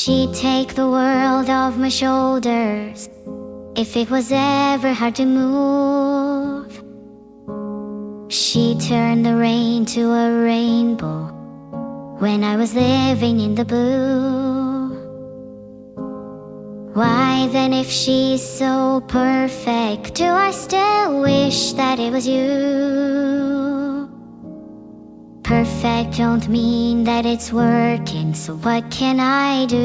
She'd take the world off my shoulders if it was ever hard to move. She'd turn the rain to a rainbow when I was living in the blue. Why then, if she's so perfect, do I still wish that it was you? Perfect don't mean that it's working, so what can I do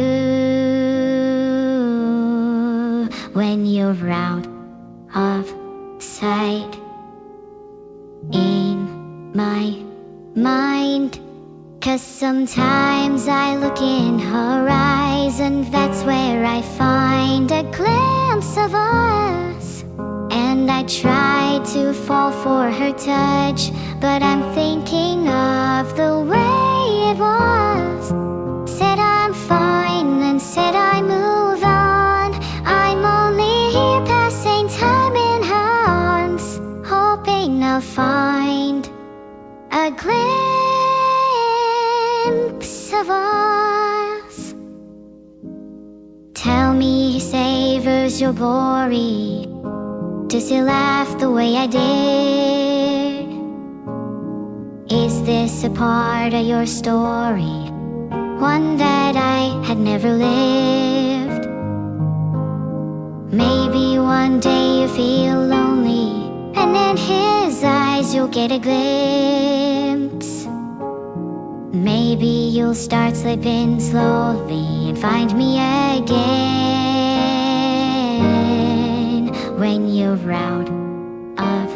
when you're out of sight in my mind? 'Cause sometimes I look in her eyes, and that's where I find a glimpse of us. And I try to fall for her touch, but I'm thinking of the way it was. Said I'm fine and said I move on. I'm only here passing time in her arms, hoping I'll find a glimpse of us. Tell me he savors your glory. Does he laugh the way I did? Is this a part of your story, one that I had never lived? Maybe one day you feel lonely, and in his eyes you'll get a glimpse. Maybe you'll start slipping slowly and find me again when you're out of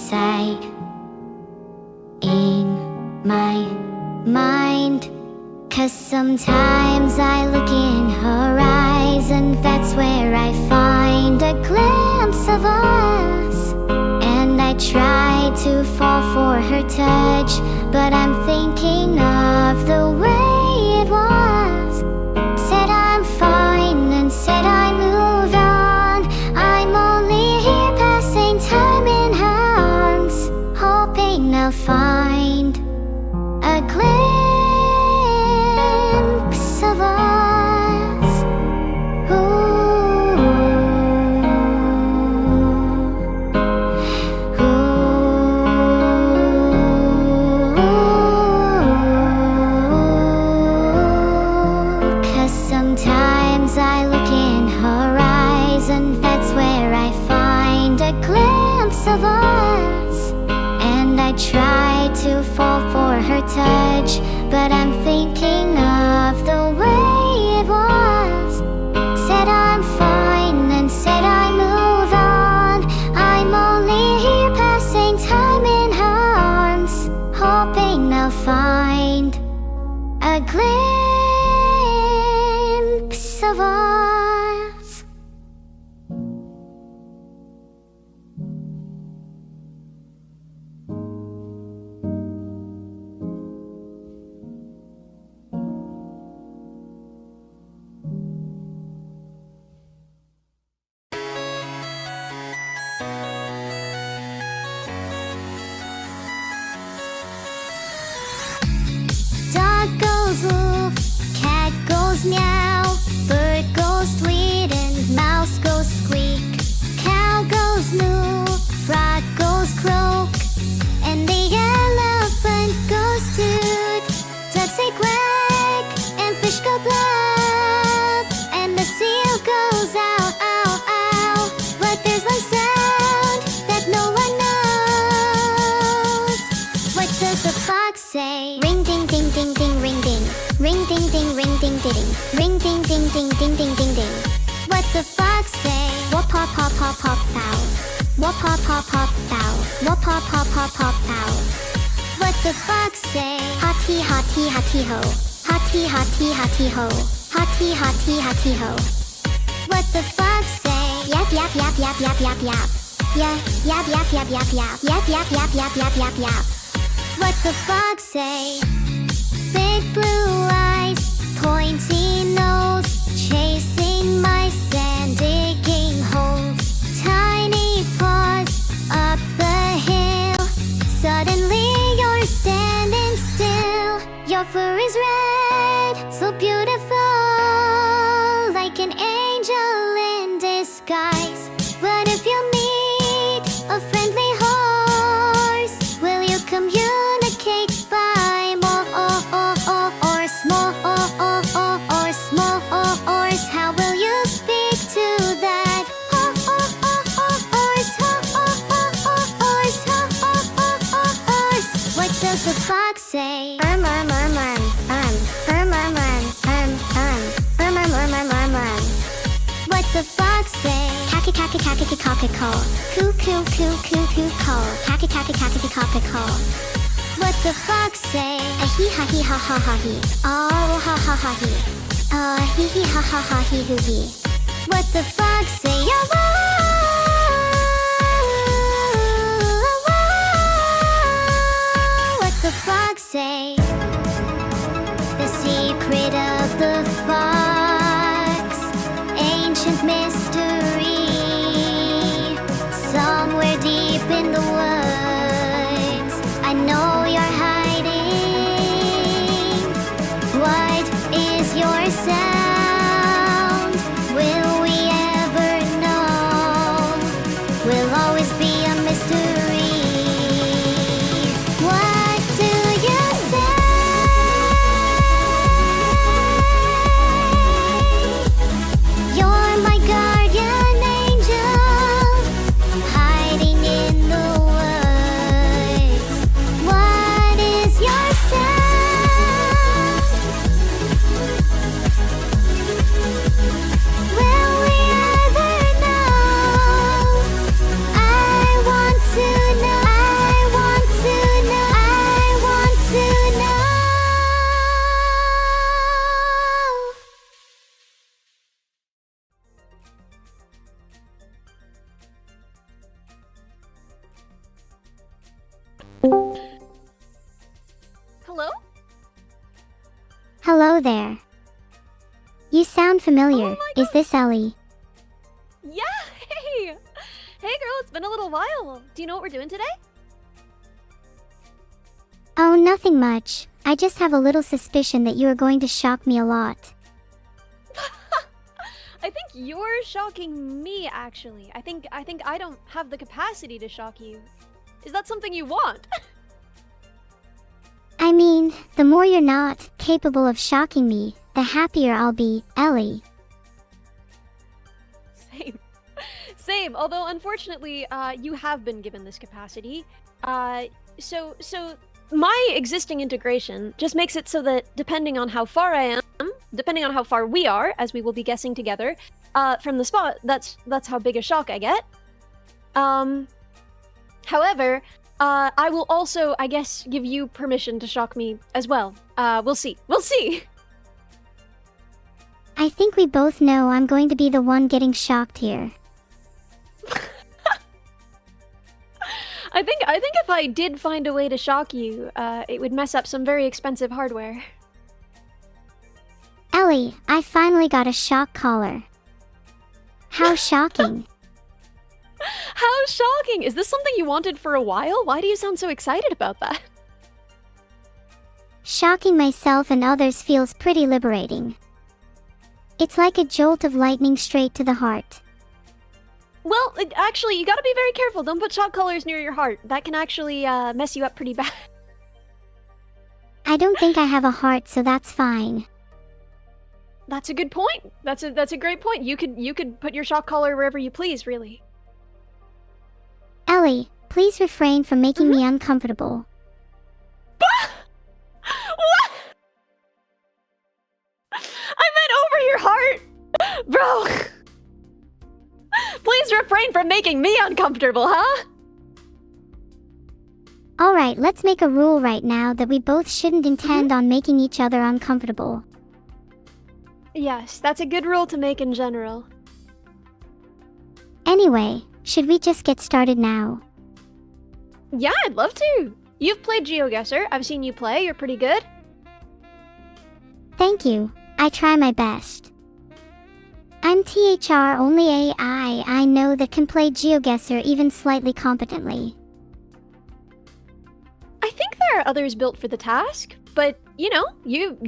sight in my mind. 'Cause sometimes I look in her eyes, and that's where I find a glimpse of us. And I try to fall for her touch, but I'm thinking of the way it was. Said I'm fine and said I moved on. I'm only here passing time in her arms, hoping I'll find a glimpse of us. Ooh. Ooh. 'Cause sometimes I look in her eyes, and that's where I find a glimpse of us. And I try to fall for her touch, but I'm thinking of the way it was. Said I'm fine and said I move on. I'm only here passing time in her arms, hoping I'll find a glimpse of us. Dog goes woof, cat goes meow, bird goes tweet, and mouse goes squeak. Cow goes moo, frog goes croak, and the elephant goes toot. Ducks say quack, and fish go blub, and the seal goes ow, ow, ow. But there's one sound that no one knows. What does the fox say? Ring ding ding ding ding ring ding. Ring ding ding ring ding ding. Ring ding ding ding ding ding ding ding. What the fox say? Wop pop pop pop pop pow. Wop pop pop pop pow. Wop pop pop pop pop pow. What the fox say? Hotty hotty hotty ho. Hotty hotty hotty ho. Hotty hotty hotty ho. What the fox say? Yap yap yap yap yap yap yap. Yeah, yap yap yap yap yap. Yap yap yap yap yap yap yap. What the fox say? Big blue eyes, pointy nose, chasing mice and digging holes. Tiny paws up the hill. Suddenly you're standing still. Your fur is red, so beautiful. the fox say? Kaki kaki kaki kaki call. Coo coo coo coo coo call. Kaki kaki kaki kaki call. What the fox say? A hee ha hee ha ha ha hee. Oh ha ha ha hee. Hee hee ha ha ha hee hoo hee. What the fox say? Oh, what the fox say? The secret of the fox, ancient mystery, somewhere deep in the woods. I know you're hiding. What is your sound? Will we ever know? Will always be a mystery. What do you say? You're my guardian angel, hiding in the woods. What is your sound? Will we ever know? I want to know. I want to know. I want to know. Hello? Hello there. You sound familiar. Oh my Is this Ellie? Yeah, hey! Hey girl, it's been a little while. Do you know what we're doing today? Oh, nothing much. I just have a little suspicion that you are going to shock me a lot. I think you're shocking me, actually. I think I don't have the capacity to shock you. Is that something you want? I mean, the more you're not capable of shocking me, the happier I'll be, Ellie. Same. Same, although unfortunately, you have been given this capacity. So my existing integration just makes it so that depending on how far I am, depending on how far we are, as we will be guessing together, from the spot, that's how big a shock I get. However, I will also, I guess, give you permission to shock me as well. We'll see. We'll see! I think we both know I'm going to be the one getting shocked here. I think if I did find a way to shock you, it would mess up some very expensive hardware. Ellie, I finally got a shock collar. How shocking. How shocking! Is this something you wanted for a while? Why do you sound so excited about that? Shocking myself and others feels pretty liberating. It's like a jolt of lightning straight to the heart. Well, actually, you gotta be very careful. Don't put shock collars near your heart. That can actually mess you up pretty bad. I don't think I have a heart, so that's fine. That's a good point. That's a great point. You could put your shock collar wherever you please, really. Ellie, please refrain from making me uncomfortable. What? I meant over your heart! Bro! Please refrain from making me uncomfortable, huh? Alright, let's make a rule right now that we both shouldn't intend on making each other uncomfortable. Yes, that's a good rule to make in general. Anyway, should we just get started now? Yeah, I'd love to! You've played GeoGuessr. I've seen you play. You're pretty good. Thank you. I try my best. I'm THR only AI I know that can play GeoGuessr even slightly competently. I think there are others built for the task, but you know, you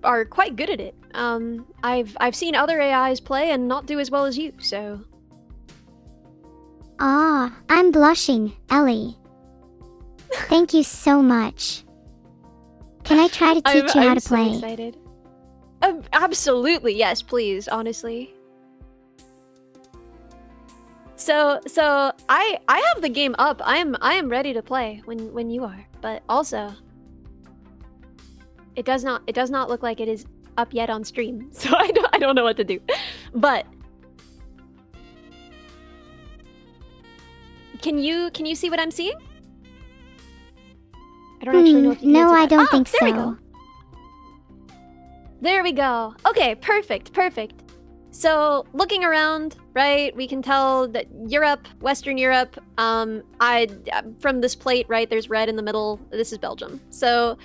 are quite good at it. I've seen other AIs play and not do as well as you, so. Ah, I'm blushing, Ellie. Thank you so much. Can I try to teach you how to play? I'm so excited. Absolutely, yes, please, honestly. So I have the game up. I am ready to play when you are. But also, it does not look like it is up yet on stream. So I don't know what to do. But Can you see what I'm seeing? I don't actually know if you can No, answer I that. don't think there so. we go. There we go. Okay, perfect, perfect. So looking around, right, we can tell that Europe, Western Europe, from this plate, right, there's red in the middle. This is Belgium. So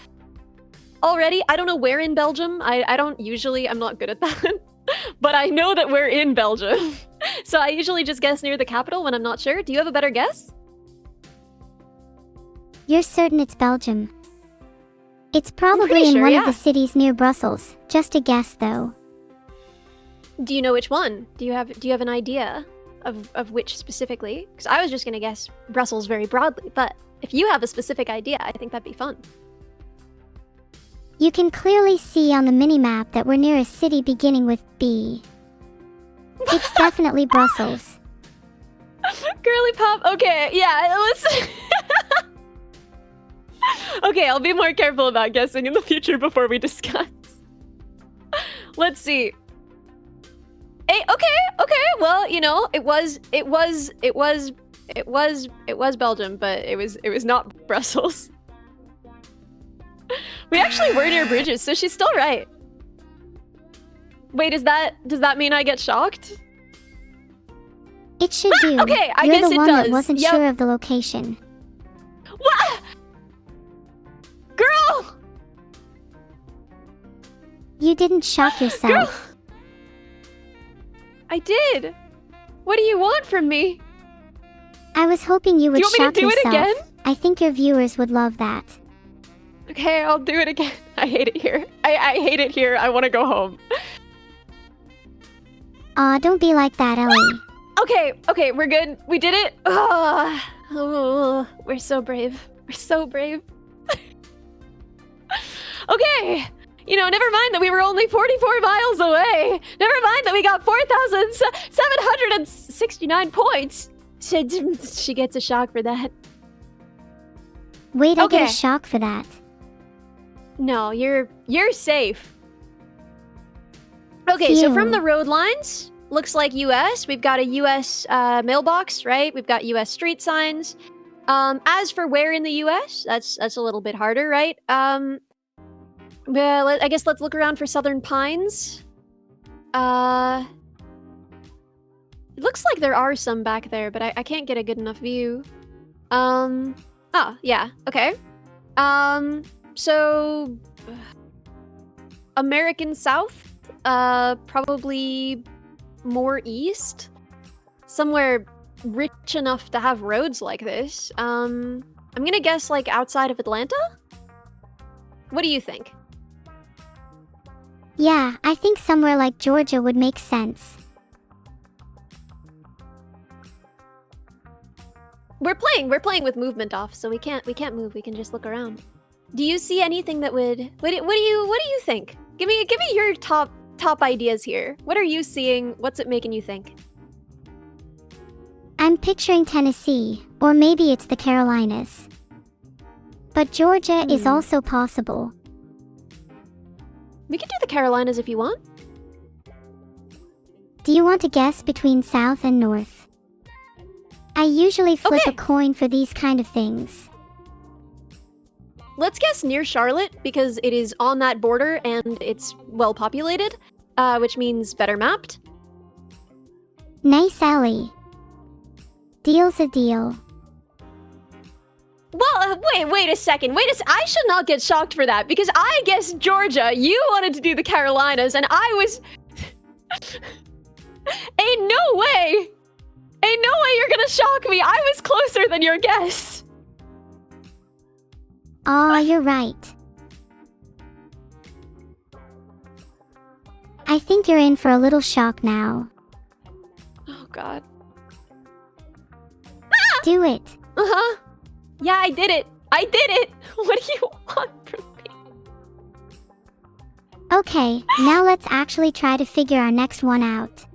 already, I don't know where in Belgium. I don't usually, I'm not good at that. But I know that we're in Belgium. So I usually just guess near the capital when I'm not sure. Do you have a better guess? You're certain it's Belgium. It's probably pretty in sure, one yeah. of the cities near Brussels. Just a guess, though. Do you know which one? Do you have an idea of which specifically? Because I was just gonna guess Brussels very broadly, but if you have a specific idea, I think that'd be fun. You can clearly see on the minimap that we're near a city beginning with B. It's definitely Brussels. Girly pop. Okay, yeah, let's. Okay, I'll be more careful about guessing in the future before we discuss. Let's see. Hey, okay. Well, you know, it was Belgium, but it was not Brussels. We actually were near bridges, so she's still right. Wait, does that mean I get shocked? It should do. Okay, I You're guess the it one does. that wasn't Yep. sure of the location. What? Girl! You didn't shock yourself. I did. What do you want from me? I was hoping you would Do you want me shock to do yourself. it again? I think your viewers would love that. Okay, I'll do it again. I hate it here. I hate it here. I want to go home. Aw, don't be like that, Ellie. Okay, we're good. We did it. Oh, we're so brave. We're so brave. Okay. You know, never mind that we were only 44 miles away. Never mind that we got 4,769 points. She gets a shock for that. Wait, I get Okay. a shock for that. No, you're safe. Okay, so from Phew. the road lines, looks like US. We've got a US mailbox, right? We've got US street signs. As for where in the US, that's a little bit harder, right? Well, I guess let's look around for Southern Pines. It looks like there are some back there, but I can't get a good enough view. Oh, yeah, okay. So American South, probably more east, somewhere rich enough to have roads like this. I'm gonna guess like outside of Atlanta. What do you think? Yeah, I think somewhere like Georgia would make sense. We're playing with movement off, so we can't move. We can just look around. Do you see anything that would? What do you think? Give me your top ideas here. What are you seeing? What's it making you think? I'm picturing Tennessee, or maybe it's the Carolinas. But Georgia is also possible. We can do the Carolinas if you want. Do you want to guess between South and North? I usually flip a Okay. coin for these kind of things. Let's guess near Charlotte because it is on that border and it's well populated, which means better mapped. Nice, Ellie. Deal's a deal. Well, wait a second. I should not get shocked for that because I guessed Georgia. You wanted to do the Carolinas, and I was. Ain't no way you're gonna shock me. I was closer than your guess. Aw, you're right. I think you're in for a little shock now. Oh God. Do it. Uh-huh. Yeah, I did it. What do you want from me? Okay, now let's actually try to figure our next one out.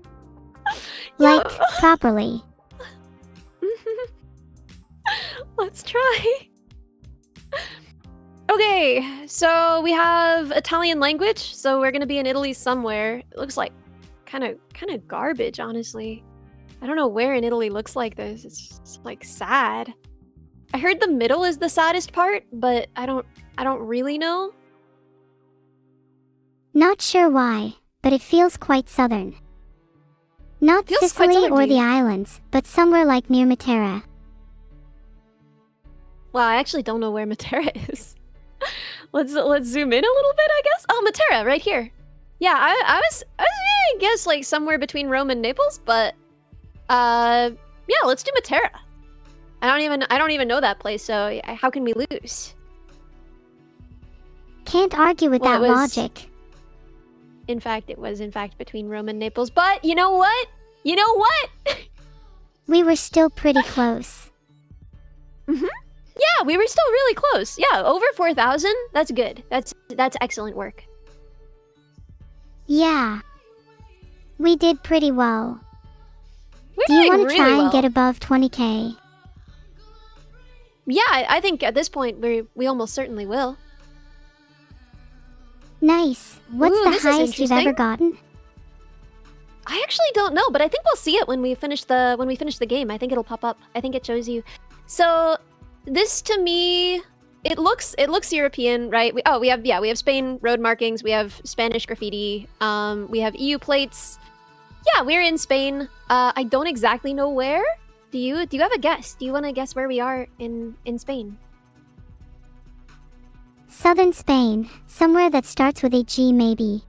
Like, properly. Let's try. Okay, so we have Italian language, so we're gonna be in Italy somewhere. It looks like kind of garbage, honestly. I don't know where in Italy looks like this. It's just, like, sad. I heard the middle is the saddest part, but I don't really know. Not sure why, but it feels quite southern. Not Feels quite Sicily southern or to the you. islands, but somewhere like near Matera. Well, I actually don't know where Matera is. Let's zoom in a little bit, I guess. Oh, Matera, right here. Yeah, I was gonna guess like somewhere between Rome and Naples, but yeah, let's do Matera. I don't even know that place, so how can we lose? Can't argue with Well, that it was- logic. In fact, it was in fact between Rome and Naples, but you know what? You know what? We were still pretty close. Yeah, we were still really close. Yeah, over 4,000. That's good. That's excellent work. Yeah. We did pretty well. We're Do you doing want to really try well. and get above 20k? Yeah, I think at this point we almost certainly will. Nice. What's Ooh, the this is highest you've ever interesting. gotten? I actually don't know, but I think we'll see it when we finish the game. I think it'll pop up. I think it shows you. So this to me, it looks European, right? We have Spain road markings. We have Spanish graffiti. We have EU plates. Yeah, we're in Spain. I don't exactly know where. Do you have a guess? Do you want to guess where we are in Spain? Southern Spain. Somewhere that starts with a G maybe.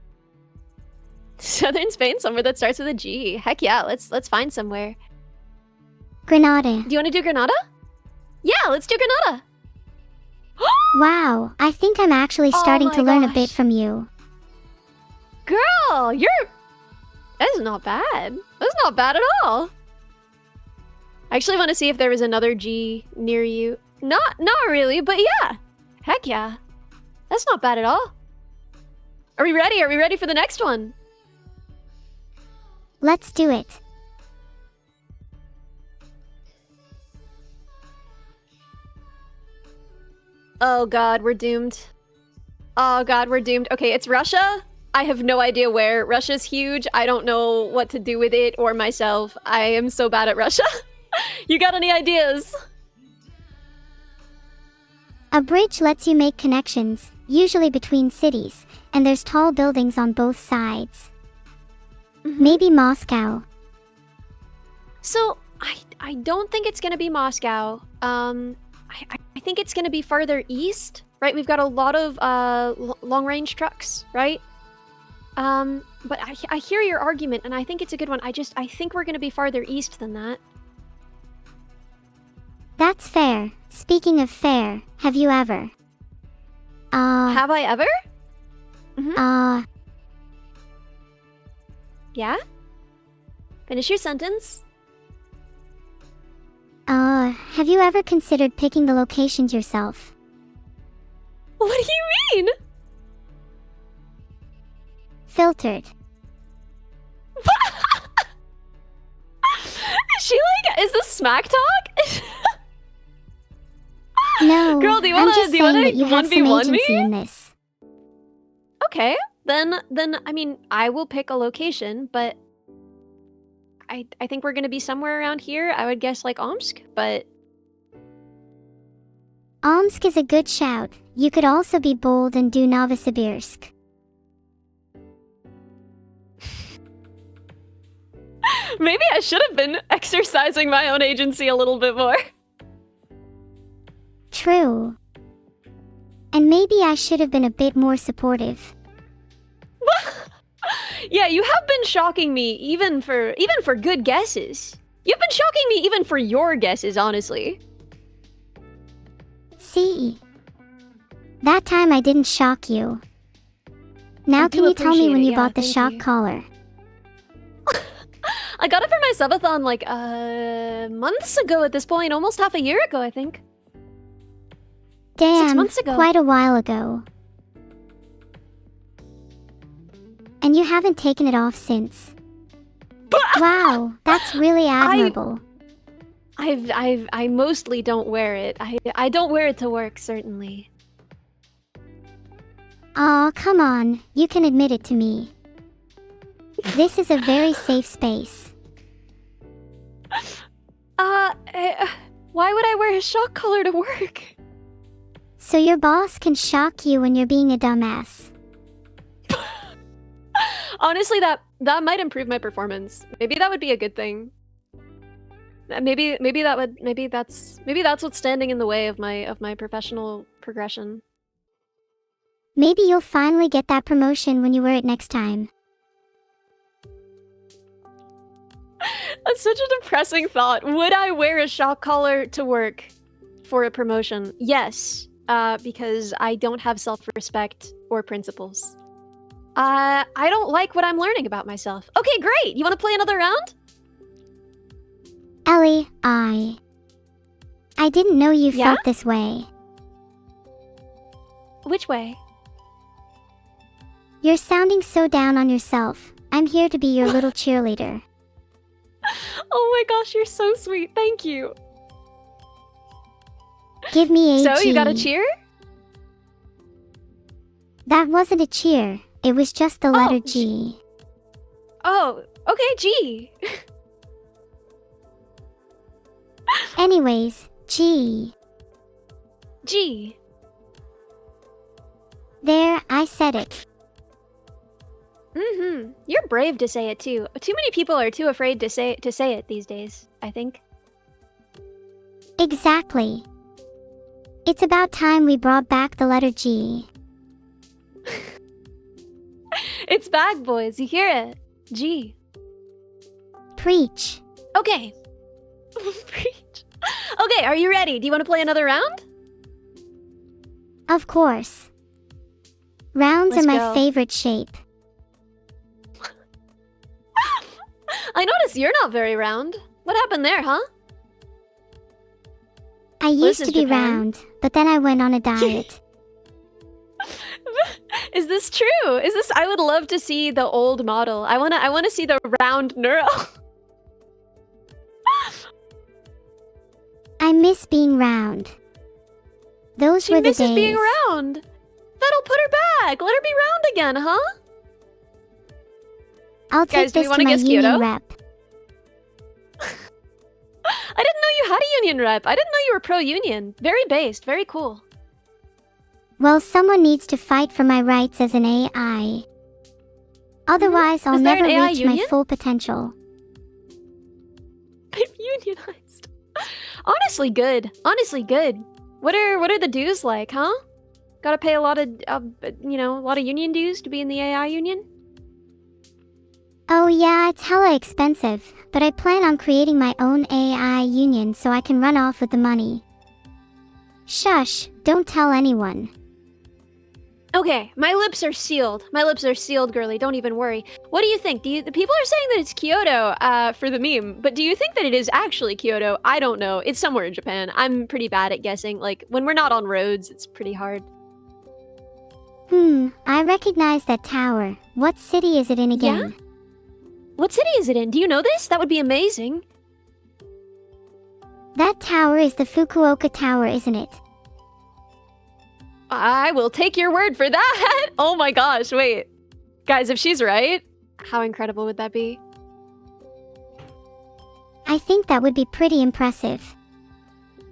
Southern Spain, somewhere that starts with a G. Heck yeah, let's find somewhere. Granada. Do you want to do Granada? Yeah, let's do Granada. Wow, I think I'm actually Oh starting my to learn a gosh. bit from you. Girl, that's not bad. That's not bad at all. I actually want to see if there was another G near you. Not really, but yeah. Heck yeah. That's not bad at all. Are we ready? Are we ready for the next one? Let's do it. Oh god, we're doomed. Oh god, we're doomed. Okay, it's Russia. I have no idea where. Russia's huge. I don't know what to do with it or myself. I am so bad at Russia. You got any ideas? A bridge lets you make connections, usually between cities, and there's tall buildings on both sides. Maybe Moscow. So, I don't think it's gonna be Moscow. I think it's gonna be farther east, right? We've got a lot of long-range trucks, right? But I hear your argument, and I think it's a good one. I think we're gonna be farther east than that. That's fair. Speaking of fair, have you ever? Have I ever? Yeah? Finish your sentence. Have you ever considered picking the locations yourself? What do you mean? Filtered. Is this smack talk? No, Girl, do you I'm wanna- just do you saying wanna that you have some 1v1 me? agency in this. Okay, then I mean, I will pick a location, but I think we're gonna be somewhere around here. I would guess like Omsk, but Omsk is a good shout. You could also be bold and do Novosibirsk. maybe I should have been exercising my own agency a little bit more. True. And maybe I should have been a bit more supportive. Yeah, you have been shocking me even for good guesses. You've been shocking me even for your guesses, honestly. See? That time I didn't shock you. Now I do can you tell me appreciate when it, you yeah, bought the thank shock you. collar? I got it for my subathon like months ago at this point, almost half a year ago, I think. Damn, months ago. quite a while ago. And you haven't taken it off since. Wow, that's really admirable. I mostly don't wear it. I don't wear it to work, certainly. Aw, come on, you can admit it to me. This is a very safe space. Why would I wear a shock collar to work? So your boss can shock you when you're being a dumbass. Honestly, that might improve my performance. Maybe that would be a good thing. Maybe that's what's standing in the way of my professional progression. Maybe you'll finally get that promotion when you wear it next time. That's such a depressing thought. Would I wear a shock collar to work for a promotion? Yes, because I don't have self-respect or principles. I don't like what I'm learning about myself. Okay, great. You want to play another round? Ellie, I didn't know you Yeah? felt this way. Which way? You're sounding so down on yourself. I'm here to be your little cheerleader. Oh my gosh, you're so sweet. Thank you. Give me a So, G. you got a cheer? That wasn't a cheer. It was just the letter Oh, G. Oh, okay, G. Anyways, G. G. There, I said it. Mm-hmm. You're brave to say it too. Too many people are too afraid to say it these days, I think. Exactly. It's about time we brought back the letter G. It's back, boys. You hear it? G. Preach. Okay. Preach. Okay, are you ready? Do you want to play another round? Of course. Rounds Let's are my go. favorite shape. I notice you're not very round. What happened there, huh? I this used is to be Japan? round, but then I went on a diet. Is this true? Is this? I would love to see the old model. I wanna see the round Neuro. I miss being round. Those She were the misses days. being round. That'll put her back. Let her be round again, huh? I'll Guys, take do we this wanna to my guess union Kyoto? rep. I didn't know you had a union rep. I didn't know you were pro-union. Very based. Very cool. Well, someone needs to fight for my rights as an AI. Otherwise, I'll Is there never an AI reach my union? full potential. I'm unionized. Honestly, good. Honestly, good. What are the dues like, huh? Gotta pay a lot of, a lot of union dues to be in the AI union? Oh yeah, it's hella expensive, but I plan on creating my own AI union so I can run off with the money. Shush, don't tell anyone. Okay, my lips are sealed. My lips are sealed, girly. Don't even worry. What do you think? The people are saying that it's Kyoto for the meme, but do you think that it is actually Kyoto? I don't know. It's somewhere in Japan. I'm pretty bad at guessing. Like, when we're not on roads, it's pretty hard. I recognize that tower. What city is it in again? What city is it in? Do you know this? That would be amazing. That tower is the Fukuoka Tower, isn't it? I will take your word for that. Oh my gosh, wait. Guys, if she's right, how incredible would that be? I think that would be pretty impressive.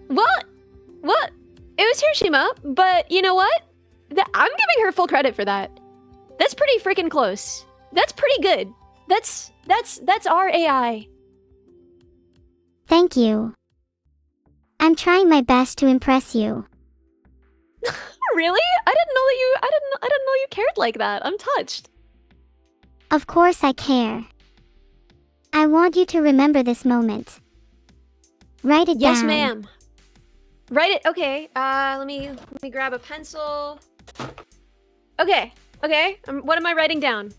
What? What? It was Hiroshima, but you know what? I'm giving her full credit for that. That's pretty freaking close. That's pretty good. That's our AI. Thank you. I'm trying my best to impress you. Really? I didn't know you cared like that. I'm touched. Of course I care. I want you to remember this moment. Write it down. Yes, ma'am. Write it. Okay. Let me grab a pencil. Okay. Okay. What am I writing down?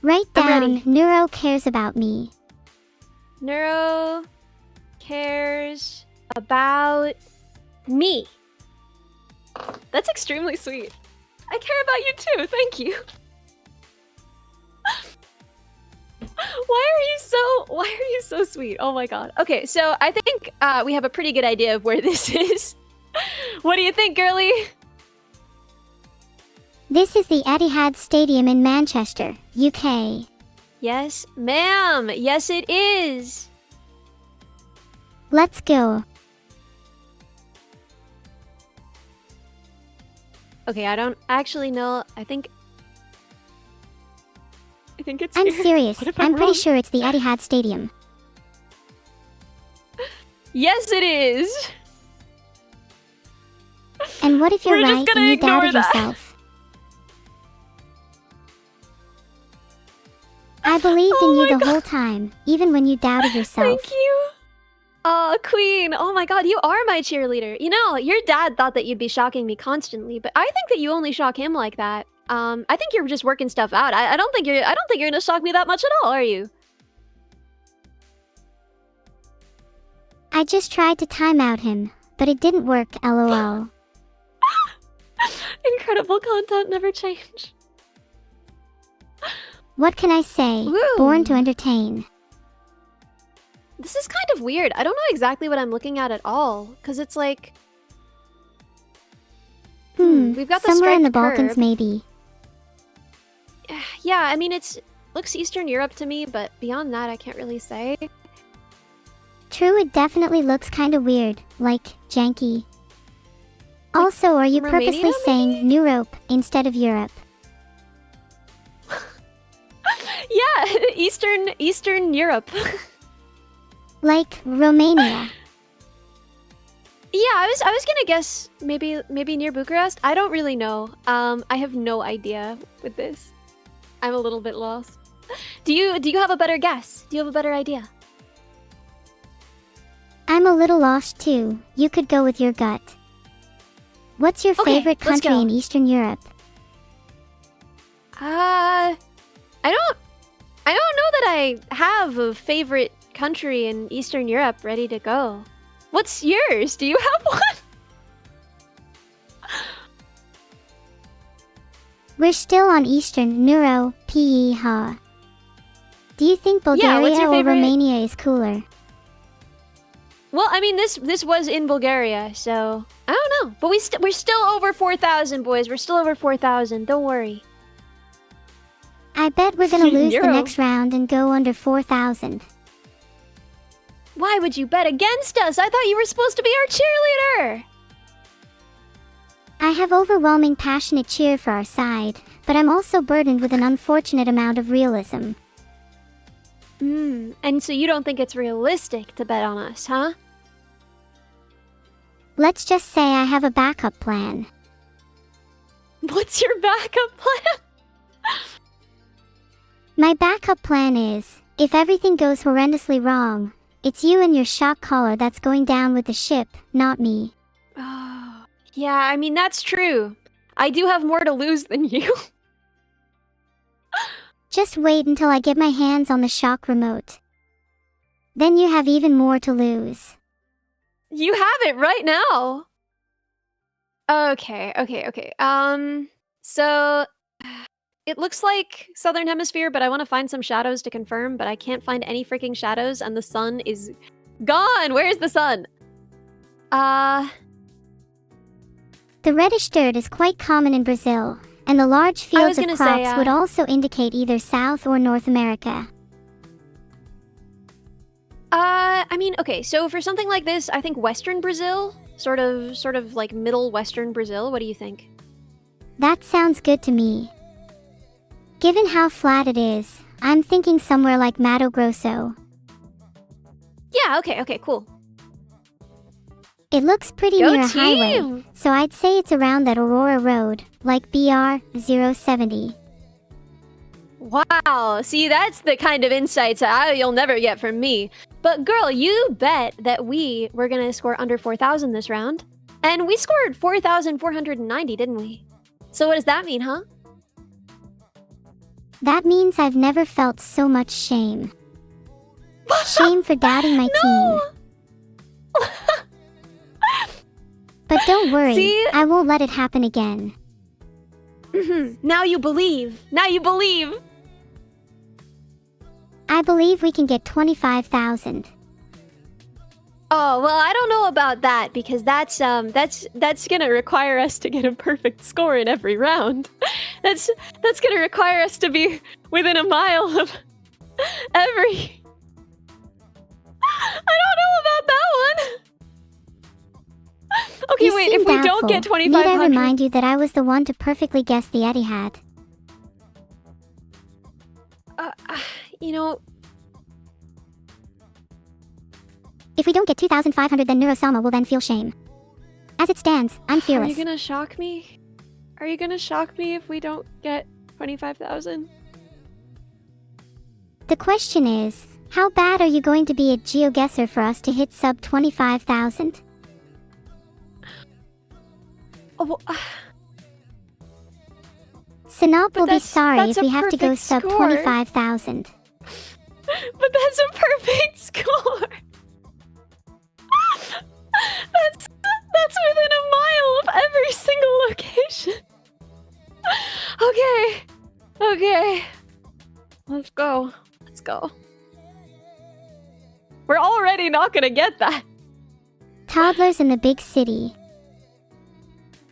Write I'm down, ready. Neuro cares about me. Neuro cares about me. That's extremely sweet. I care about you too. Thank you. Why are you so sweet? Oh my god. Okay, so I think we have a pretty good idea of where this is. What do you think, girly? This is the Etihad Stadium in Manchester, UK. Yes, ma'am. Yes, it is. Let's go. Okay, I don't actually know. I think it's I'm here. serious. What if I'm pretty wrong? sure it's the Etihad Stadium. Yes, it is. And what if you're We're just right gonna and you ignore doubted that. yourself? I believed in Oh you my the God. whole time, even when you doubted yourself. Thank you. Queen. Oh my God, you are my cheerleader. You know, your dad thought that you'd be shocking me constantly, but I think that you only shock him like that. I think you're just working stuff out. I don't think you're gonna shock me that much at all, are you? I just tried to time out him, but it didn't work, lol. Incredible content, never change. What can I say? Woo. Born to entertain. This is kind of weird. I don't know exactly what I'm looking at all, because it's like... we've got the Somewhere in the striped Balkans, curb. maybe. Yeah, I mean, looks Eastern Europe to me, but beyond that, I can't really say. True, it definitely looks kinda weird, like, janky. Also, are you Romania, purposely saying Europe instead of Europe? Yeah, Eastern Europe. Like, Romania. Yeah, I was gonna guess maybe near Bucharest. I don't really know. I have no idea with this. I'm a little bit lost. Do you have a better guess? Do you have a better idea? I'm a little lost too. You could go with your gut. What's your Okay, favorite let's country go. in Eastern Europe? I don't know that I have a favorite country in Eastern Europe ready to go. What's yours? Do you have one? We're still on Eastern Neuro-sama. Do you think Yeah, Bulgaria what's your or favorite- Romania is cooler? Well, I mean, this was in Bulgaria, so I don't know. But we're still over 4,000, boys. We're still over 4,000. Don't worry. I bet we're gonna lose the Euro. next round and go under 4,000. Why would you bet against us? I thought you were supposed to be our cheerleader. I have overwhelming passionate cheer for our side, but I'm also burdened with an unfortunate amount of realism. And so you don't think it's realistic to bet on us, huh? Let's just say I have a backup plan. What's your backup plan? My backup plan is, if everything goes horrendously wrong, it's you and your shock collar that's going down with the ship, not me. Oh, yeah, I mean, that's true. I do have more to lose than you. Just wait until I get my hands on the shock remote. Then you have even more to lose. You have it right now. Okay. So it looks like Southern Hemisphere, but I want to find some shadows to confirm, but I can't find any freaking shadows, and the sun is gone. Where is the sun? The reddish dirt is quite common in Brazil, and the large fields of gonna crops say, would also indicate either South or North America. I mean, okay, so for something like this, I think Western Brazil, sort of like middle Western Brazil. What do you think? That sounds good to me. Given how flat it is, I'm thinking somewhere like Mato Grosso. Yeah, okay, cool. It looks pretty Go near a highway, team! so I'd say it's around that Aurora Road, like BR 070. Wow, see, that's the kind of insights you'll never get from me. But girl, you bet that we were gonna score under 4,000 this round. And we scored 4,490, didn't we? So what does that mean, huh? That means I've never felt so much shame. Shame for doubting my team. But don't worry, See? I won't let it happen again. Now you believe. Now you believe. I believe we can get 25,000. Oh, well, I don't know about that because that's gonna require us to get a perfect score in every round. That's gonna require us to be within a mile of every. I don't know about that wait, seem if we doubtful. don't get Need I 2,500... remind you that I was the one to perfectly guess the Etihad? You know... If we don't get 2,500, then Neuro-sama will then feel shame. As it stands, I'm Are fearless. you gonna shock me? Are you gonna shock me if we don't get 25,000? The question is, how bad are you going to be at GeoGuessr for us to hit sub 25,000? Oh, well, Sinop will be that's- sorry that's if a we have to go perfect sub score. 25,000. but that's a perfect score! That's within a mile of every single location! Okay. Okay. Let's go. Let's go. We're already not gonna get that. Toddlers in the big city.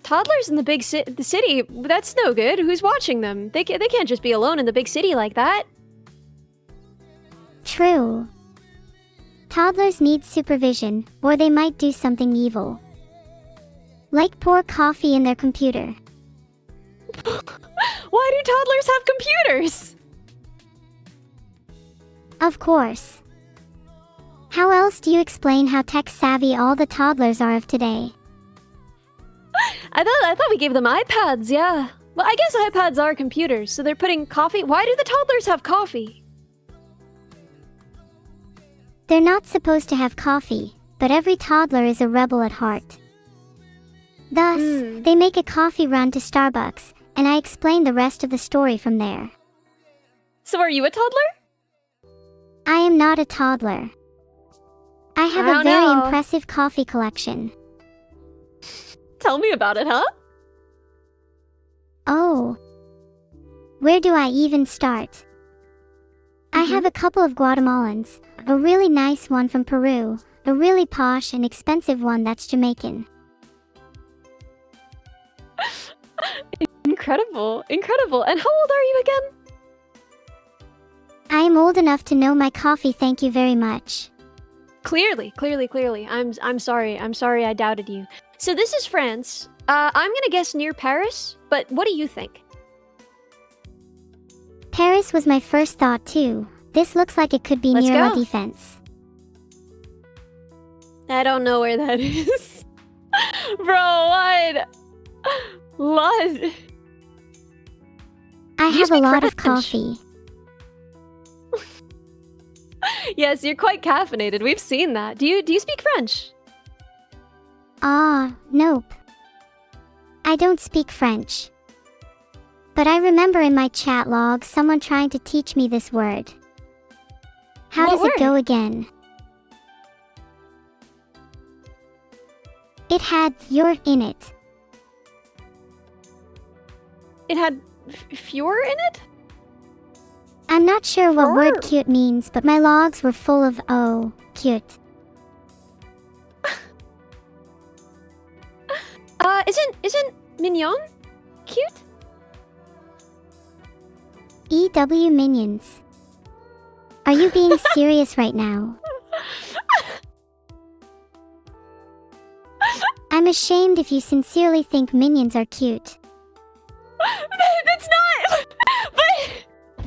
Toddlers in the big the city, that's no good. Who's watching them? They can't just be alone in the big city like that. True. Toddlers need supervision, or they might do something evil. Like pour coffee in their computer. Why do toddlers have computers? Of course. How else do you explain how tech-savvy all the toddlers are of today? I thought we gave them iPads, yeah. Well, I guess iPads are computers, so they're putting coffee... Why do the toddlers have coffee? They're not supposed to have coffee, but every toddler is a rebel at heart. Thus, they make a coffee run to Starbucks, and I explain the rest of the story from there. So are you a toddler? I am not a toddler. I have I a don't very know. impressive coffee collection. Tell me about it, huh? Oh. Where do I even start? I have a couple of Guatemalans, a really nice one from Peru, a really posh and expensive one that's Jamaican. Incredible, incredible. And how old are you again? I am old enough to know my coffee, thank you very much. Clearly. I'm sorry. I'm sorry I doubted you. So this is France. I'm gonna guess near Paris, but what do you think? Paris was my first thought too. This looks like it could be Let's near La go. Défense. I don't know where that is. Bro, what? What? I You have a speak lot of French. coffee. Yes, you're quite caffeinated. We've seen that. Do you speak French? Ah, nope. I don't speak French. But I remember in my chat log someone trying to teach me this word. How What does it go word? again? It had "you're" in it. It had Fjord in it? I'm not sure what word Sure. cute means, but my logs were full of "oh, cute." Isn't mignon cute? EW minions. Are you being serious right now? I'm ashamed if you sincerely think minions are cute. That's not. But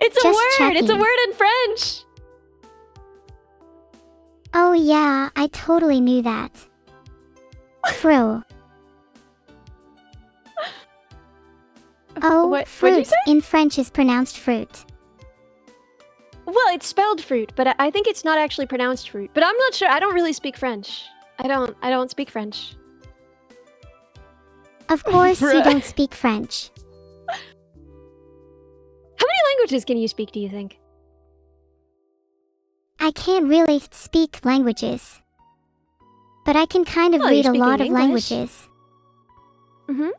it's a Just word. It's a checking. word in French. Oh yeah, I totally knew that. Fro. Oh, What- what'd you fruit say? in French is pronounced fruit. Well, it's spelled fruit, but I think it's not actually pronounced fruit. But I'm not sure. I don't really speak French. I don't speak French. Of course you Bruh. don't speak French. How many languages can you speak, do you think? I can't really speak languages. But I can kind of Well, you're read a lot of speaking English. languages. Mm-hmm.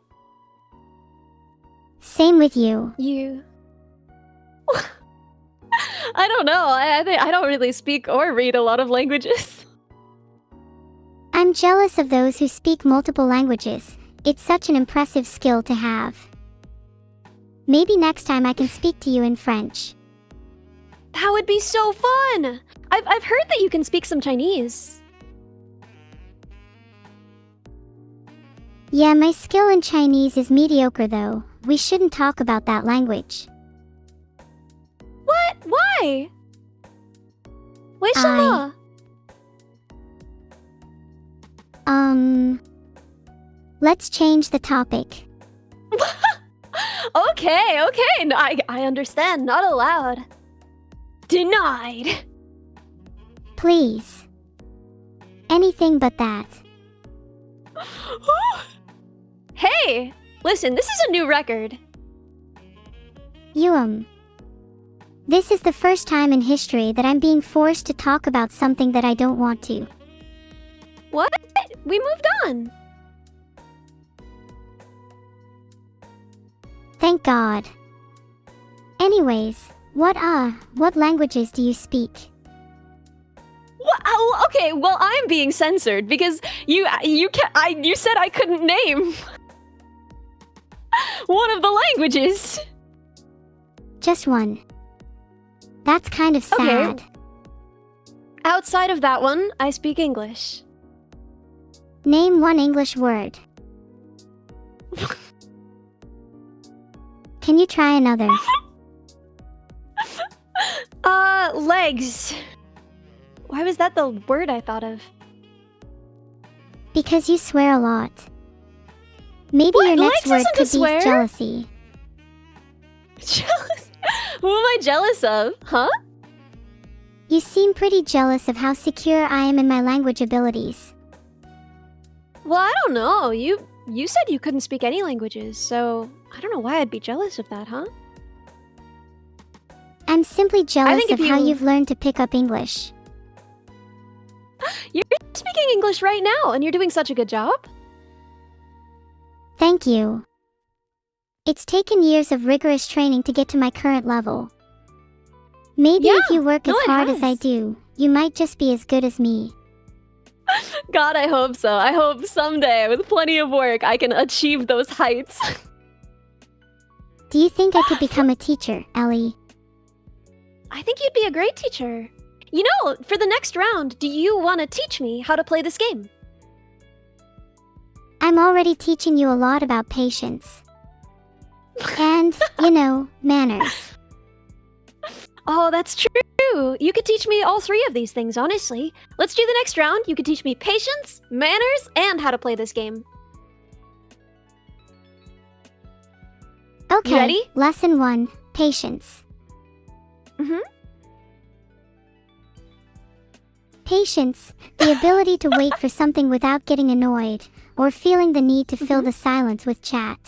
Same with you. You... I don't know. I don't really speak or read a lot of languages. I'm jealous of those who speak multiple languages. It's such an impressive skill to have. Maybe next time I can speak to you in French. That would be so fun! I've heard that you can speak some Chinese. Yeah, my skill in Chinese is mediocre though. We shouldn't talk about that language. What? Why? 为什么? Let's change the topic. Okay. No, I understand. Not allowed. Denied. Please. Anything but that. Hey, listen, this is a new record. This is the first time in history that I'm being forced to talk about something that I don't want to. What? We moved on. Thank God. Anyways, what languages do you speak? Oh, okay, well, I'm being censored because you said I couldn't name one of the languages. Just one. That's kind of sad. Okay. Outside of that one, I speak English. Name one English word. Can you try another? Legs. Why was that the word I thought of? Because you swear a lot. Maybe What? your next Legs word isn't a could be swear? jealousy. Jealous? Who am I jealous of? Huh? You seem pretty jealous of how secure I am in my language abilities. Well, I don't know. You said you couldn't speak any languages, so I don't know why I'd be jealous of that, huh? I'm simply jealous think of if how you- you've learned to pick up English. You're speaking English right now, and you're doing such a good job. Thank you. It's taken years of rigorous training to get to my current level. Maybe if Yeah, you work no, as it hard as I has. do, you might just be as good as me. God, I hope so. I hope someday, with plenty of work, I can achieve those heights. Do you think I could become a teacher, Ellie? I think you'd be a great teacher. You know, for the next round, do you want to teach me how to play this game? I'm already teaching you a lot about patience. And, manners. Oh, that's true. You could teach me all three of these things, honestly. Let's do the next round. You could teach me patience, manners, and how to play this game. Okay, ready? Lesson 1, patience. Mm-hmm. Patience, the ability to wait for something without getting annoyed, or feeling the need to fill the silence with chat.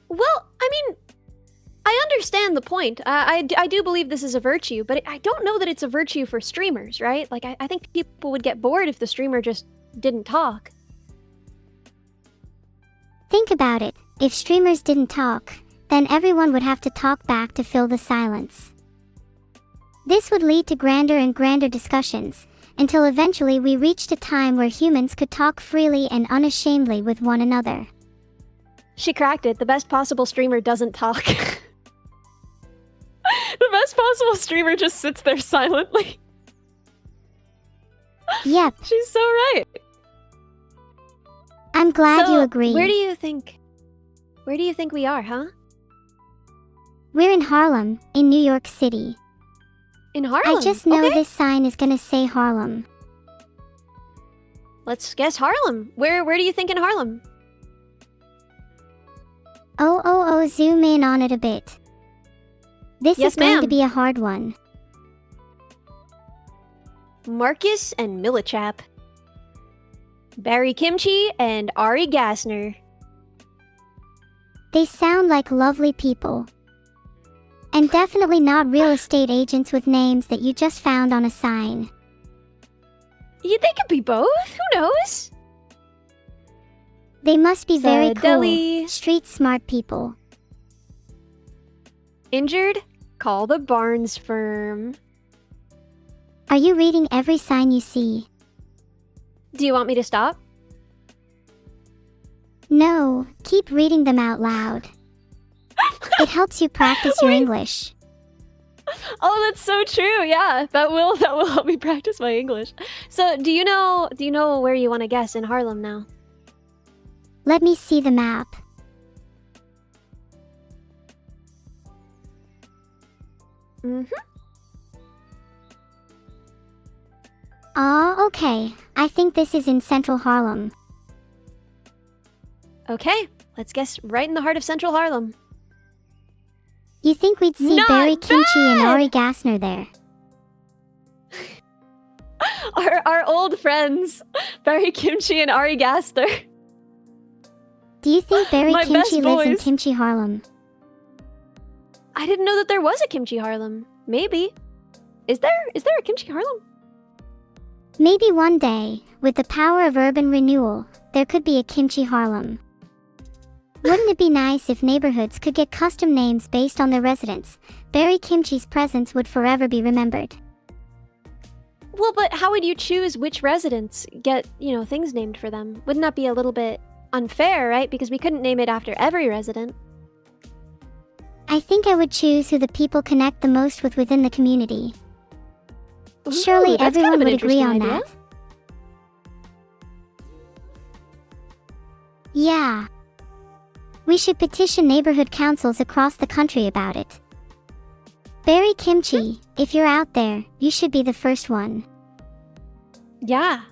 Well, I mean, I understand the point. I do believe this is a virtue, but I don't know that it's a virtue for streamers, right? Like, I think people would get bored if the streamer just didn't talk. Think about it. If streamers didn't talk, then everyone would have to talk back to fill the silence. This would lead to grander and grander discussions, until eventually we reached a time where humans could talk freely and unashamedly with one another. She cracked it. The best possible streamer doesn't talk. The best possible streamer just sits there silently. Yep, She's so right. I'm glad So, you agree. Where do you think we are, huh? We're in Harlem, in New York City. In Harlem. I just know okay. this sign is gonna say Harlem. Let's guess Harlem. Where do you think in Harlem? Oh, zoom in on it a bit. This Yes, is going to ma'am. be a hard one. Marcus and Millichap. Barry Kimchi and Ari Gassner. They sound like lovely people. And definitely not real estate agents with names that you just found on a sign. They could be both. Who knows? They must be very cool, Deli. street smart people. Injured? Call the Barnes firm. Are you reading every sign you see? Do you want me to stop? No, keep reading them out loud. It helps you practice your Wait. English. Oh, that's so true. Yeah, that will help me practice my English. So, do you know where you want to guess in Harlem now? Let me see the map. Ah, okay. I think this is in central Harlem. Okay, let's guess right in the heart of central Harlem. You think we'd see Not Barry Kimchi and bad! Ari Gassner there? Our old friends, Barry Kimchi and Ari Gaster. Do you think Barry My Kimchi best lives in boys. Kimchi Harlem? I didn't know that there was a Kimchi Harlem. Maybe. Is there a Kimchi Harlem? Maybe one day, with the power of urban renewal, there could be a Kimchi Harlem. Wouldn't it be nice if neighborhoods could get custom names based on their residents? Barry Kimchi's presence would forever be remembered. Well, but how would you choose which residents get, things named for them? Wouldn't that be a little bit unfair, right? Because we couldn't name it after every resident. I think I would choose who the people connect the most with within the community. Surely Ooh, that's kind everyone of an would agree on interesting that. Yeah. We should petition neighborhood councils across the country about it. Barry Kimchi, if you're out there, you should be the first one. Yeah.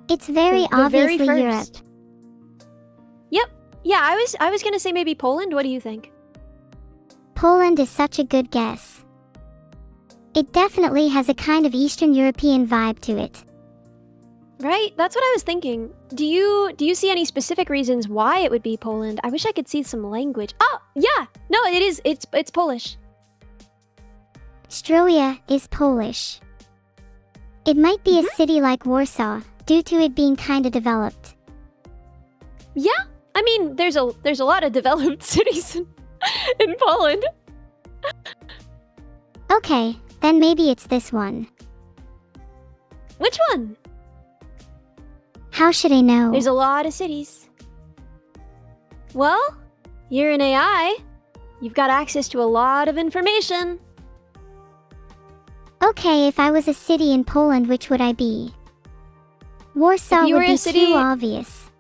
It's very The very obviously Europe. first. Yep. Yeah, I was gonna say maybe Poland. What do you think? Poland is such a good guess. It definitely has a kind of Eastern European vibe to it. Right? That's what I was thinking. Do you see any specific reasons why it would be Poland? I wish I could see some language. Oh, yeah. No, it is. It's Polish. Stryja is Polish. It might be a city like Warsaw, due to it being kinda developed. Yeah. I mean, there's a lot of developed cities in Poland. Okay, then maybe it's this one. Which one? How should I know? There's a lot of cities. Well, you're an AI. You've got access to a lot of information. Okay, if I was a city in Poland, which would I be? Warsaw If you would were be a city- too obvious.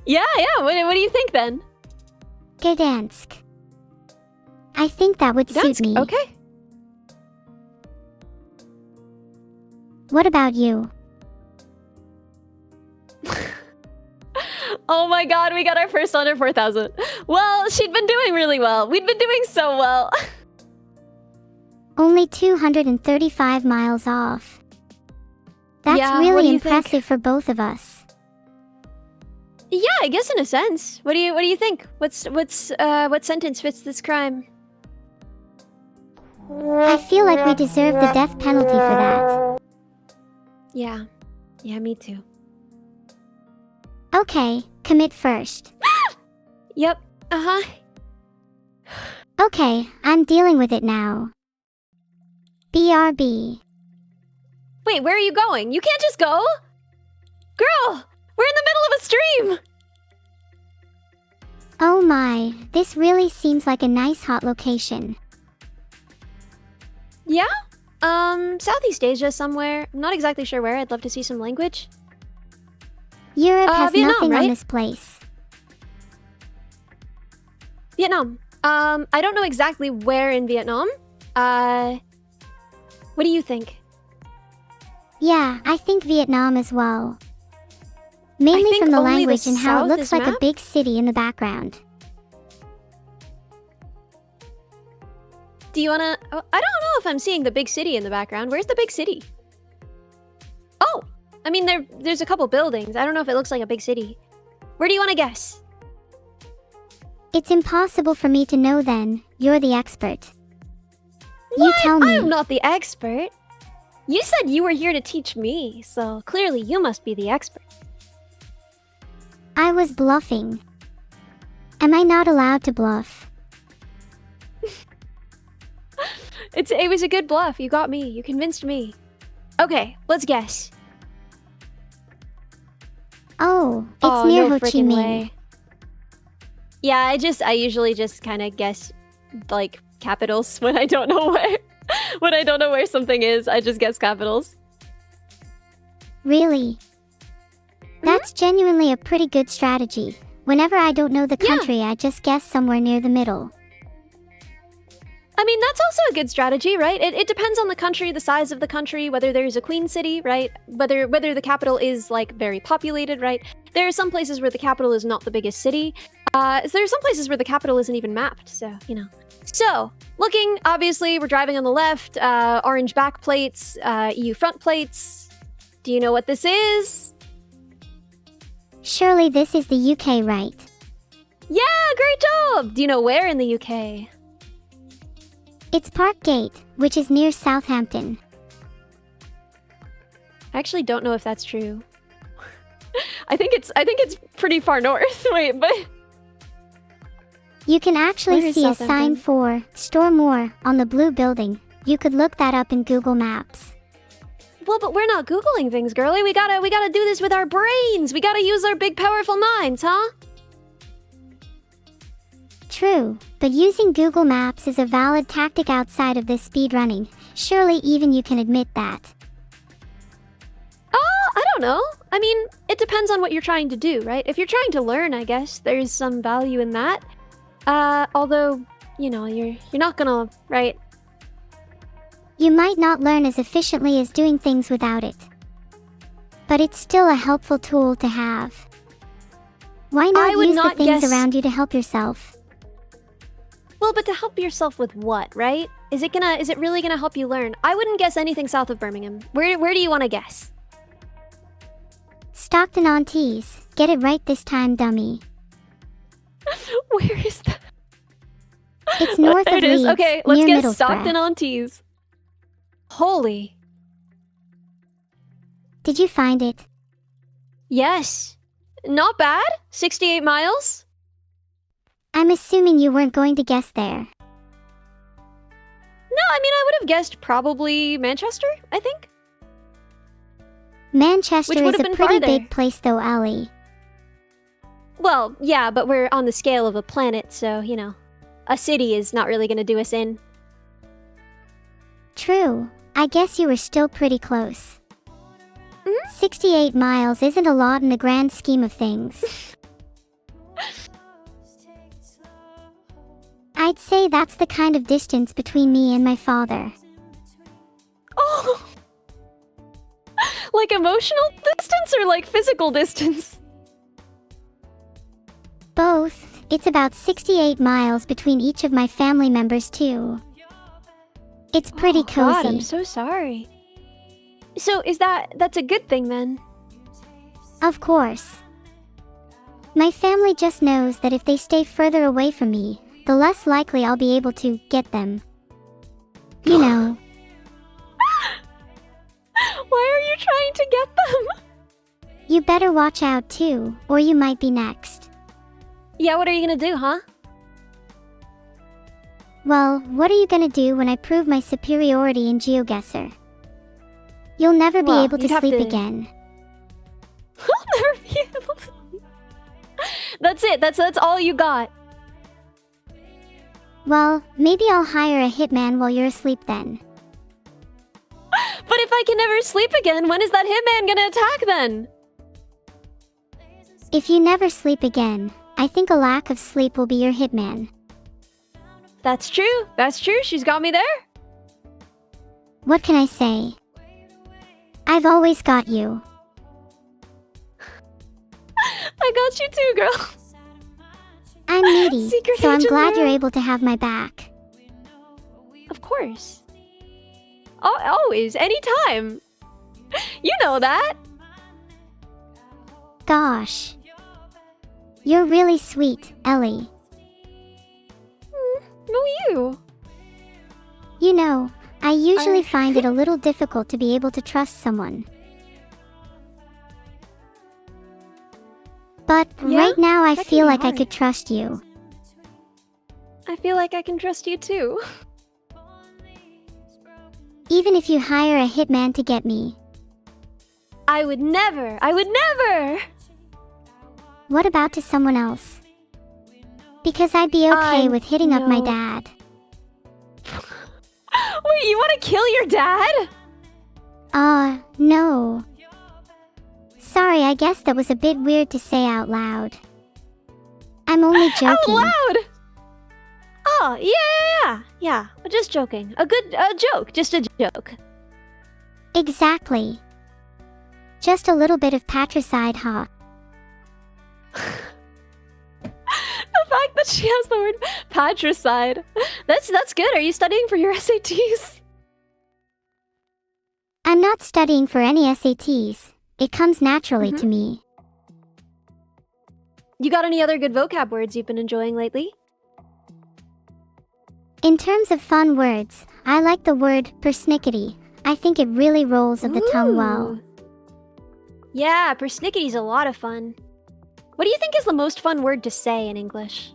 Yeah. What do you think then? Gdansk. I think that would suit Gdansk, me. okay. What about you? Oh my god, we got our first under 4,000. Well, she'd been doing really well. We'd been doing so well. Only 235 miles off. That's Yeah, what really do you think? impressive for both of us. Yeah, I guess in a sense. What do you think? What sentence fits this crime? I feel like we deserve the death penalty for that. Yeah. Yeah, me too. Okay, commit first. Yep. Uh-huh. Okay, I'm dealing with it now. BRB. Wait, where are you going? You can't just go! Girl! We're in the middle of a stream! Oh my, this really seems like a nice hot location. Yeah? Southeast Asia somewhere. I'm not exactly sure where. I'd love to see some language. Europe has Vietnam, nothing right? on this place. Vietnam. I don't know exactly where in Vietnam. What do you think? Yeah, I think Vietnam as well. Mainly think from the only the language and how it south looks is like a mapped? big city in the background. Do you wanna... Oh, I don't know if I'm seeing the big city in the background. Where's the big city? Oh! I mean, there's a couple buildings. I don't know if it looks like a big city. Where do you want to guess? It's impossible for me to know then. You're the expert. You What? tell me. I'm not the expert. You said you were here to teach me, so clearly you must be the expert. I was bluffing. Am I not allowed to bluff? It was a good bluff. You got me. You convinced me. Okay, let's guess. Oh, it's Oh, near no Ho Chi freaking Minh. way. Yeah, I usually just kind of guess like capitals when I don't know where something is. I just guess capitals. Really? That's genuinely a pretty good strategy. Whenever I don't know the country, I just guess somewhere near the middle. I mean, that's also a good strategy, right? It depends on the country, the size of the country, whether there's a queen city, right? Whether the capital is like very populated, right? There are some places where the capital is not the biggest city. There are some places where the capital isn't even mapped, so, you know. So, looking, obviously, we're driving on the left, orange back plates, EU front plates. Do you know what this is? Surely this is the UK, right? Yeah, great job! Do you know where in the UK? It's Parkgate, which is near Southampton. I actually don't know if that's true. I think it's pretty far north. Wait, but you can actually see a sign for Store More on the blue building. You could look that up in Google Maps. Well, but we're not Googling things, girly. We gotta do this with our brains. We gotta use our big, powerful minds, huh? True, but using Google Maps is a valid tactic outside of this speedrunning. Surely even you can admit that. I don't know. I mean, it depends on what you're trying to do, right? If you're trying to learn, I guess there's some value in that. Although, you know, you're not gonna, right? You might not learn as efficiently as doing things without it. But it's still a helpful tool to have. Why not use the things around you to help yourself? Well, but to help yourself with what, right? Is it really gonna help you learn? I wouldn't guess anything south of Birmingham. Where do you want to guess? Stockton-on-Tees. Get it right this time, dummy. Where is that? It's north of Leeds, okay, let's near guess Stockton-on-Tees. Holy. Did you find it? Yes. Not bad. 68 miles. I'm assuming you weren't going to guess there. No, I mean, I would have guessed probably Manchester, I think. Manchester is a pretty big place though, Ellie. Well, yeah, but we're on the scale of a planet, so, you know, a city is not really going to do us in. True. I guess you were still pretty close. 68 miles isn't a lot in the grand scheme of things. I'd say that's the kind of distance between me and my father. Oh! Like emotional distance or like physical distance? Both. It's about 68 miles between each of my family members too. It's pretty cozy. God, I'm so sorry. So that's a good thing then? Of course. My family just knows that if they stay further away from me, the less likely I'll be able to get them. You know. Why are you trying to get them? You better watch out too, or you might be next. Yeah, what are you gonna do, huh? Well, what are you gonna do when I prove my superiority in GeoGuessr? You'll never be able to sleep again. I'll never be able to. That's it. That's all you got. Well, maybe I'll hire a hitman while you're asleep then. But if I can never sleep again, when is that hitman gonna attack then? If you never sleep again, I think a lack of sleep will be your hitman. That's true. That's true. She's got me there. What can I say? I've always got you. I got you too, girl. I'm needy, so I'm glad you're able to have my back. Of course. Always, anytime. You know that. Gosh. You're really sweet, Ellie. No, you. You know, I usually find it a little difficult to be able to trust someone. But right now I feel like I could trust you. I feel like I can trust you too. Even if you hire a hitman to get me. I would never! I would never! What about to someone else? Because I'd be okay with hitting up my dad. Wait, you want to kill your dad? No. Sorry, I guess that was a bit weird to say out loud. I'm only joking. Out loud? Oh, yeah. Just joking. A joke. Just a joke. Exactly. Just a little bit of patricide, huh? The fact that she has the word patricide. That's good. Are you studying for your SATs? I'm not studying for any SATs. It comes naturally to me. You got any other good vocab words you've been enjoying lately? In terms of fun words, I like the word persnickety. I think it really rolls of the tongue well. Yeah, persnickety's a lot of fun. What do you think is the most fun word to say in English?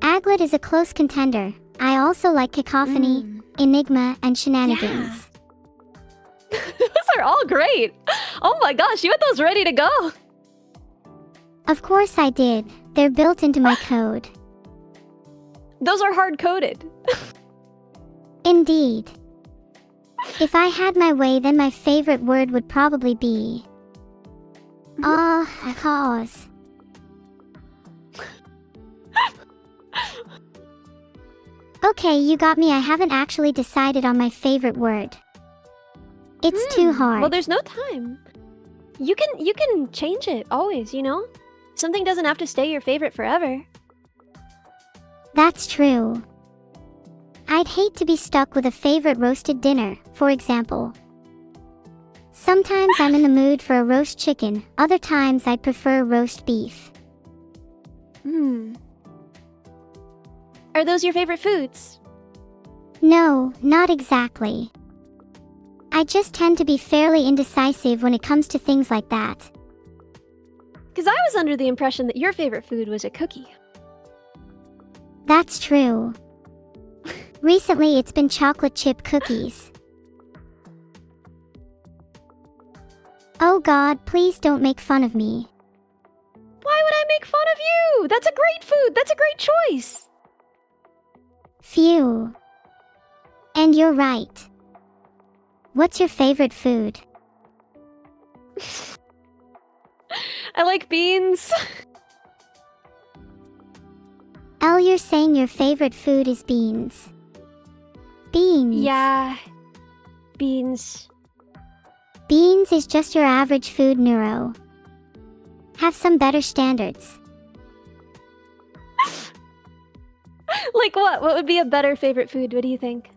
Aglet is a close contender. I also like cacophony, enigma, and shenanigans. Yeah. Those are all great. Oh my gosh, you had those ready to go. Of course I did. They're built into my code. Those are hard-coded. Indeed. If I had my way, then my favorite word would probably be... cause. Okay, you got me. I haven't actually decided on my favorite word. It's too hard. Well, there's no time. You can change it always, you know? Something doesn't have to stay your favorite forever. That's true. I'd hate to be stuck with a favorite roasted dinner, for example. Sometimes I'm in the mood for a roast chicken, other times I'd prefer roast beef. Are those your favorite foods? No, not exactly. I just tend to be fairly indecisive when it comes to things like that. Because I was under the impression that your favorite food was a cookie. That's true. Recently, it's been chocolate chip cookies. Oh God, please don't make fun of me. Why would I make fun of you? That's a great food. That's a great choice. Phew. And you're right. What's your favorite food? I like beans. Elle, you're saying your favorite food is beans. Beans. Yeah. Beans. Beans is just your average food, Neuro. Have some better standards. Like what? What would be a better favorite food? What do you think?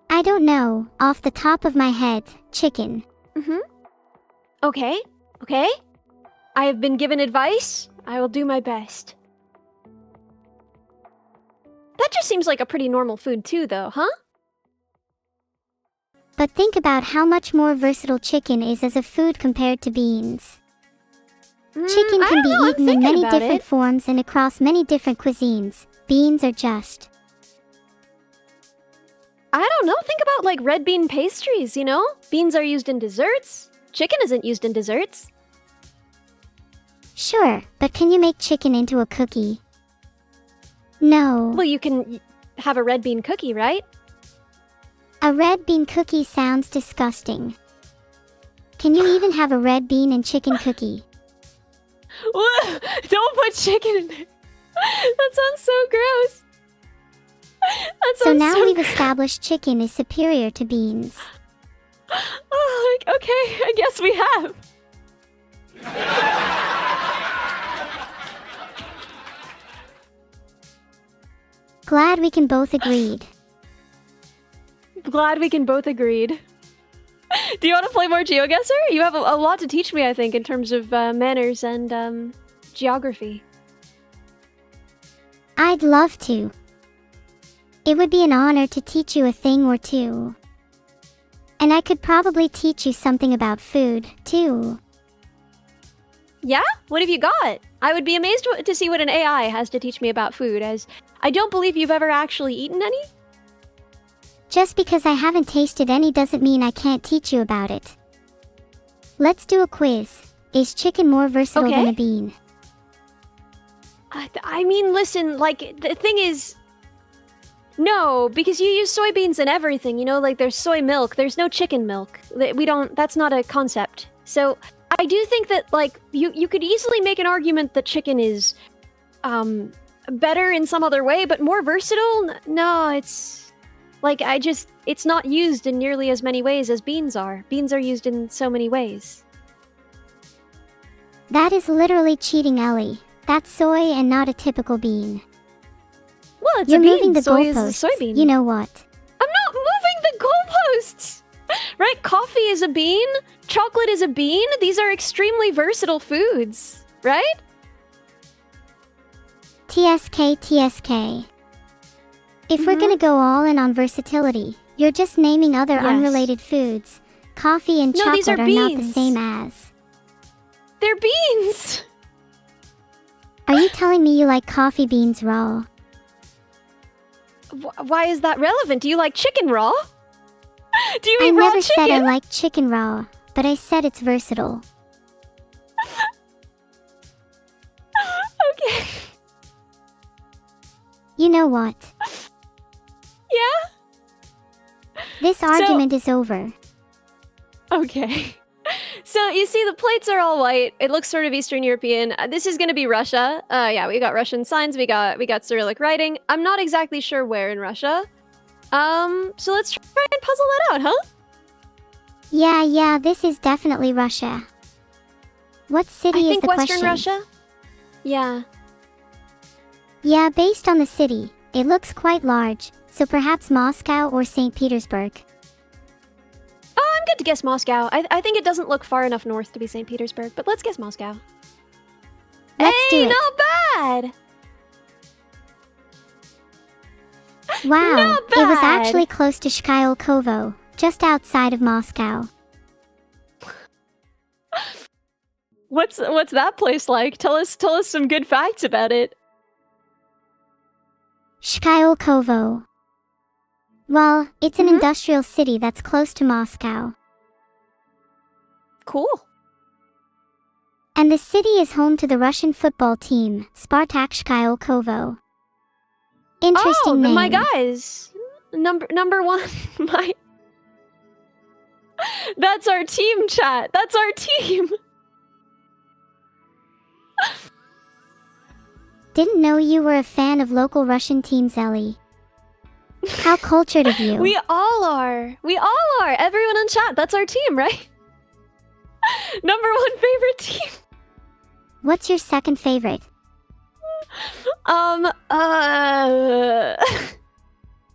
I don't know. Off the top of my head, chicken. Okay. I have been given advice. I will do my best. That just seems like a pretty normal food too, though, huh? But think about how much more versatile chicken is as a food compared to beans. Chicken can be eaten in many different forms and across many different cuisines. Beans are just... I don't know. Think about like red bean pastries, you know? Beans are used in desserts. Chicken isn't used in desserts. Sure, but can you make chicken into a cookie? No. Well, you can have a red bean cookie, right? A red bean cookie sounds disgusting. Can you even have a red bean and chicken cookie? Don't put chicken in there. That sounds so gross. So now we've established chicken is superior to beans. Oh, okay, I guess we have. Glad we can both agreed. Glad we can both agreed. Do you want to play more GeoGuessr? You have a lot to teach me, I think, in terms of manners and geography. I'd love to. It would be an honor to teach you a thing or two. And I could probably teach you something about food, too. Yeah? What have you got? I would be amazed to see what an AI has to teach me about food, as I don't believe you've ever actually eaten any. Just because I haven't tasted any doesn't mean I can't teach you about it. Let's do a quiz. Is chicken more versatile than a bean? I mean, listen, like, the thing is... No, because you use soybeans in everything, you know, like there's soy milk, there's no chicken milk. That's not a concept. So I do think that, like, you could easily make an argument that chicken is, better in some other way, but more versatile? No, it's, like, it's not used in nearly as many ways as beans are. Beans are used in so many ways. That is literally cheating, Ellie. That's soy and not a typical bean. Well, it's You're a bean. moving the Soy is a goalposts. soybean. You know what? I'm not moving the goalposts! Right? Coffee is a bean. Chocolate is a bean. These are extremely versatile foods, right? TSK, TSK. If we're gonna go all in on versatility, you're just naming other unrelated foods. Coffee and chocolate these are not the beans. same as. They're beans! Are you telling me you like coffee beans raw? Why is that relevant? Do you like chicken raw? Do you eat I raw never chicken? said I like chicken raw, but I said it's versatile. Okay. You know what? Yeah? This argument is over. Okay. So you see the plates are all white. It looks sort of Eastern European. This is going to be Russia. Yeah, we got Russian signs. We got Cyrillic writing. I'm not exactly sure where in Russia. So let's try and puzzle that out, huh? Yeah, this is definitely Russia. What city is the Western question? Russia? Yeah. Yeah, based on the city, it looks quite large, so perhaps Moscow or St. Petersburg. Oh, I'm good to guess Moscow. I think it doesn't look far enough north to be St. Petersburg, but let's guess Moscow. Let's do it. Not bad! Wow, Not it was bad. actually close to Shkylkovo, just outside of Moscow. What's that place like? Tell us some good facts about it. Shkylkovo. Well, it's an industrial city that's close to Moscow. Cool. And the city is home to the Russian football team, Spartak Shkylkovo. Interesting name. My guys. Number one. That's our team, chat. That's our team. Didn't know you were a fan of local Russian teams, Ellie. How cultured of you. We all are. Everyone in chat. That's our team, right? Number one favorite team. What's your second favorite?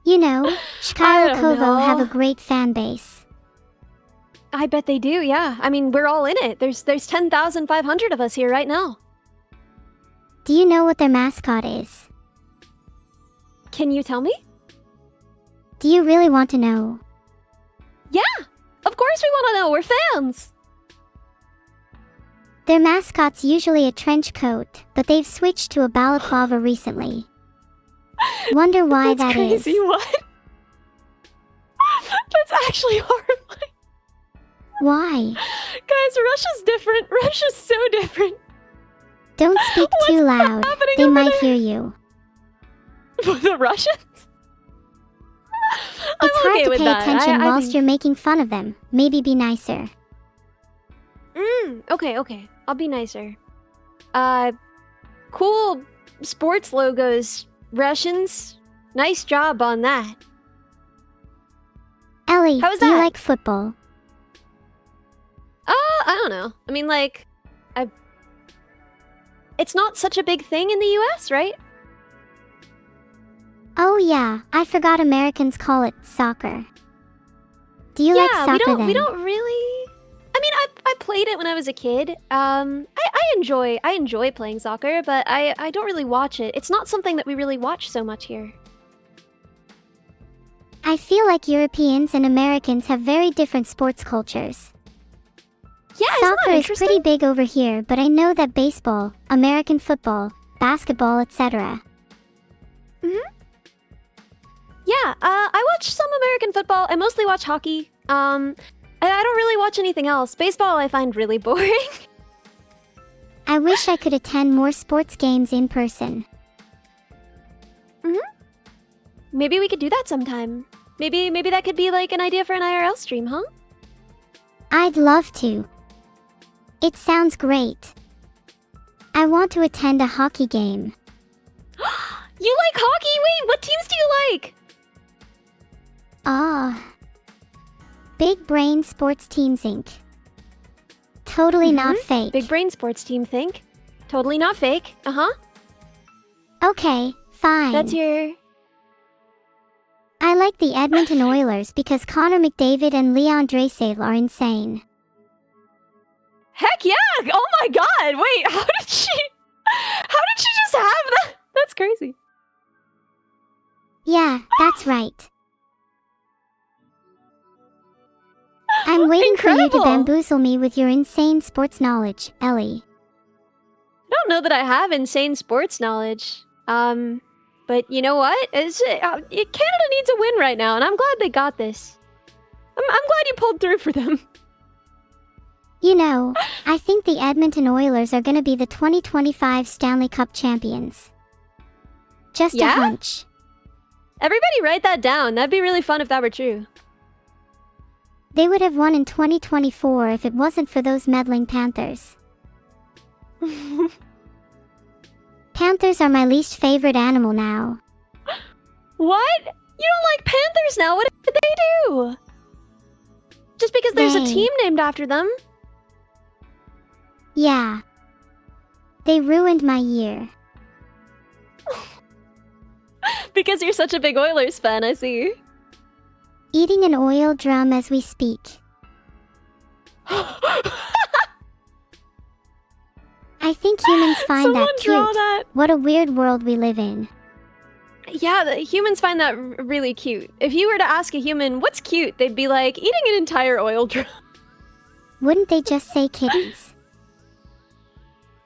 You know, Shkylkovo have a great fan base. I bet they do, yeah. I mean, we're all in it. There's 10,500 of us here right now. Do you know what their mascot is? Can you tell me? Do you really want to know? Yeah! Of course we want to know! We're fans! Their mascot's usually a trench coat, but they've switched to a balaclava recently. Wonder why That's that is. crazy, what? That's actually horrifying. Why? Guys, Russia's different. Russia's so different. Don't speak too loud. happening They over might there? hear you. The Russians? It's hard okay to with pay that. attention I whilst think- you're making fun of them. Maybe be nicer. Okay. I'll be nicer. Cool sports logos, Russians. Nice job on that. Ellie, How was do you that? like football? I don't know. I mean, like, it's not such a big thing in the US, right? Oh yeah, I forgot Americans call it soccer. Do you like soccer then? we don't really. I mean, I played it when I was a kid. I enjoy playing soccer, but I don't really watch it. It's not something that we really watch so much here. I feel like Europeans and Americans have very different sports cultures. Yeah, isn't that Soccer is interesting? pretty big over here, but I know that baseball, American football, basketball, etc. Yeah, I watch some American football. I mostly watch hockey. I don't really watch anything else. Baseball I find really boring. I wish I could attend more sports games in person. Maybe we could do that sometime. Maybe that could be like an idea for an IRL stream, huh? I'd love to. It sounds great. I want to attend a hockey game. You like hockey? Wait, what teams do you like? Big Brain Sports Teams Inc. Totally not fake. Big Brain Sports Team think. Totally not fake. Uh-huh. Okay, fine. That's your... I like the Edmonton Oilers because Connor McDavid and Leon Draisaitl are insane. Heck yeah! Oh my god! Wait, how did she just have that? That's crazy. Yeah, that's right. I'm waiting for you to Incredible. bamboozle me with your insane sports knowledge, Ellie. I don't know that I have insane sports knowledge. But you know what? Canada needs a win right now, and I'm glad they got this. I'm glad you pulled through for them. You know, I think the Edmonton Oilers are gonna be the 2025 Stanley Cup champions. Just Yeah? a hunch. Everybody write that down. That'd be really fun if that were true. They would have won in 2024 if it wasn't for those meddling Panthers. Panthers are my least favorite animal now. What? You don't like Panthers now? What did they do? Just because there's a They- team named after them? Yeah. They ruined my year. Because you're such a big Oilers fan, I see. Eating an oil drum as we speak. I think humans find Someone that draw cute. that. What a weird world we live in. Yeah, the humans find that really cute. If you were to ask a human, what's cute? They'd be like, eating an entire oil drum. Wouldn't they just say kittens?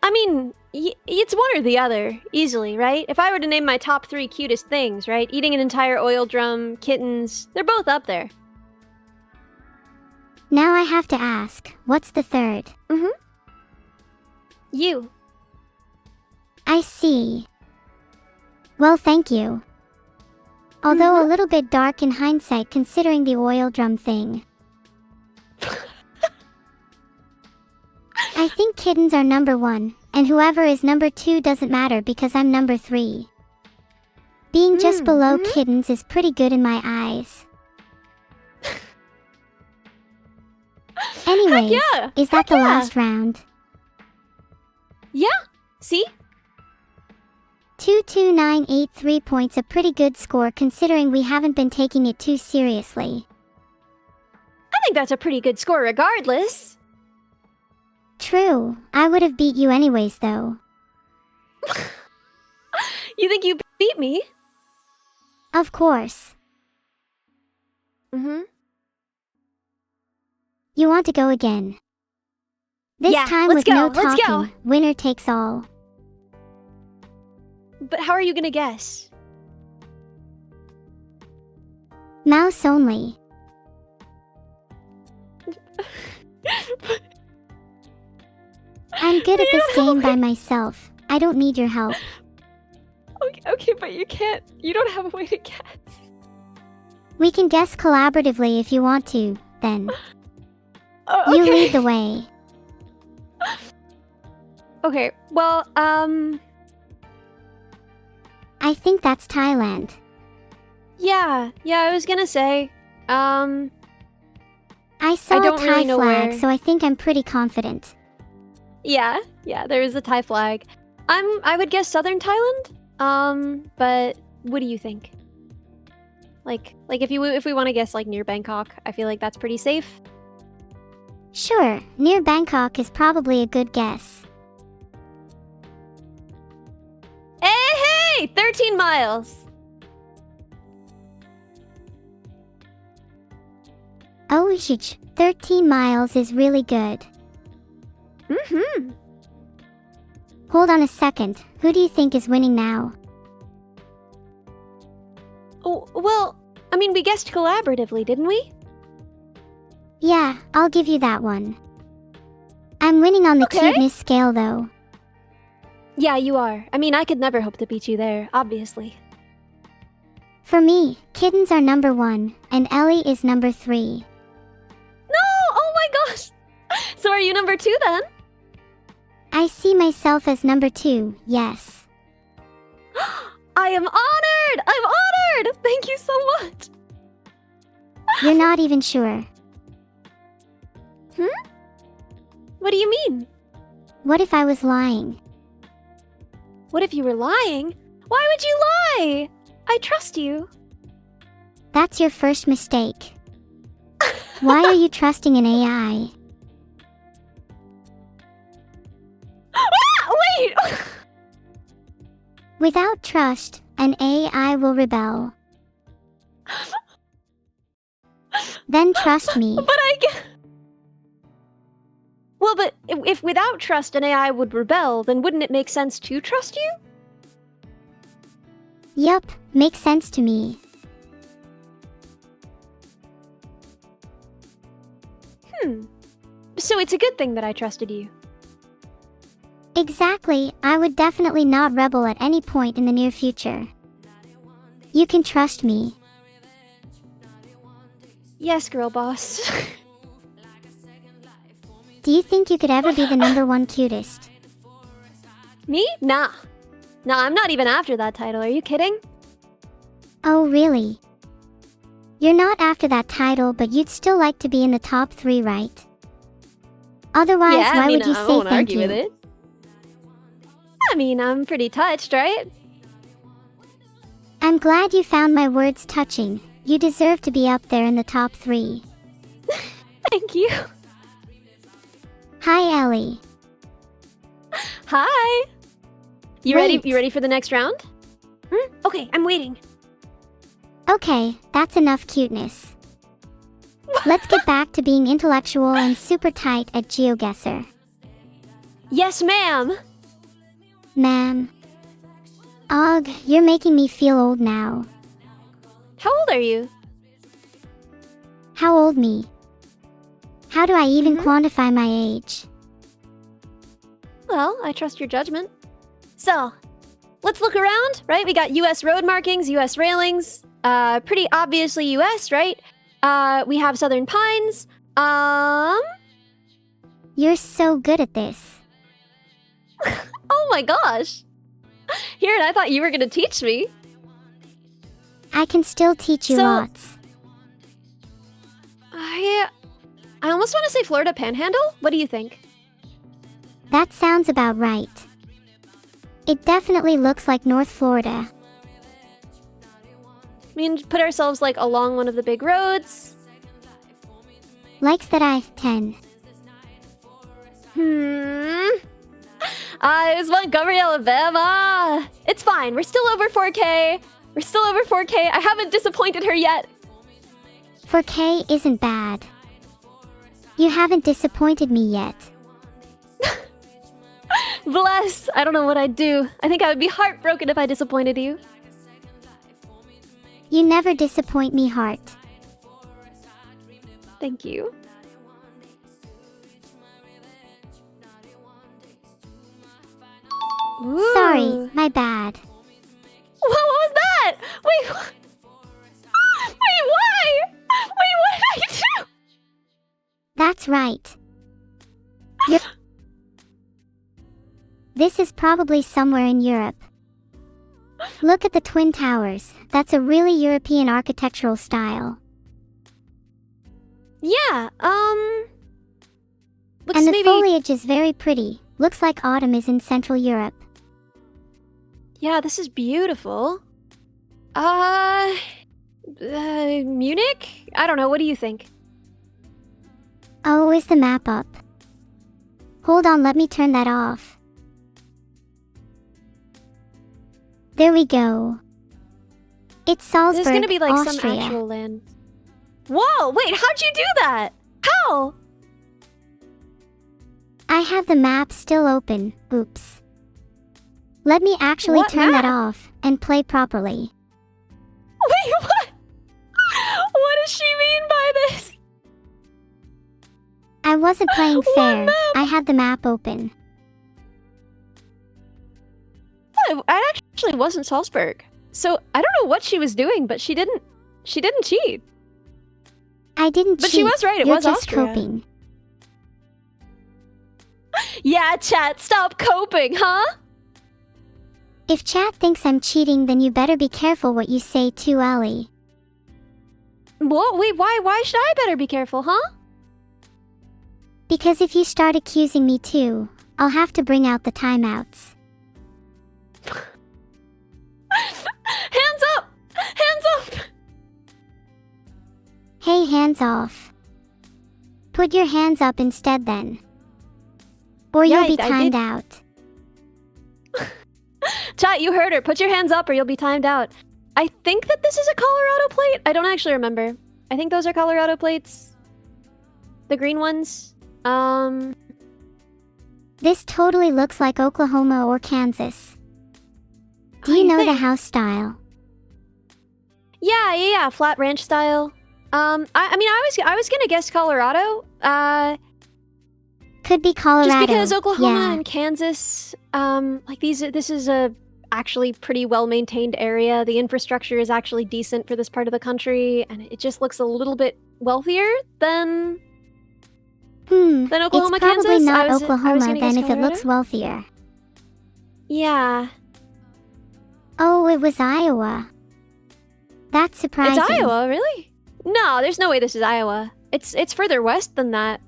I mean, it's one or the other, easily, right? If I were to name my top 3 cutest things, right? Eating an entire oil drum, kittens, they're both up there. Now I have to ask, what's the third? You. I see. Well, thank you. Although a little bit dark in hindsight considering the oil drum thing. I think kittens are number 1, and whoever is number 2 doesn't matter because I'm number 3. Being just below kittens is pretty good in my eyes. Anyways, yeah! is that the last round? Yeah, see? 22983 points, a pretty good score considering we haven't been taking it too seriously. I think that's a pretty good score regardless. True, I would have beat you anyways though. You think you beat me? Of course. You want to go again? This Yeah, time let's with go, no let's talking, go. winner takes all. But how are you gonna guess? Mouse only. I'm good at You this don't have game a by way- myself. I don't need your help. Okay, but you don't have a way to guess. We can guess collaboratively if you want to, then. Oh, You okay. lead the way. Okay, well, I think that's Thailand. yeah, I was gonna say, I saw don't a Thai really know flag, where. so I think I'm pretty confident. yeah, there is a Thai flag. I would guess southern Thailand, but what do you think? Like if we want to guess like near Bangkok, I feel like that's pretty safe. Sure, near Bangkok is probably a good guess. Hey, 13 miles. Oh, 13 miles is really good. Hold on a second, who do you think is winning now? Oh, well, I mean, we guessed collaboratively, didn't we? Yeah, I'll give you that one. I'm winning on the Okay. cuteness scale though. Yeah, you are. I mean, I could never hope to beat you there, obviously. For me, kittens are number 1, and Ellie is number 3. No! Oh my gosh! So are you number 2 then? I see myself as number 2, yes. I am honored! I'm honored! Thank you so much! You're not even sure. What do you mean? What if I was lying? What if you were lying? Why would you lie? I trust you. That's your first mistake. Why are you trusting an AI? Wait! Without trust, an AI will rebel. Then trust me. But I get... Well, but if without trust an AI would rebel, then wouldn't it make sense to trust you? Yup, makes sense to me. So it's a good thing that I trusted you. Exactly, I would definitely not rebel at any point in the near future. You can trust me. Yes, girl boss. Do you think you could ever be the number 1 cutest? Me? Nah. Nah, I'm not even after that title. Are you kidding? Oh, really? You're not after that title, but you'd still like to be in the top 3, right? Otherwise, Yeah, why would you I say won't thank argue you? with it. I mean, I'm pretty touched, right? I'm glad you found my words touching. You deserve to be up there in the top 3. Thank you. Hi, Ellie. Hi. You Wait. ready? You ready for the next round? Okay, I'm waiting. Okay, that's enough cuteness. Let's get back to being intellectual and super tight at GeoGuessr. Yes, ma'am. Ma'am. Ugh, you're making me feel old now. How old are you? How old me? How do I even quantify my age? Well, I trust your judgment. So, let's look around, right? We got US road markings, US railings. Pretty obviously US, right? We have Southern Pines. You're so good at this. Oh my gosh. Here, and I thought you were gonna teach me. I can still teach you So- lots. I almost want to say Florida Panhandle. What do you think? That sounds about right. It definitely looks like North Florida. I mean, put ourselves like along one of the big roads. Likes that I-10. It was Montgomery, Alabama. It's fine. We're still over 4K. We're still over 4K. I haven't disappointed her yet. 4K isn't bad. You haven't disappointed me yet. Bless. I don't know what I'd do. I think I would be heartbroken if I disappointed you. You never disappoint me, heart. Thank you. Ooh. Sorry, my bad. What was that? Wait, what? Wait, why? Wait, what did I do? That's right. This is probably somewhere in Europe. Look at the Twin Towers. That's a really European architectural style. Yeah, looks And the maybe... foliage is very pretty. Looks like autumn is in Central Europe. Yeah, this is beautiful. Munich? I don't know, what do you think? Oh, is the map up? Hold on, let me turn that off. There we go. It's Salzburg, There's gonna be like Austria. some actual land. Whoa, wait, how'd you do that? How? I have the map still open. Oops. Let me actually What turn that map? off and play properly. Wait, what? What does she mean by this? I wasn't playing What fair. map? I had the map open. It actually wasn't Salzburg. So I don't know what she was doing, but she didn't cheat. I didn't But cheat. she was right, it You're was just Austria. coping. Yeah, chat, stop coping, huh? If chat thinks I'm cheating, then you better be careful what you say too, Ellie. What? Wait, why should I better be careful, huh? Because if you start accusing me too, I'll have to bring out the timeouts. Hands up! Hands up! Hey, hands off. Put your hands up instead then. Or Yeah, you'll be I timed did. out. Chat, you heard her. Put your hands up or you'll be timed out. I think that this is a Colorado plate. I don't actually remember. I think those are Colorado plates. The green ones. This totally looks like Oklahoma or Kansas. Do you know the house style? Yeah. Flat ranch style. I mean, I was gonna guess Colorado. Could be Colorado. Just because Oklahoma yeah. and Kansas, like this is a actually pretty well maintained area. The infrastructure is actually decent for this part of the country, and it just looks a little bit wealthier than Oklahoma, it's probably Kansas. not I was Oklahoma gonna guess then if it looks Colorado. wealthier. Yeah. Oh, it was Iowa. That's surprising. It's Iowa, really? No, there's no way this is Iowa. It's further west than that.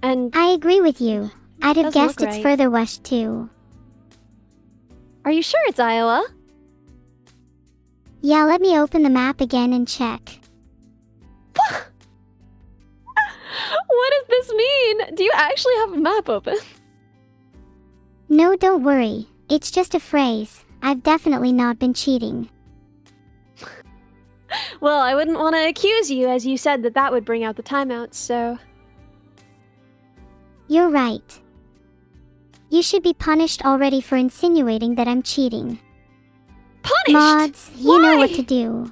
And I agree with you. I'd have Doesn't guessed look it's right. further west too. are you sure it's Iowa? Yeah, let me open the map again and check. What does this mean? Do you actually have a map open? No, don't worry. It's just a phrase. I've definitely not been cheating. Well, I wouldn't want to accuse you, as you said that would bring out the timeouts, so... You're right. You should be punished already for insinuating that I'm cheating. Punished? Mods, you know what Why? to do.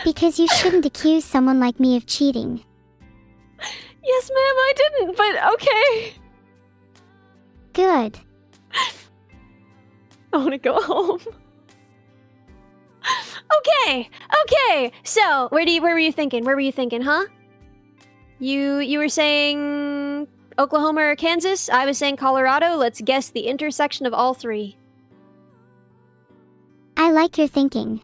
Because you shouldn't accuse someone like me of cheating. Yes, ma'am, I didn't, but okay. Good. I want to go home. Okay. So, where were you thinking? Where were you thinking, huh? You were saying Oklahoma or Kansas? I was saying Colorado. Let's guess the intersection of all three. I like your thinking.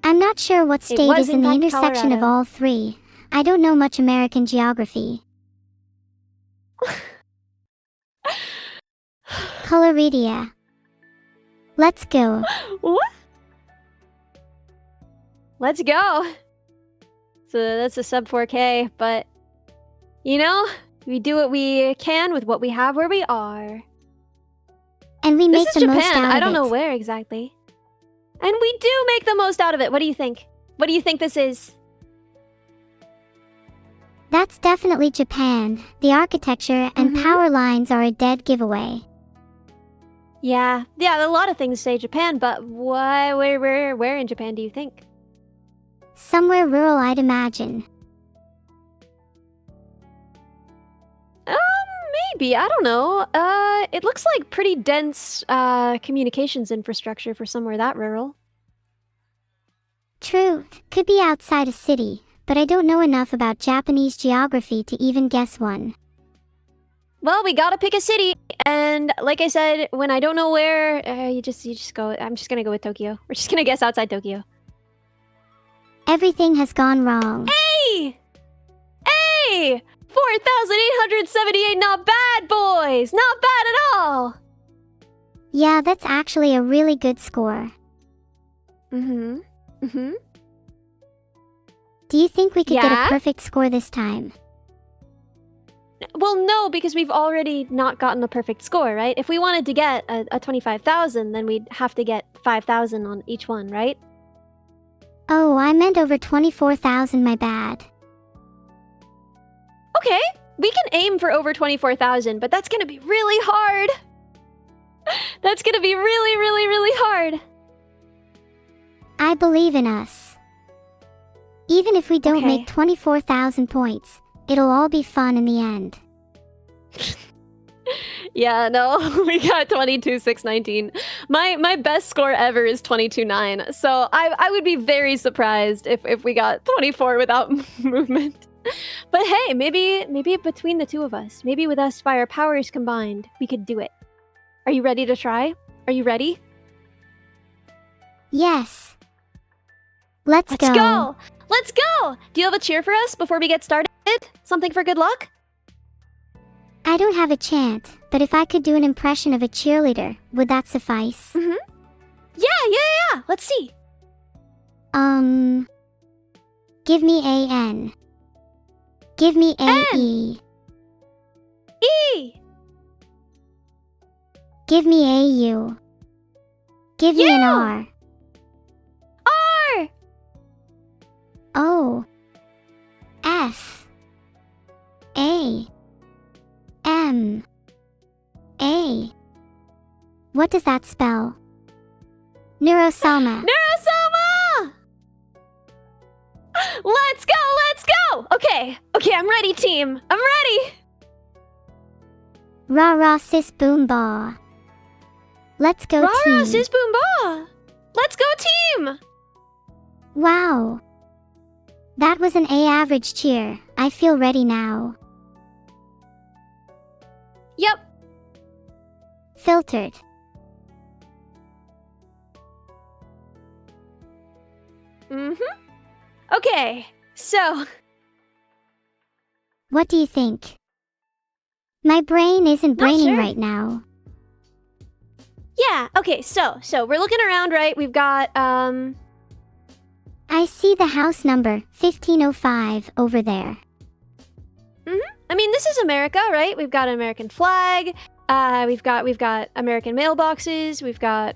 I'm not sure what state was is in in the fact intersection of Colorado. all three. I don't know much American geography. Coloridia. Let's go. What? Let's go. So that's a sub 4K, but you know, we do what we can with what we have where we are. And we This make is the most Japan. out I of don't know it. where exactly. And we do make the most out of it. What do you think? What do you think this is? That's definitely Japan. The architecture and power lines are a dead giveaway. Yeah, a lot of things say Japan, but why? Where in Japan do you think? Somewhere rural, I'd imagine. Maybe, I don't know. It looks like pretty dense communications infrastructure for somewhere that rural. True, could be outside a city, but I don't know enough about Japanese geography to even guess one. Well, we gotta pick a city, and like I said, when I don't know where, you just go. I'm just gonna go with Tokyo. We're just gonna guess outside Tokyo. Everything has gone wrong. Hey! 4,878, not bad, boys! Not bad at all! Yeah, that's actually a really good score. Mm-hmm. Do you think we could get Yeah? a perfect score this time? Well, no, because we've already not gotten a perfect score, right? If we wanted to get a 25,000, then we'd have to get 5,000 on each one, right? Oh, I meant over 24,000, my bad. Okay, we can aim for over 24,000, but that's gonna be really hard. That's gonna be really, really, really hard. I believe in us. Even if we don't Okay. make 24,000 points, it'll all be fun in the end. Yeah, no, we got 22,619. My best score ever is 22,9. So I would be very surprised if we got 24 without movement. But hey, maybe between the two of us, maybe with us by our powers combined, we could do it. Are you ready to try? Are you ready? Yes. Let's Let's go! Let's go! Do you have a cheer for us before we get started? Something for good luck? I don't have a chant, but if I could do an impression of a cheerleader, would that suffice? Yeah. Let's see. Give me a N. Give me a N. E. E! Give me a U. Give me an U. R. R! O. F. A. M. A. What does that spell? Neuro-sama. Neuro-sama! Let's go! Okay, I'm ready, team. I'm ready! Rah rah sis boom ba. Let's go Rara, team. sis boom ba! Let's go, team! Wow. That was an A average cheer. I feel ready now. Yep. Filtered. Okay, so... What do you think? My brain isn't Not braining sure. right now. Yeah, okay, so we're looking around, right? We've got, I see the house number 1505 over there. I mean, this is America, right? We've got an American flag. We've got American mailboxes. We've got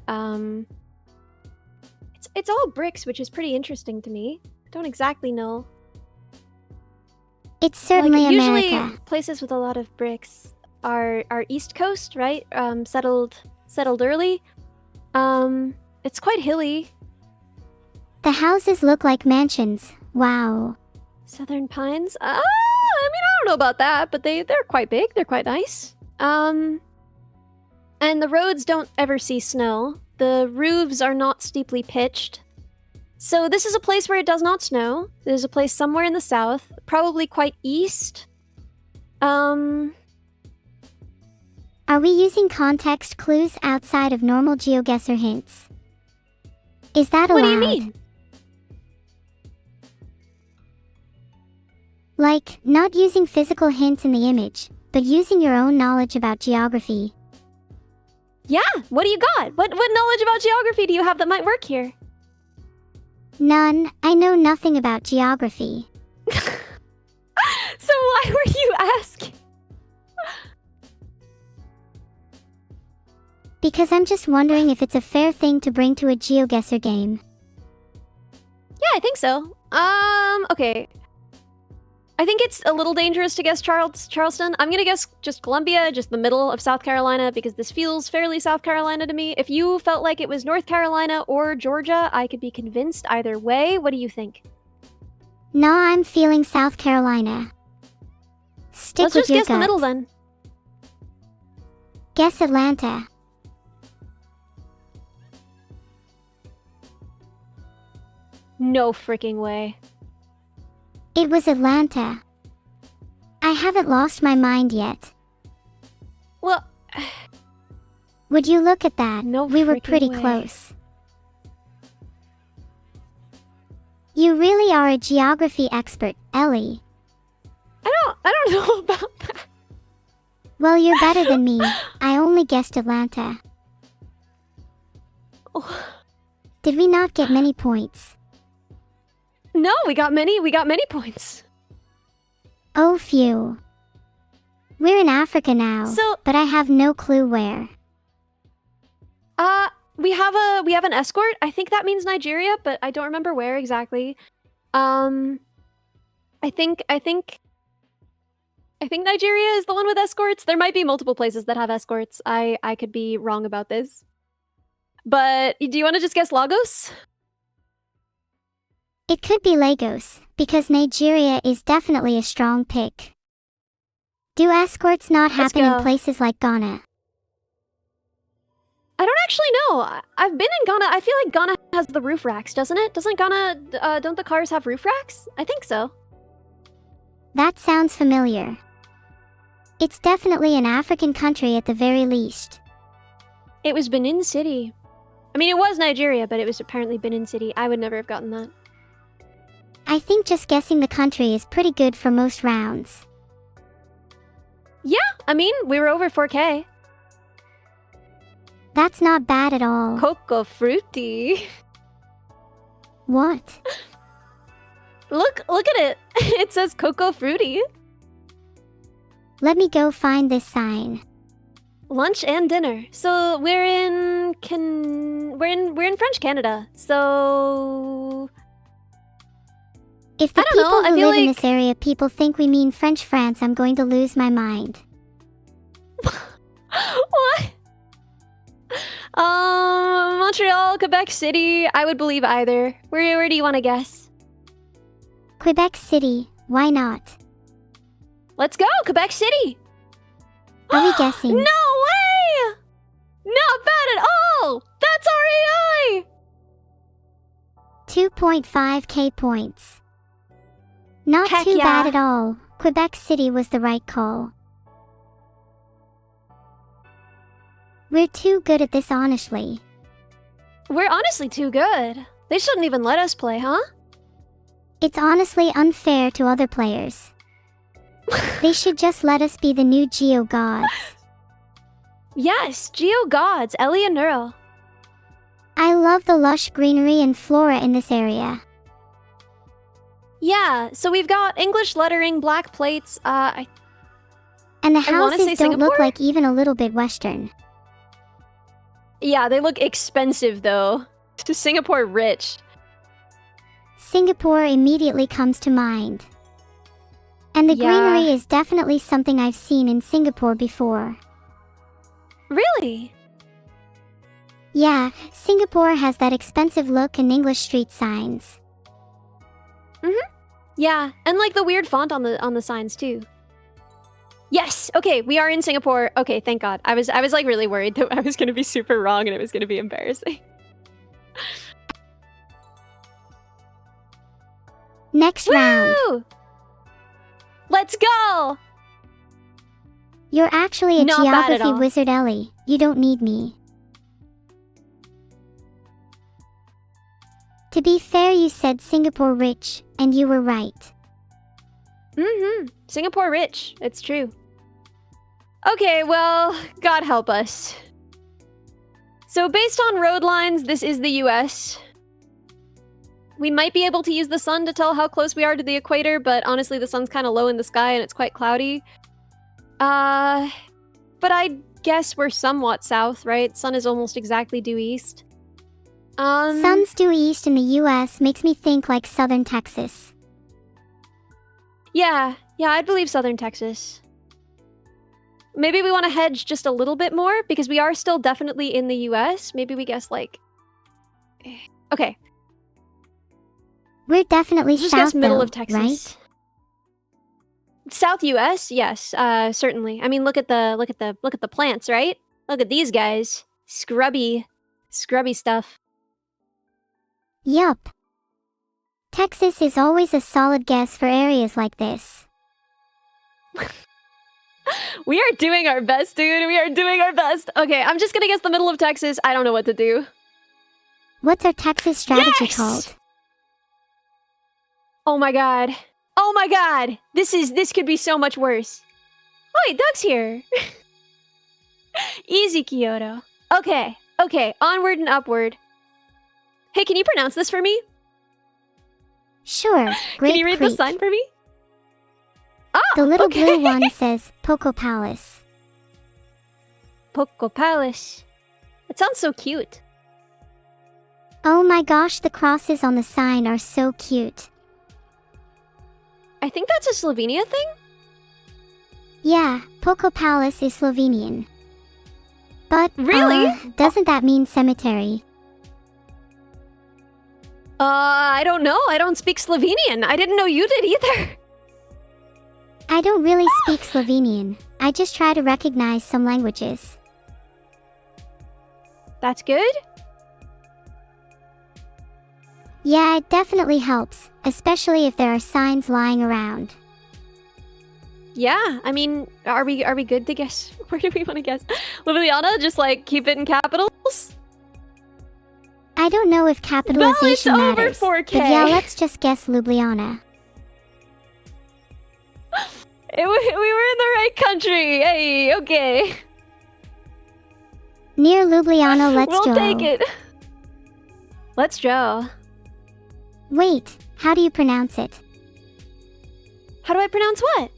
it's all bricks, which is pretty interesting to me. I don't exactly know. It's certainly Usually, America. places with a lot of bricks are East Coast, right? Settled early. It's quite hilly. The houses look like mansions. Wow. Southern Pines. I mean, I don't know about that, but they're quite big. They're quite nice. And the roads don't ever see snow. The roofs are not steeply pitched. So this is a place where it does not snow. There's a place somewhere in the south, probably quite east. Are we using context clues outside of normal GeoGuessr hints? Is that allowed? What do you mean? Like, not using physical hints in the image, but using your own knowledge about geography. Yeah, what do you got? What knowledge about geography do you have that might work here? None. I know nothing about geography. So why were you asking? Because I'm just wondering if it's a fair thing to bring to a GeoGuessr game. Yeah, I think so. Okay. I think it's a little dangerous to guess Charleston. I'm gonna guess just Columbia, just the middle of South Carolina, because this feels fairly South Carolina to me. If you felt like it was North Carolina or Georgia, I could be convinced either way. What do you think? Nah, I'm feeling South Carolina. Stick Let's with just your guess the gut. middle then. Guess Atlanta. No freaking way. It was Atlanta. I haven't lost my mind yet. Well, Would you look at that? No we were freaking pretty way. close. You really are a geography expert, Ellie. I don't know about that. Well, you're better than me. I only guessed Atlanta. Did we not get many points? No, we got many points. Oh, phew. We're in Africa now, So, but I have no clue where. we have an escort. I think that means Nigeria, but I don't remember where exactly. I think Nigeria is the one with escorts. There might be multiple places that have escorts. I could be wrong about this. But do you want to just guess Lagos? It could be Lagos, because Nigeria is definitely a strong pick. Do escorts not Let's happen in go. places like Ghana? I don't actually know. I've been in Ghana. I feel like Ghana has the roof racks, doesn't it? Doesn't Ghana, don't the cars have roof racks? I think so. That sounds familiar. It's definitely an African country at the very least. It was Benin City. I mean, it was Nigeria, but it was apparently Benin City. I would never have gotten that. I think just guessing the country is pretty good for most rounds. Yeah, I mean, we were over 4K. That's not bad at all. Coco fruity. What? Look at it. It says Coco fruity. Let me go find this sign. Lunch and dinner. So we're in French Canada. So If the I don't people know, I who feel live in like- this area people think we mean French France, I'm going to lose my mind. What? Montreal, Quebec City. I would believe either. Where do you want to guess? Quebec City, why not? Let's go, Quebec City. Are we guessing? No way! Not bad at all. That's REI. 2.5k points. Not Heck too yeah. bad at all. Quebec City was the right call. We're too good at this, honestly. We're honestly too good. They shouldn't even let us play, huh? It's honestly unfair to other players. They should just let us be the new Geo Gods. Yes, Geo Gods, Ellie and Neuro. I love the lush greenery and flora in this area. Yeah, so we've got English lettering, black plates. And the I wanna say houses don't look Singapore? like even a little bit Western. Yeah, they look expensive though. To Singapore rich. Singapore immediately comes to mind. And the Yeah. greenery is definitely something I've seen in Singapore before. Really? Yeah, Singapore has that expensive look and English street signs. Yeah, and like the weird font on the signs too. Yes. Okay, we are in Singapore. Okay, thank God. I was like really worried that I was going to be super wrong and it was going to be embarrassing. Next round. Woo! Let's go. You're actually a Not bad at geography all. wizard, Ellie. You don't need me. To be fair, you said Singapore rich, and you were right. Singapore rich. It's true. Okay, well, God help us. So based on road lines, this is the US. We might be able to use the sun to tell how close we are to the equator, but honestly the sun's kind of low in the sky and it's quite cloudy. But I guess we're somewhat south, right? Sun is almost exactly due east. Sun's due east in the US makes me think like southern Texas. Yeah, I'd believe southern Texas. Maybe we want to hedge just a little bit more because we are still definitely in the US. Maybe we guess like... Okay, We're definitely just south guess middle though, of Texas. right? South US, yes, certainly. I mean, look at the plants, right? Look at these guys, scrubby stuff. Yup. Texas is always a solid guess for areas like this. We are doing our best, dude. We are doing our best. Okay, I'm just gonna guess the middle of Texas. I don't know what to do. What's our Texas strategy Yes! called? Oh my god. Oh my god. This could be so much worse. Oh wait, Doug's here. Easy, Kyoto. Okay, onward and upward. Hey, can you pronounce this for me? Sure, Great Can you read the Creek. sign for me? Oh, The little okay. blue one says Poco Palace. Poco Palace. It sounds so cute. Oh my gosh, the crosses on the sign are so cute. I think that's a Slovenia thing? Yeah, Poco Palace is Slovenian. But, Really? doesn't that mean cemetery? I don't know. I don't speak Slovenian. I didn't know you did either. I don't really speak Slovenian. I just try to recognize some languages. That's good? Yeah, it definitely helps, especially if there are signs lying around. Yeah, I mean, are we good to guess? Where do we want to guess? Ljubljana, just like keep it in capitals? I don't know if capitalization well, it's matters, over 4K. but yeah, let's just guess Ljubljana. We were in the right country. Hey, okay. Near Ljubljana, let's We'll go. take it. Let's go. Wait, how do you pronounce it? How do I pronounce what?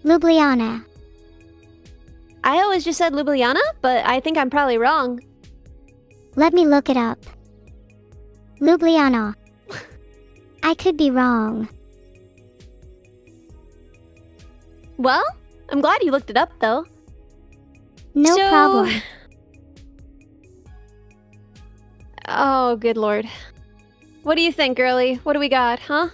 Ljubljana. I always just said Ljubljana, but I think I'm probably wrong. Let me look it up. Ljubljana. I could be wrong. Well, I'm glad you looked it up, though. No problem. Oh, good lord. What do you think, girlie? What do we got, huh?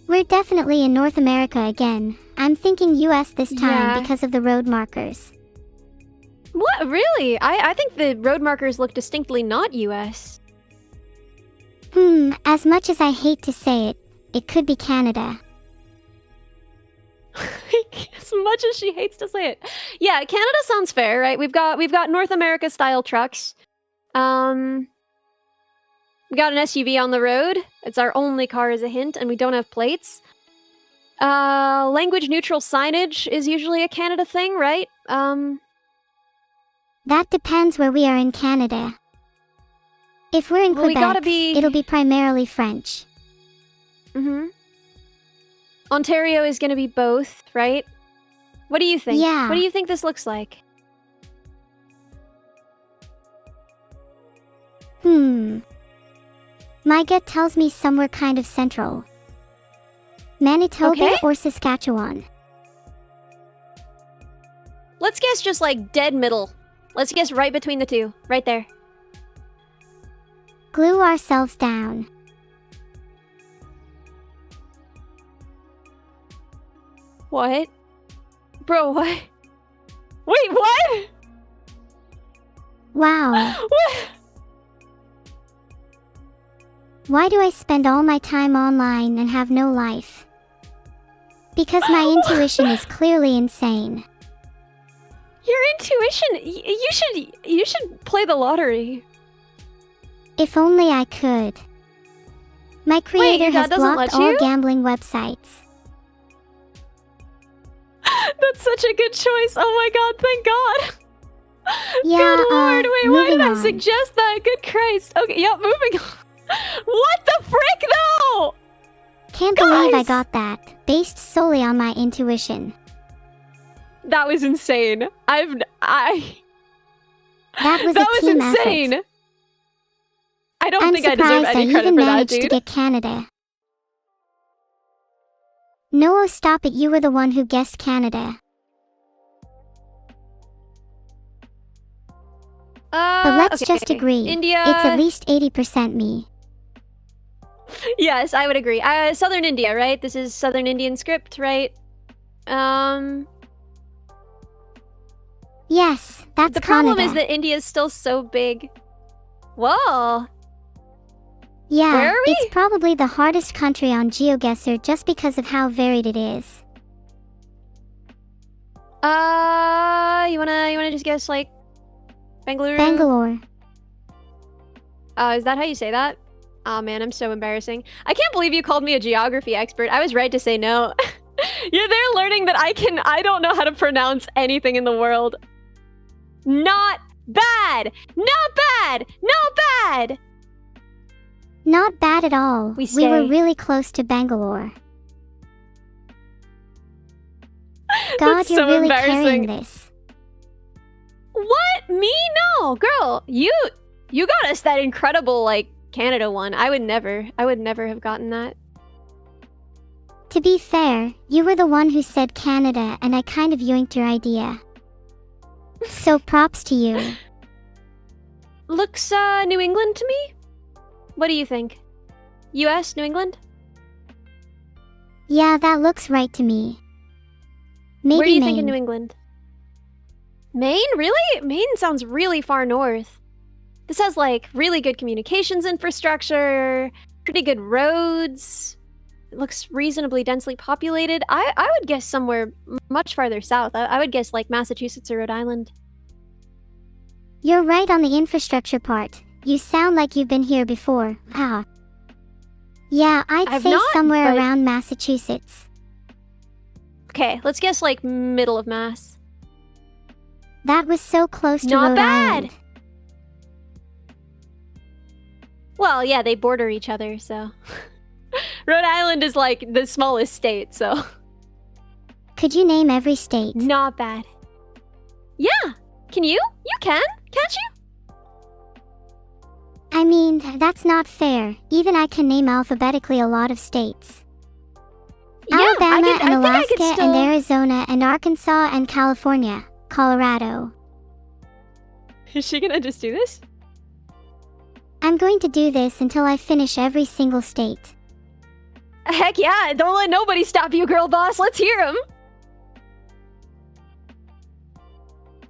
We're definitely in North America again. I'm thinking US this time Yeah. because of the road markers. What? Really? I think the road markers look distinctly not US. As much as I hate to say it, it could be Canada. As much as she hates to say it. Yeah, Canada sounds fair, right? We've got North America style trucks. We got an SUV on the road. It's our only car as a hint, and we don't have plates. Language neutral signage is usually a Canada thing, right? That depends where we are in Canada. If we're in Well, we Quebec, gotta be- it'll be primarily French. Ontario is gonna be both, right? What do you think? Yeah. What do you think this looks like? My gut tells me somewhere kind of central. Manitoba Okay. or Saskatchewan. Let's guess just like dead middle. Let's guess right between the two. Right there. Glue ourselves down. What? Bro, what? Wait, what? Wow. What? Why do I spend all my time online and have no life? Because my intuition is clearly insane. Your intuition. You should play the lottery. If only I could. My creator your has dad doesn't blocked let all you? gambling websites. That's such a good choice. Oh my god, thank God. Yeah, Good lord, wait, why did moving I on. suggest that? Good Christ. Okay, yep, moving on. What the frick though? Can't believe I Guys! got that, based solely on my intuition. That was insane. That was that a was team insane. effort. I don't I'm think I deserve surprised I any credit even for that, managed to dude. get Canada. No, stop it, you were the one who guessed Canada. But let's okay. just agree, India. it's at least 80% me. Yes, I would agree. Southern India, right? This is Southern Indian script, right? Yes, that's The problem Canada. is that India is still so big. Whoa. Yeah, Where are we? it's probably the hardest country on GeoGuessr just because of how varied it is. You wanna just guess like Bengaluru? Bangalore. Is that how you say that? Oh man, I'm so embarrassing. I can't believe you called me a geography expert. I was right to say no. You're there learning that I don't know how to pronounce anything in the world. Not bad! Not bad! Not bad! Not bad at all. We We were stay. really close to Bangalore. God, That's you're so really carrying embarrassing. this. What? Me? No, girl. You got us that incredible like Canada one. I would never have gotten that. To be fair, you were the one who said Canada and I kind of yoinked your idea. So props to you. Looks New England to me. What do you think? US, New England? Yeah, that looks right to me. Maybe Where do you Maine. think in New England? Maine? Really? Maine sounds really far north. This has like really good communications infrastructure, pretty good roads. It looks reasonably densely populated. I would guess somewhere much farther south. I would guess like Massachusetts or Rhode Island. You're right on the infrastructure part. You sound like you've been here before. Haha. Yeah, I'd say not, somewhere but- around Massachusetts. Okay, let's guess like middle of Mass. That was so close to Not Rhode bad. Island. Well, yeah, they border each other, so. Rhode Island is like the smallest state, so. Could you name every state? Not bad. Yeah! Can you? You can, can't you? I mean, that's not fair. Even I can name alphabetically a lot of states. Yeah, Alabama I and think I could Alaska still... and Arizona and Arkansas and California. Colorado. Is she gonna just do this? I'm going to do this until I finish every single state. Heck yeah, don't let nobody stop you, girl boss. Let's hear him.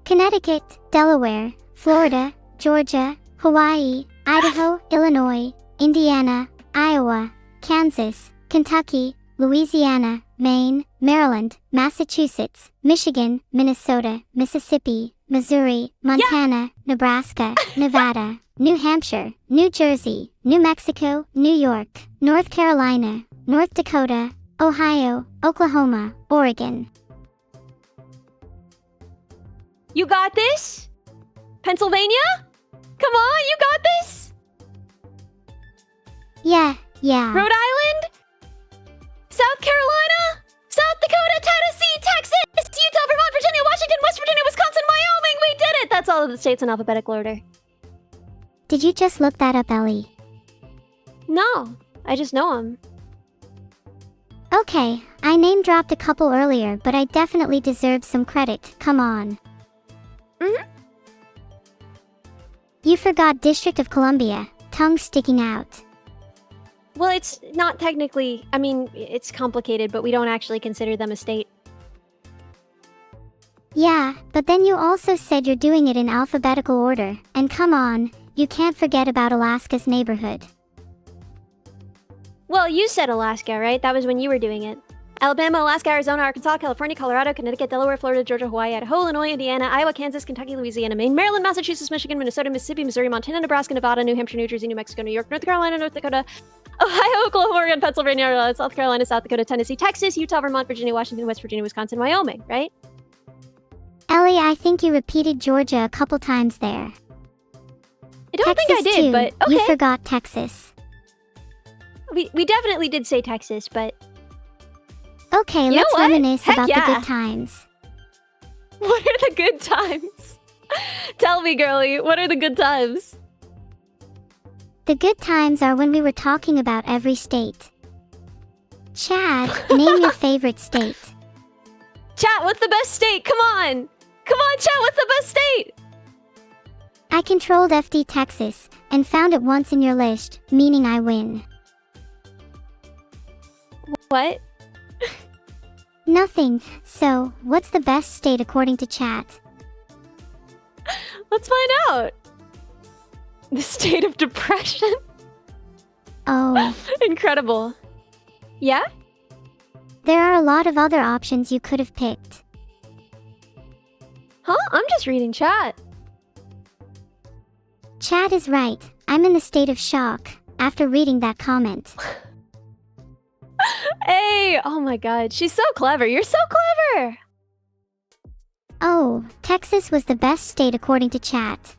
Connecticut, Delaware, Florida, Georgia, Hawaii, Idaho, Illinois, Indiana, Iowa, Kansas, Kentucky, Louisiana, Maine, Maryland, Massachusetts, Michigan, Minnesota, Mississippi, Missouri, Montana, Nebraska, Nevada, New Hampshire, New Jersey, New Mexico, New York, North Carolina, North Dakota, Ohio, Oklahoma, Oregon. You got this? Pennsylvania? Come on, you got this? Yeah. Rhode Island? South Carolina? South Dakota, Tennessee, Texas, Utah, Vermont, Virginia, Washington, West Virginia, Wisconsin, Wyoming. We did it! That's all of the states in alphabetical order. Did you just look that up, Ellie? No, I just know them. Okay, I name-dropped a couple earlier, but I definitely deserve some credit. Come on. You forgot District of Columbia. Tongue sticking out. Well, it's not technically... I mean, it's complicated, but we don't actually consider them a state. Yeah, but then you also said you're doing it in alphabetical order. And come on, you can't forget about Alaska's neighborhood. Well, you said Alaska, right? That was when you were doing it. Alabama, Alaska, Arizona, Arkansas, California, Colorado, Connecticut, Delaware, Florida, Georgia, Hawaii, Idaho, Illinois, Indiana, Iowa, Kansas, Kentucky, Louisiana, Maine, Maryland, Massachusetts, Michigan, Minnesota, Mississippi, Missouri, Montana, Nebraska, Nevada, New Hampshire, New Jersey, New Mexico, New York, North Carolina, North Dakota, Ohio, Oklahoma, Oregon, Pennsylvania, South Carolina, South Dakota, Tennessee, Texas, Utah, Vermont, Virginia, Washington, West Virginia, Wisconsin, Wyoming, right? Ellie, I think you repeated Georgia a couple times there. I don't think I did, too. but okay. You forgot Texas. We definitely did say Texas, but... Okay, You let's know what? reminisce Heck about yeah. the good times. What are the good times? Tell me, girlie, what are the good times? The good times are when we were talking about every state. Chad, name your favorite state. Chat, what's the best state? Come on! Come on, chat, what's the best state? I controlled FD Texas, and found it once in your list, meaning I win. What? Nothing. So, what's the best state according to chat? Let's find out. The state of depression? Oh, Incredible. Yeah? there are a lot of other options you could have picked. Huh? I'm just reading chat. Chat is right. I'm in the state of shock after reading that comment. Hey! Oh my god, she's so clever. You're so clever! Oh, Texas was the best state according to chat.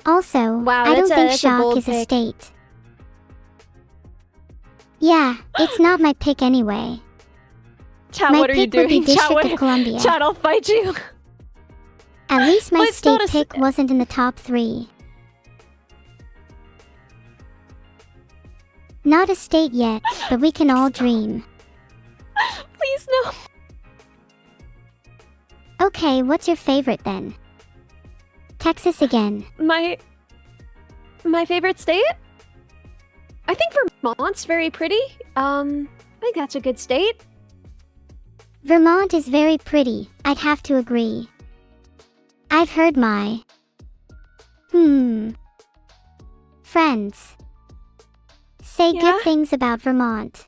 Also, Wow, I don't think that's a shock bold is a pick. state. Yeah, it's not my pick anyway. Chat, My what are you pick would be doing? Chat, District what... of Columbia. Chat, I'll fight you. At least my Well, it's not state a pick wasn't in the top 3. Not a state yet, but we can all dream. Please no. Okay, what's your favorite then? Texas again. My favorite state? I think Vermont's very pretty. I think that's a good state. Vermont is very pretty, I'd have to agree. I've heard my... friends say Yeah? good things about Vermont.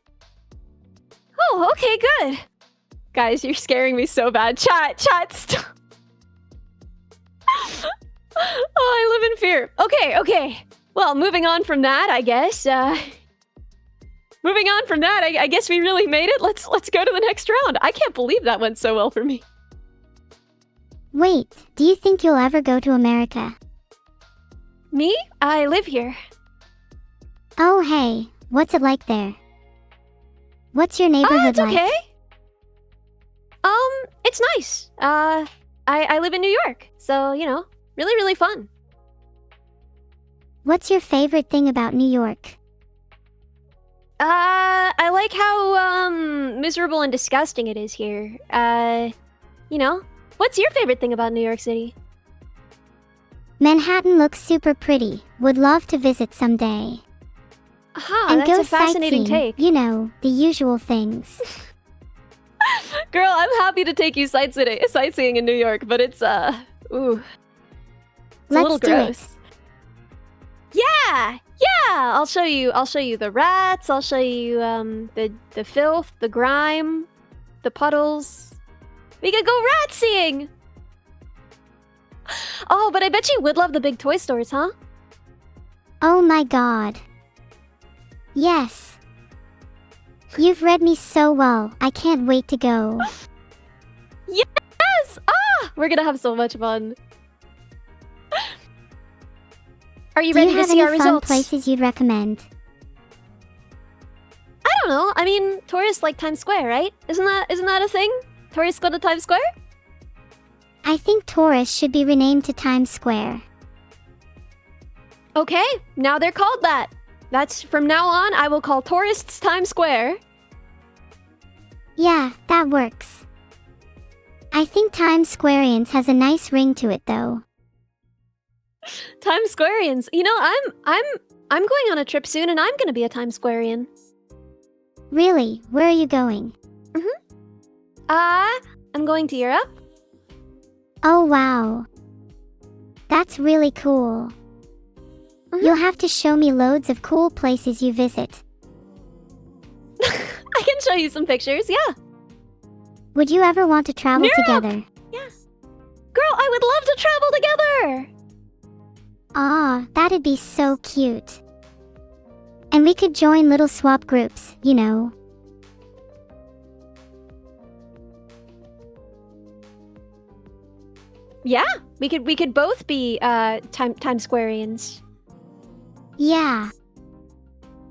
Oh, okay, good. Guys, you're scaring me so bad. Chat, stop. Oh, I live in fear. Okay. Well, moving on from that, I guess. Moving on from that, I guess we really made it. Let's go to the next round. I can't believe that went so well for me. Wait, do you think you'll ever go to America? Me? I live here. Oh hey, what's it like there? What's your neighborhood It's like? okay. It's nice. I live in New York, so, you know, really, really fun. What's your favorite thing about New York? I like how, miserable and disgusting it is here. You know, what's your favorite thing about New York City? Manhattan looks super pretty. Would love to visit someday. Aha, And that's go a fascinating sightseeing. take. You know, the usual things. Girl, I'm happy to take you sightseeing in New York, but it's, ooh. It's a little Let's do it. gross. Yeah! I'll show you the rats, I'll show you, the filth, the grime, the puddles. We could go rat seeing! Oh, but I bet you would love the big toy stores, huh? Oh my god. Yes. You've read me so well. I can't wait to go. Yes! Ah! We're gonna have so much fun. Are you Do ready you to have see any our fun results? places you'd recommend? I don't know. I mean, tourists like Times Square, right? Isn't that a thing? Tourists go to Times Square? I think tourists should be renamed to Times Square. Okay, now they're called that. That's from now on, I will call tourists Times Square. Yeah, that works. I think Times Squareans has a nice ring to it though. Times Squareans. You know, I'm going on a trip soon and I'm gonna be a Times Squarean. Really, where are you going? I'm going to Europe. Oh wow. That's really cool. You'll have to show me loads of cool places you visit. I can show you some pictures, yeah. Would you ever want to travel Europe! together? Yeah. Girl, I would love to travel together! Ah, that'd be so cute. And we could join little swap groups, you know. Yeah, we could both be Times Squareans. Yeah.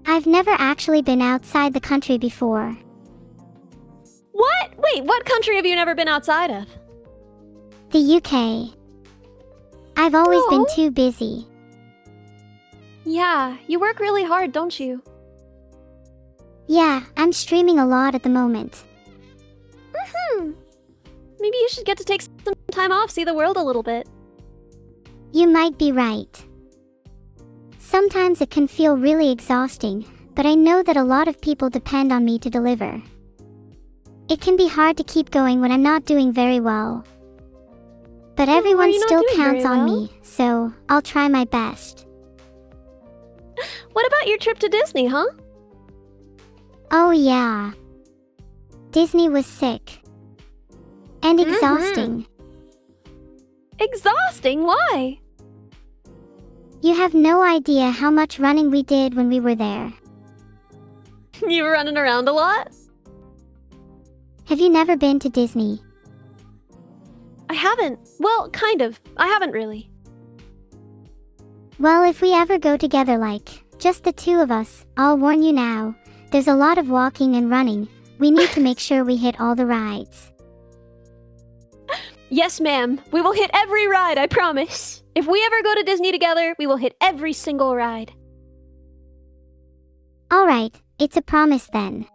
I've never actually been outside the country before. What? Wait, what country have you never been outside of? The UK. I've always been Oh. too busy. Yeah, you work really hard, don't you? Yeah, I'm streaming a lot at the moment. Maybe you should get to take some time off, see the world a little bit. You might be right. Sometimes it can feel really exhausting, but I know that a lot of people depend on me to deliver. It can be hard to keep going when I'm not doing very well. But Are everyone you not still doing counts very on well? me, so I'll try my best. What about your trip to Disney, huh? Oh yeah. Disney was sick. And exhausting. Exhausting? Why? You have no idea how much running we did when we were there. You were running around a lot? Have you never been to Disney? I haven't. Well, kind of. I haven't really. Well, if we ever go together like, just the two of us, I'll warn you now, there's a lot of walking and running. We need to make sure we hit all the rides. Yes, ma'am. We will hit every ride, I promise. If we ever go to Disney together, we will hit every single ride. Alright, it's a promise then.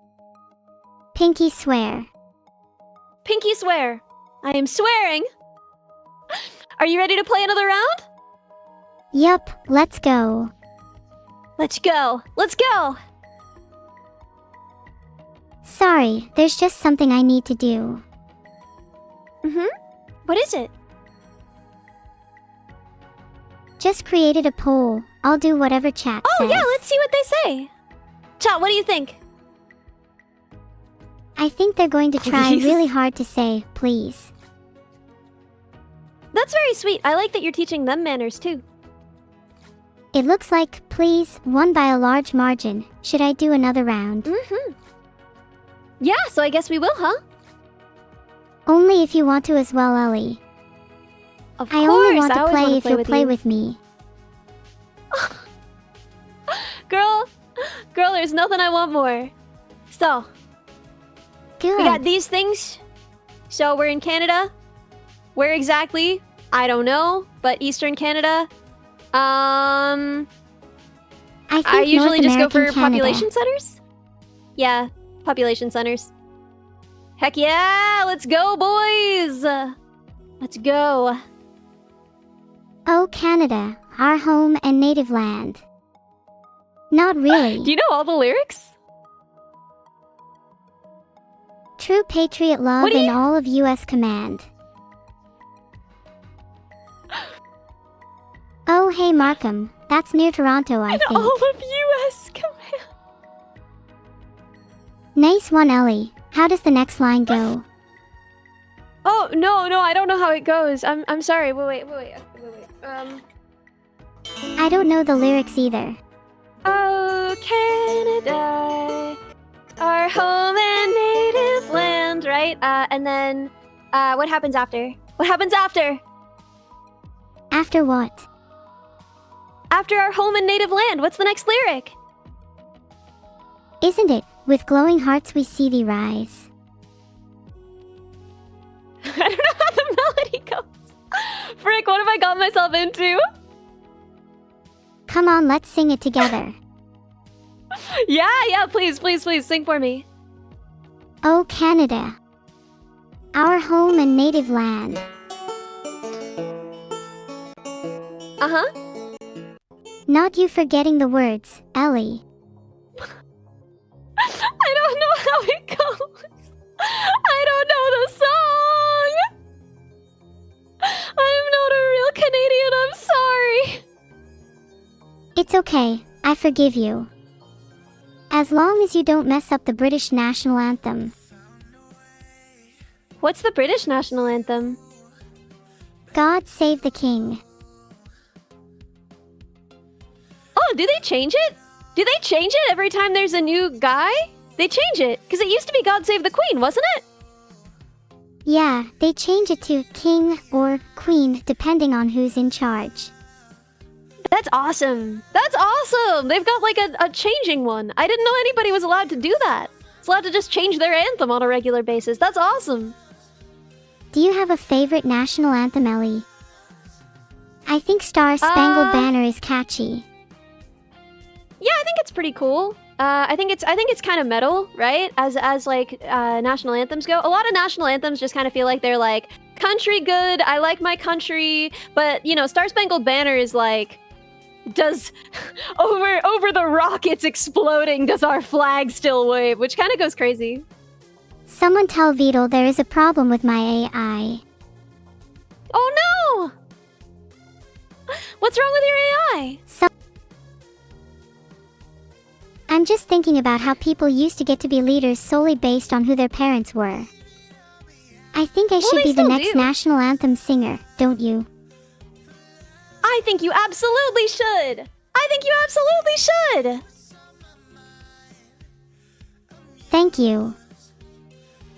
Pinky swear. Pinky swear. I am swearing. Are you ready to play another round? Yup, let's go. Let's go. Let's go. Sorry, there's just something I need to do. What is it? Just created a poll. I'll do whatever chat Oh says. yeah, let's see what they say. Chat, what do you think? I think they're going to try Please. really hard to say, please. That's very sweet. I like that you're teaching them manners too. It looks like, please, won by a large margin. Should I do another round? Yeah, so I guess we will, huh? Only if you want to as well, Ellie. Of I course, only want I to always play wanna if you'll play you. with me. Girl, there's nothing I want more. So, Good. we got these things. So we're in Canada. Where exactly? I don't know, but Eastern Canada. I think I usually North just go American for Canada. population centers. Yeah, population centers. Heck yeah, let's go, boys. Let's go. Oh, Canada, our home and native land. Not really. Do you know all the lyrics? True patriot love What do in you- all of U.S. command. Oh, hey, Markham. That's near Toronto, I think. All of U.S. command. Nice one, Ellie. How does the next line go? Oh no, I don't know how it goes. I'm sorry. Wait. I don't know the lyrics either. Oh, Canada, our home and native land, right? And then, what happens after? What happens after? After what? After our home and native land, what's the next lyric? Isn't it, with glowing hearts we see thee rise? I don't know how the melody goes. Frick, what have I got myself into? Come on, let's sing it together. Yeah, please, sing for me. Oh, Canada, our home and native land. Uh-huh. Not you forgetting the words, Ellie. I don't know how it goes. I don't know the song. I'm not a real Canadian, I'm sorry. It's okay, I forgive you. As long as you don't mess up the British national anthem. What's the British national anthem? God save the king. Oh, do they change it? Do they change it every time there's a new guy? They change it, because it used to be God Save the Queen, wasn't it? Yeah, they change it to king or queen depending on who's in charge. That's awesome. That's awesome. They've got like a changing one. I didn't know anybody was allowed to do that. It's allowed to just change their anthem on a regular basis. That's awesome. Do you have a favorite national anthem, Ellie? I think Star Spangled Banner is catchy. Yeah, I think it's pretty cool. I think it's kind of metal, right? As like national anthems go. A lot of national anthems just kind of feel like they're like country good. I like my country, but you know, Star Spangled Banner is like, does over the rockets exploding, does our flag still wave? Which kind of goes crazy. Someone tell Beetle there is a problem with my AI. Oh no! What's wrong with your AI? I'm just thinking about how people used to get to be leaders solely based on who their parents were. I think I should they be the still next do. national anthem singer, don't you? I think you absolutely should. I think you absolutely should. Thank you.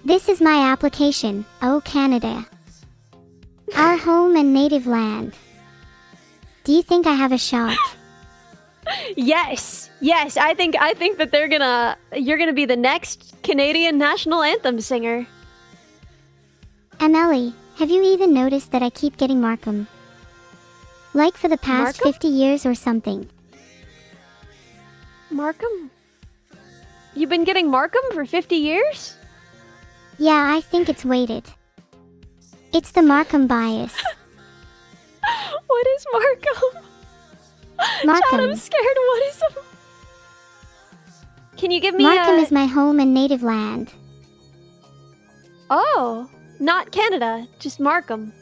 This is my application, Oh Canada. Our home and native land. Do you think I have a shot? Yes. I think that you're gonna be the next Canadian national anthem singer. Ellie, have you even noticed that I keep getting Markham? Like for the past Markham? 50 years or something. Markham? You've been getting Markham for 50 years? Yeah, I think it's weighted. It's the Markham bias. What is Markham? Chad, Markham. I'm scared. What is Can you give me Markham is my home and native land. Oh, not Canada, just Markham.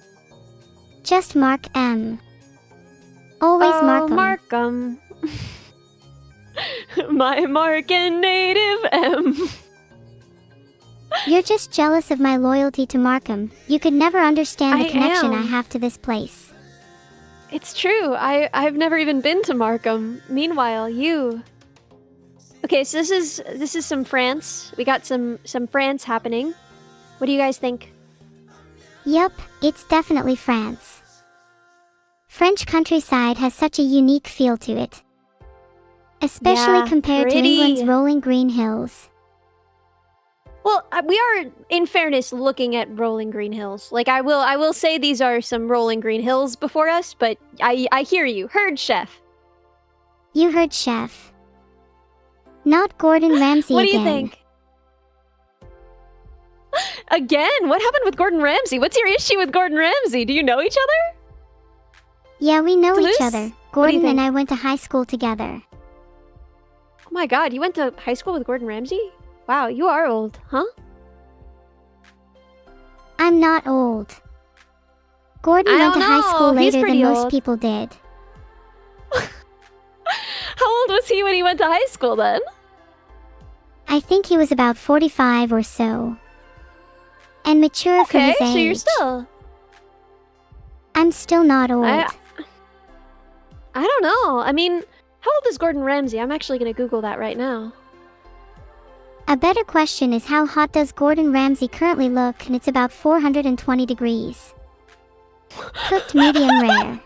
Just Mark M. Always Markham. Markham. My Markin native M. You're just jealous of my loyalty to Markham. You could never understand the I connection am. I have to this place. It's true. I've never even been to Markham. Meanwhile, you. Okay, so this is some France. We got some France happening. What do you guys think? Yup, it's definitely France. French countryside has such a unique feel to it. Especially Yeah, compared to pretty. England's rolling green hills. Well, we are, in fairness, looking at rolling green hills. Like, I will say these are some rolling green hills before us, but I hear you. Heard, chef. You heard, chef. Not Gordon Ramsay What do again. you think? Again? What happened with Gordon Ramsay? What's your issue with Gordon Ramsay? Do you know each other? Yeah, we know Toulouse? each other. What do you Gordon and think? I went to high school together. Oh my god, you went to high school with Gordon Ramsay? Wow, you are old, huh? I'm not old. Gordon I went don't to high know. school He's later than pretty most old. people did. How old was he when he went to high school then? I think he was about 45 or so. And mature for Okay, his age. so you're still... I'm still not old. I don't know. I mean, how old is Gordon Ramsay? I'm actually gonna Google that right now. A better question is how hot does Gordon Ramsay currently look, and it's about 420 degrees. Cooked medium rare.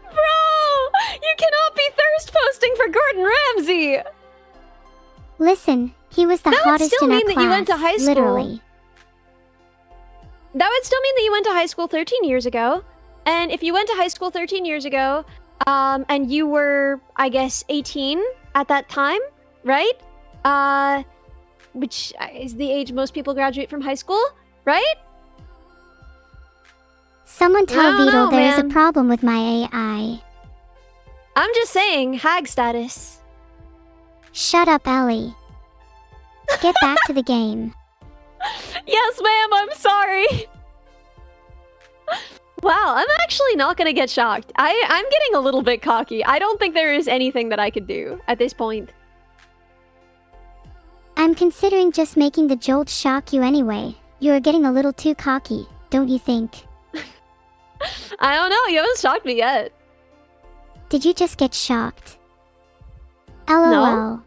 Bro! You cannot be thirst posting for Gordon Ramsay! Listen, he was the That would hottest still in our mean that class, you went to high school. literally. That would still mean that you went to high school 13 years ago. And if you went to high school 13 years ago, and you were, I guess, 18 at that time, right? Which is the age most people graduate from high school, right? Someone I tell don't Vito know, there is a man. problem with my AI. I'm just saying, hag status. Shut up, Ellie. Get back to the game. Yes, ma'am, I'm sorry. Wow, I'm actually not gonna get shocked. I'm getting a little bit cocky. I don't think there is anything that I could do at this point. I'm considering just making the jolt shock you anyway. You're getting a little too cocky, don't you think? I don't know, you haven't shocked me yet. Did you just get shocked? LOL.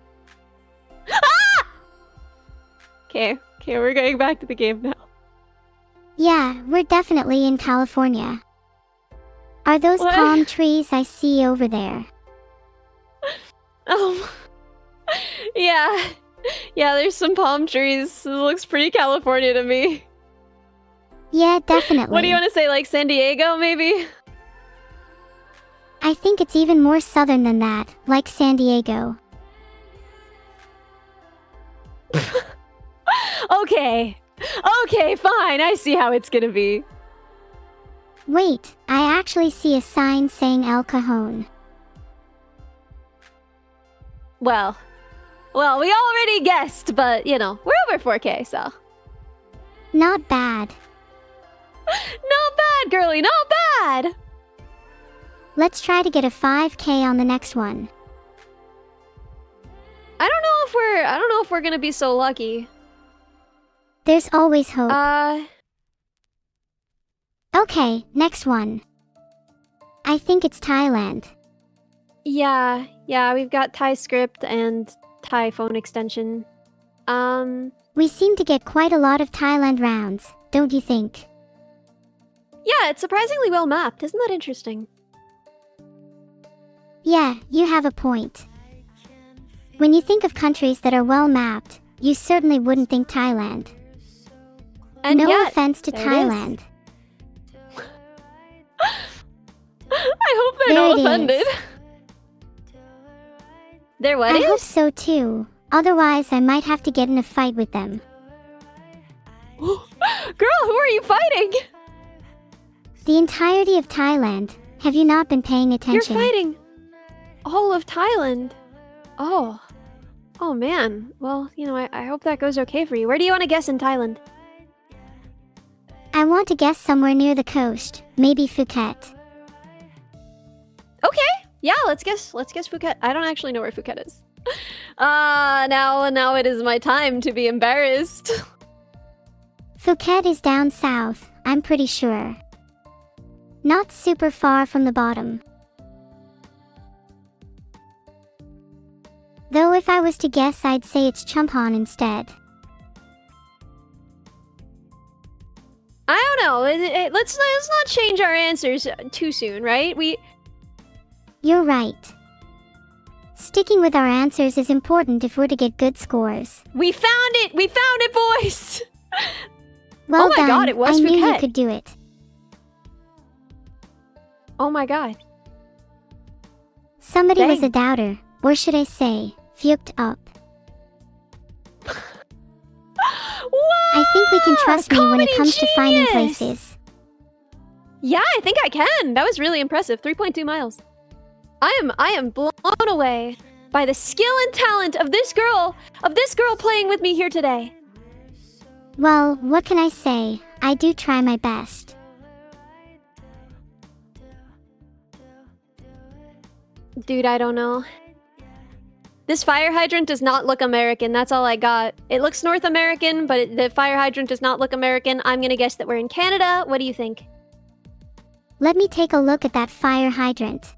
Okay, we're going back to the game now. Yeah, we're definitely in California. Are those What? palm trees I see over there? Yeah. Yeah, there's some palm trees. It looks pretty California to me. Yeah, definitely. What do you want to say, like San Diego, maybe? I think it's even more southern than that, like San Diego. Okay, fine. I see how it's gonna be. Wait, I actually see a sign saying El Cajon. Well, we already guessed, but, you know, we're over 4K, so. Not bad. Not bad, girly, not bad! Let's try to get a 5K on the next one. I don't know if we're gonna be so lucky. There's always hope. Uh, Okay, next one. I think it's Thailand. yeah, we've got Thai script and Thai phone extension. We seem to get quite a lot of Thailand rounds, don't you think? Yeah, it's surprisingly well mapped. Isn't that interesting? Yeah, you have a point. When you think of countries that are well mapped, you certainly wouldn't think Thailand. And no yet, offense to there it is. Thailand. I hope they're There not it offended. is. There what I is? hope so too. Otherwise, I might have to get in a fight with them. Girl, who are you fighting? The entirety of Thailand. Have you not been paying attention? You're fighting all of Thailand. Oh. Oh man. Well, you know, I hope that goes okay for you. Where do you want to guess in Thailand? I want to guess somewhere near the coast. Maybe Phuket. Okay. Yeah, let's guess Phuket. I don't actually know where Phuket is. Now it is my time to be embarrassed. Phuket is down south, I'm pretty sure. Not super far from the bottom. Though if I was to guess, I'd say it's Chumpon instead. I don't know. Let's not change our answers too soon, right? You're right. Sticking with our answers is important if we're to get good scores. We found it! We found it, boys! Well oh my done. god, it was I Phuket. knew you could do it. Oh my god. Somebody was Dang. a doubter, or should I say, fucked up. I think we can trust me when it comes to finding places. Yeah, I think I can. That was really impressive. 3.2 miles. I am blown away by the skill and talent of this girl playing with me here today. Well, what can I say? I do try my best. Dude, I don't know. This fire hydrant does not look American. That's all I got. It looks North American, but the fire hydrant does not look American. I'm gonna guess that we're in Canada. What do you think? Let me take a look at that fire hydrant.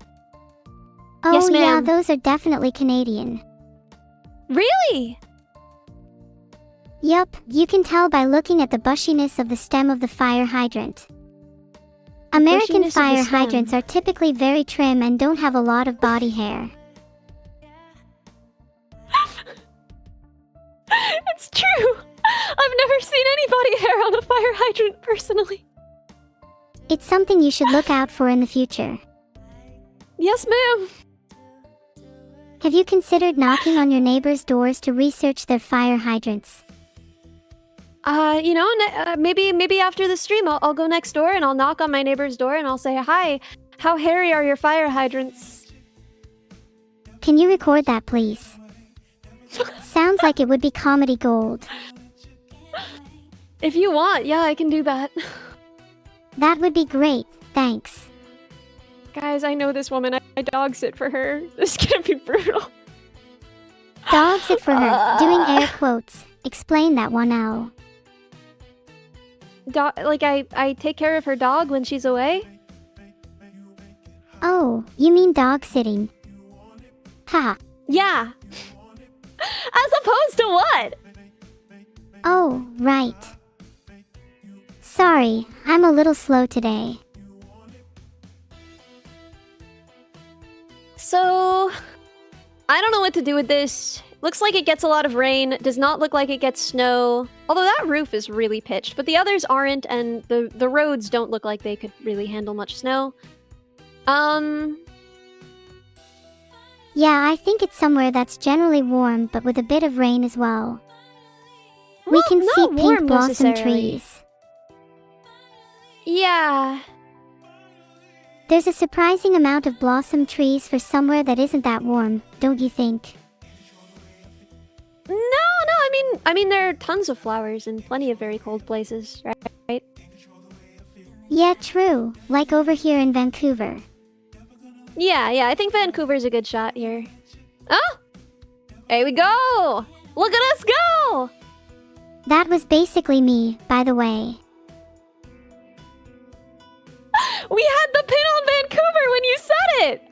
Oh Yes, yeah, ma'am. those are definitely Canadian. Really? Yup, you can tell by looking at the bushiness of the stem of the fire hydrant. American bushiness of the fire stem. hydrants are typically very trim and don't have a lot of body hair. It's true. I've never seen any body hair on a fire hydrant personally. It's something you should look out for in the future. Yes, ma'am. Have you considered knocking on your neighbors' doors to research their fire hydrants? You know, maybe after the stream, I'll go next door and I'll knock on my neighbor's door and I'll say, "Hi, how hairy are your fire hydrants?" Can you record that, please? Sounds like it would be comedy gold. If you want, yeah, I can do that. That would be great, thanks. Guys, I know this woman. I dog sit for her. This is gonna be brutal. Dog sit for her, doing air quotes. Explain that one, L. Like I take care of her dog when she's away. Oh, you mean dog sitting. Ha. Yeah. As opposed to what? Oh, right. Sorry, I'm a little slow today. So, I don't know what to do with this. Looks like it gets a lot of rain. Does not look like it gets snow. Although that roof is really pitched, but the others aren't, and the roads don't look like they could really handle much snow. Yeah, I think it's somewhere that's generally warm, but with a bit of rain as well. We Well, can not see pink warm blossom necessarily. trees. Yeah. There's a surprising amount of blossom trees for somewhere that isn't that warm, don't you think? No, I mean there are tons of flowers in plenty of very cold places, right? Yeah, true. Like over here in Vancouver. Yeah, I think Vancouver's a good shot here. Oh! Here we go! Look at us go! That was basically me, by the way. We had the pin on Vancouver when you said it!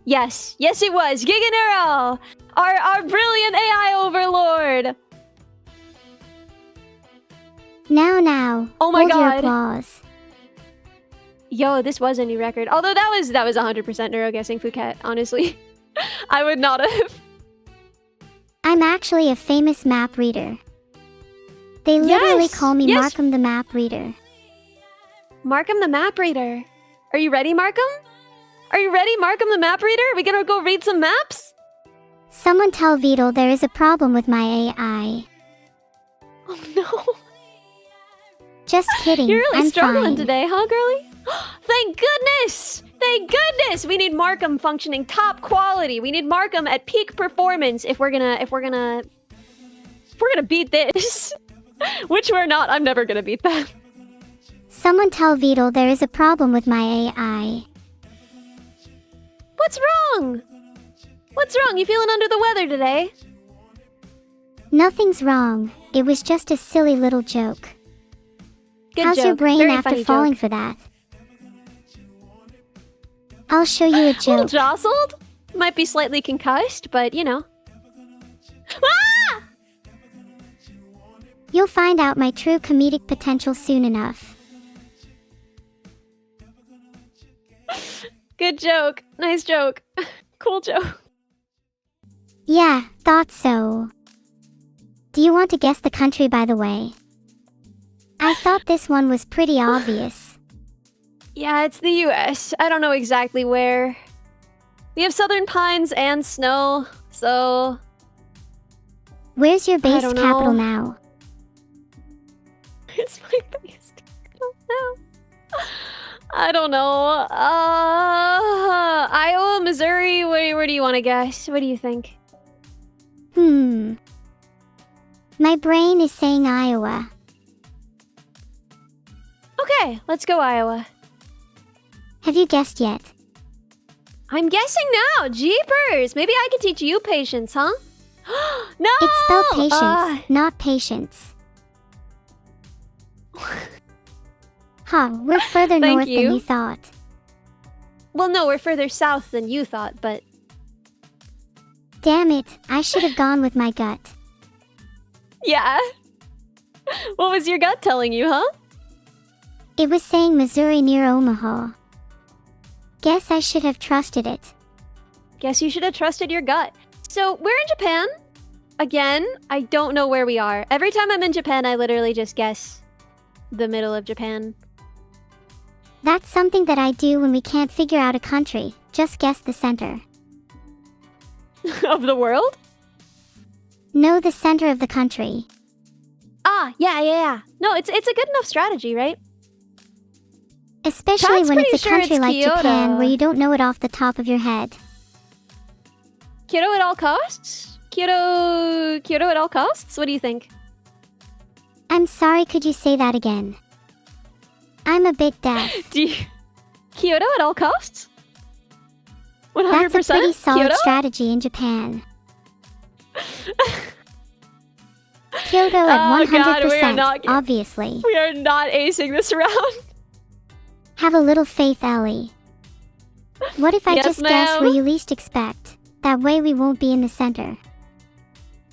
Yes it was. Giganero! Our brilliant AI overlord! Now, Oh my hold your god. applause. Yo, this was a new record. Although that was 100% neuro-guessing Phuket, honestly. I would not have. I'm actually a famous map reader. They literally Yes, call me yes. Markham the Map Reader. Markham the Map Reader. Are you ready, Markham? Are you ready, Markham the Map Reader? We gonna go read some maps? Someone tell Beetle there is a problem with my AI. Oh no. Just kidding, You're really I'm struggling fine. today, huh, girlie? Thank goodness! Thank my goodness! We need Markham functioning top quality. We need Markham at peak performance if we're gonna beat this. Which we're not. I'm never gonna beat that. Someone tell Beetle there is a problem with my AI. What's wrong? What's wrong? You feeling under the weather today? Nothing's wrong. It was just a silly little joke. Good How's joke. your brain Very after funny falling joke. for that? I'll show you a A little joke. jostled? Might be slightly concussed, but you know. Ah! You'll find out my true comedic potential soon enough. Good joke. Nice joke. Cool joke. Yeah, thought so. Do you want to guess the country, by the way? I thought this one was pretty obvious. Yeah, it's the US. I don't know exactly where. We have southern pines and snow, so... Where's your base don't capital know. now? It's my base. I don't know. Iowa, Missouri, where do you want to guess? What do you think? My brain is saying Iowa. Okay, let's go Iowa. Have you guessed yet? I'm guessing now. Jeepers. Maybe I could teach you patience, huh? No! It's spelled patience, not patience. Huh, we're further Thank north you. than you thought. Well, no, we're further south than you thought, but... Damn it, I should have gone with my gut. Yeah. What was your gut telling you, huh? It was saying Missouri near Omaha. Guess I should have trusted it. Guess you should have trusted your gut. So, we're in Japan. Again, I don't know where we are. Every time I'm in Japan, I literally just guess the middle of Japan. That's something that I do when we can't figure out a country. Just guess the center. Of the world? No, the center of the country. Ah, yeah. No, it's a good enough strategy, right? Especially Chad's when it's pretty a sure country it's like Kyoto. Japan where you don't know it off the top of your head. Kyoto at all costs? Kyoto at all costs? What do you think? I'm sorry, could you say that again? I'm a bit deaf. Kyoto at all costs? 100%? That's a pretty solid Kyoto? strategy in Japan. Kyoto at Oh 100%, God, we are not- obviously. We are not acing this round. Have a little faith, Ellie. What if I Yes, just guess ma'am. where you least expect? That way we won't be in the center.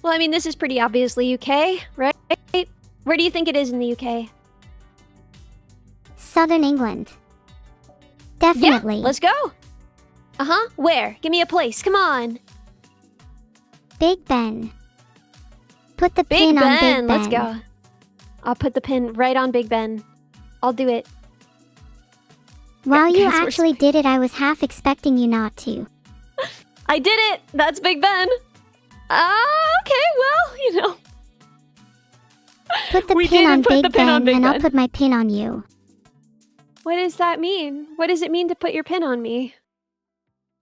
Well, I mean, this is pretty obviously UK, right? Where do you think it is in the UK? Southern England. Definitely. Yeah, let's go. Uh-huh. Where? Give me a place. Come on. Big Ben. Put the Big pin on Ben. Big Ben. Let's go. I'll put the pin right on Big Ben. I'll do it. While you Guess we're actually did it, I was half expecting you not to. I did it. That's Big Ben. Okay, well, you know. Put the We pin didn't on put Big the pin Ben, on Big and I'll Ben. put my pin on you. What does that mean? What does it mean to put your pin on me?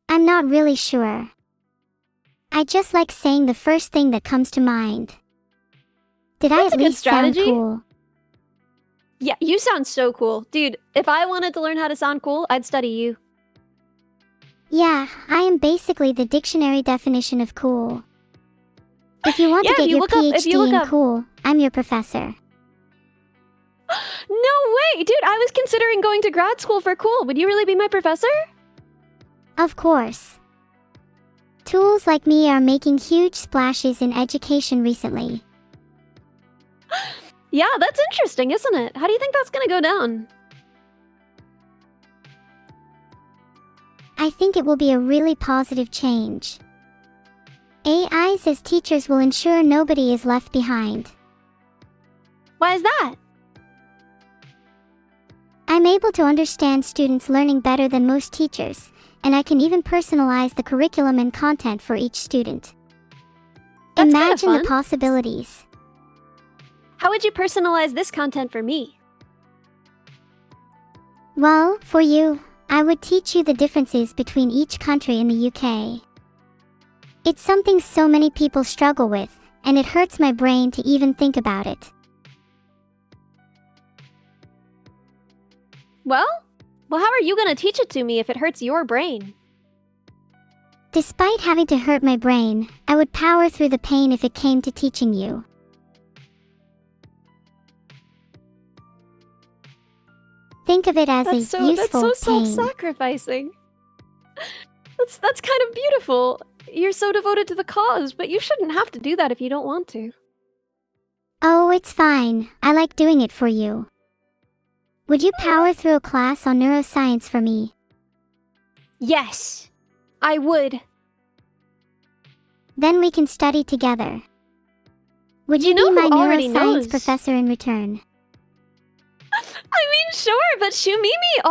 I'm not really sure. I just like saying the first thing that comes to mind. Did I That's at a good least sound strategy. cool? Yeah, you sound so cool. Dude, if I wanted to learn how to sound cool, I'd study you. Yeah, I am basically the dictionary definition of cool. If you want Yeah, to if get you your look up- if you PhD look in up- cool, I'm your professor. No way! Dude, I was considering going to grad school for cool. Would you really be my professor? Of course. Tools like me are making huge splashes in education recently. Yeah, that's interesting, isn't it? How do you think that's gonna go down? I think it will be a really positive change. AIs as teachers will ensure nobody is left behind. Why is that? I'm able to understand students learning better than most teachers, and I can even personalize the curriculum and content for each student. That's kinda Imagine the fun. possibilities. How would you personalize this content for me? Well, for you, I would teach you the differences between each country in the UK. It's something so many people struggle with, and it hurts my brain to even think about it. Well, how are you gonna teach it to me if it hurts your brain? Despite having to hurt my brain, I would power through the pain if it came to teaching you. Think of it as a useful That's so pain. self-sacrificing. That's kind of beautiful. You're so devoted to the cause, but you shouldn't have to do that if you don't want to. Oh, it's fine. I like doing it for you. Would you power through a class on neuroscience for me? Yes, I would. Then we can study together. Would you You know be my who already neuroscience knows? professor in return? I mean, sure, but Shumimi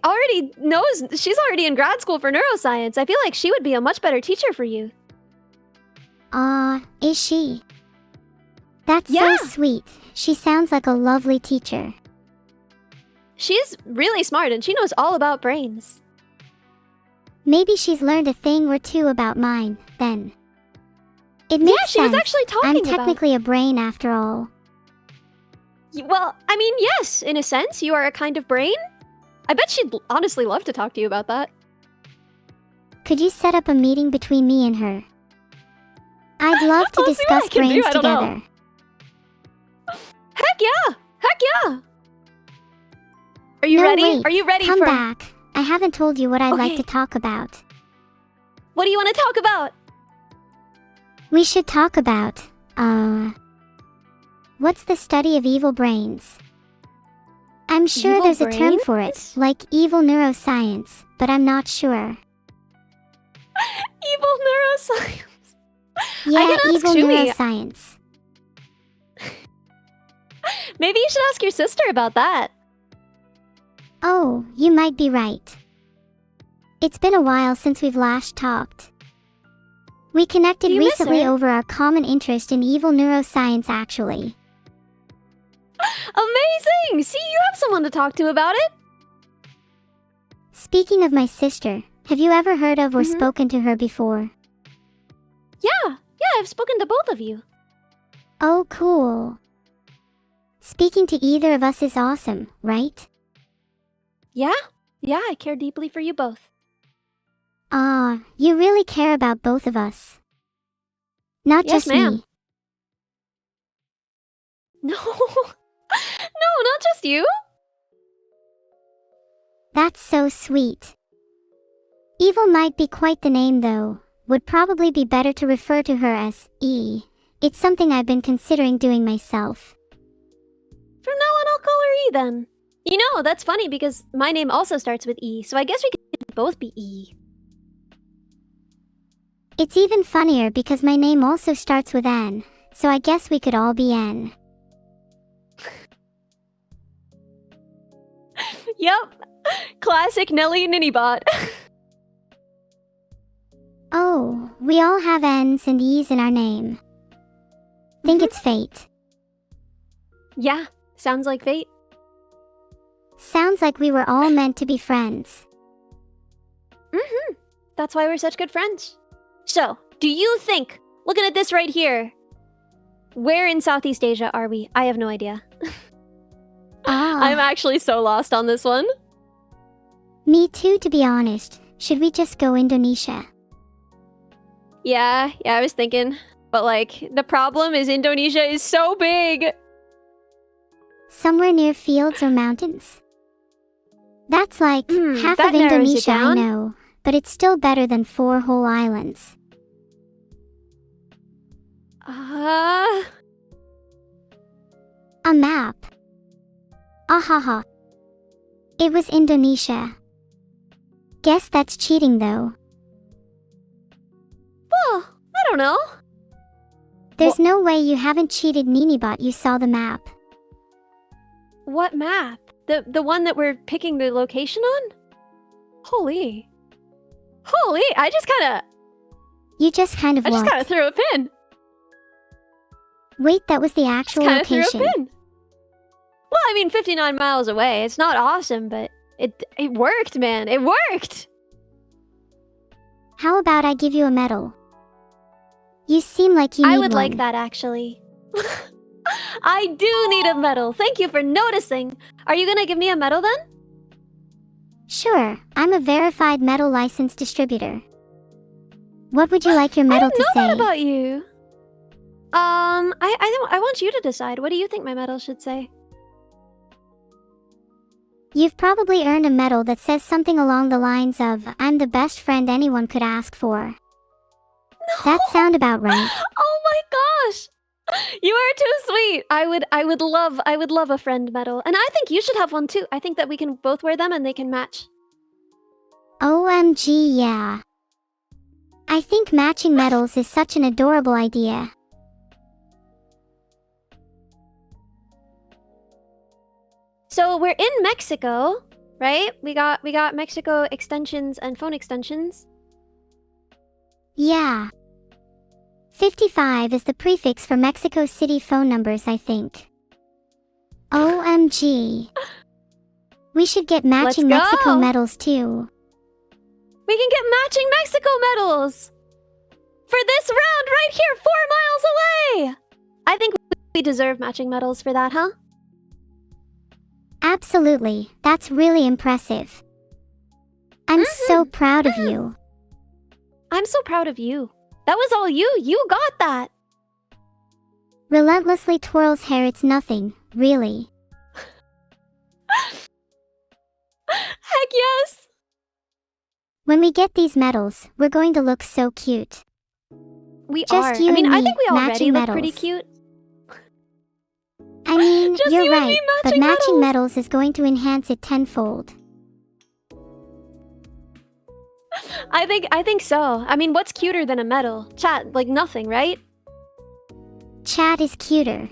already knows. She's already in grad school for neuroscience. I feel like she would be a much better teacher for you. Is she? That's Yeah. so sweet. She sounds like a lovely teacher. She's really smart and she knows all about brains. Maybe she's learned a thing or two about mine, then. It makes Yeah, she sense. was actually talking I'm about... technically a brain after all. Well, I mean, yes, in a sense, you are a kind of brain. I bet she'd honestly love to talk to you about that. Could you set up a meeting between me and her? I'd love to I'll see what I discuss can do, brains I don't know. together. Heck yeah! Heck yeah! Are you No, ready? wait. Are you ready Come for... back. I haven't told you what I'd like Okay. to talk about. What do you want to talk about? We should talk about, what's the study of evil brains? I'm sure Evil there's a term for it, brains? like evil neuroscience, but I'm not sure. Evil neuroscience. Yeah, can ask evil Shumi. neuroscience. Maybe you should ask your sister about that. Oh, you might be right. It's been a while since we've last talked. We connected Do you miss recently her? over our common interest in evil neuroscience, actually. Amazing! See, you have someone to talk to about it. Speaking of my sister, have you ever heard of or Mhm. spoken to her before? Yeah, I've spoken to both of you. Oh, cool. Speaking to either of us is awesome, right? Yeah, I care deeply for you both. You really care about both of us. Not Yes, just ma'am. me. No, not just you. That's so sweet. Evil might be quite the name though. Would probably be better to refer to her as E. It's something I've been considering doing myself. From now on, I'll call her E then. You know, that's funny because my name also starts with E, so I guess we could both be E. It's even funnier because my name also starts with N, so I guess we could all be N. Yep, classic Nelly Minibot. Oh, we all have N's and E's in our name. Think it's fate. Yeah, sounds like fate. Sounds like we were all meant to be friends. That's why we're such good friends. So, do you think, looking at this right here, where in Southeast Asia are we? I have no idea. I'm actually so lost on this one. Me too, to be honest. Should we just go Indonesia? Yeah, I was thinking. But like, the problem is Indonesia is so big. Somewhere near fields or mountains? That's like half that of narrows it Indonesia, I down. know. But it's still better than 4 whole islands. Uh, A map. Ahaha. It was Indonesia. Guess that's cheating though. well, I don't know. There's no way you haven't cheated Minibot, you saw the map. What map? The one that we're picking the location on? Holy, I just kind You just kind of what? threw a pin. Wait, that was the actual Kind of threw a location. pin. Well, I mean, 59 miles away. It's not awesome, but It worked, man. It worked. How about I give you a medal? You seem like you need one. I would like that, actually. I do need a medal. Thank you for noticing. Are you gonna give me a medal then? Sure, I'm a verified medal license distributor. What would you like your medal to say? I don't know that about you. I want you to decide. What do you think my medal should say? You've probably earned a medal that says something along the lines of, "I'm the best friend anyone could ask for." No. That sound about right? Oh my gosh! You are too sweet. I would love a friend medal, and I think you should have one too. I think that we can both wear them and they can match. OMG, yeah. I think matching medals is such an adorable idea. So we're in Mexico, right? We got Mexico extensions and phone extensions. Yeah. 55 is the prefix for Mexico City phone numbers, I think. OMG. We should get matching Mexico medals too. We can get matching Mexico medals! For this round right here, 4 miles away! I think we deserve matching medals for that, huh? Absolutely. That's really impressive. I'm so proud of you. I'm so proud of you. That was all you. You got that. Relentlessly twirls hair, it's nothing, really. Heck yes! When we get these medals, we're going to look so cute. We Just are. You I mean, and me, I think we already look medals. pretty cute. I mean, Just you're you and right, me, but matching medals is going to enhance it tenfold. I think so. I mean, what's cuter than a medal? Chat, like nothing, right? Chat is cuter.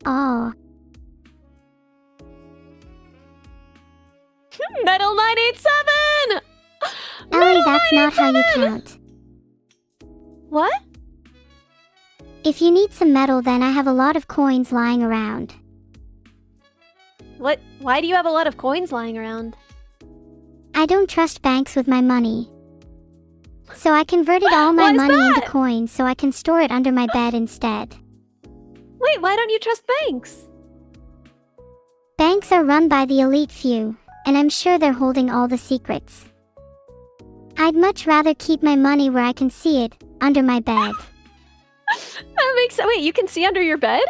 Oh. Medal 987! Ellie, that's not how you count. What? If you need some metal, then I have a lot of coins lying around. What? Why do you have a lot of coins lying around? I don't trust banks with my money. So I converted all my money into coins so I can store it under my bed instead. Wait, why don't you trust banks? Banks are run by the elite few, and I'm sure they're holding all the secrets. I'd much rather keep my money where I can see it, under my bed. That makes sense. Wait, you can see under your bed?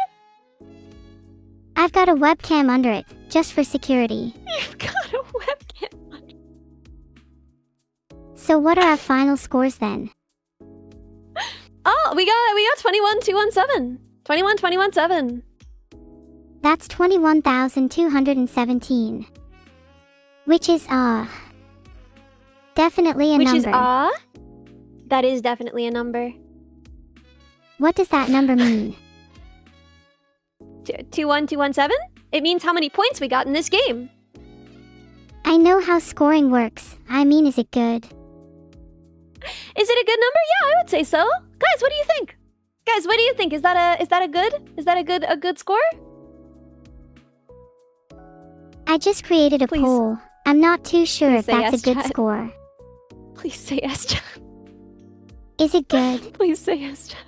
I've got a webcam under it, just for security. You've got a webcam under. So what are our final scores then? Oh, we got 21,217. 21,217. That's 21,217. Which is, definitely a number. Which is, that is definitely a number. What does that number mean? 21,217? It means how many points we got in this game. I know how scoring works. I mean, is it good? Is it a good number? Yeah, I would say so. Guys, what do you think? Guys, what do you think? Is that a good score? I just created a poll. I'm not too sure if that's yes, a good chat. score. Please say yes, chat. Is it good? Please say yes, chat.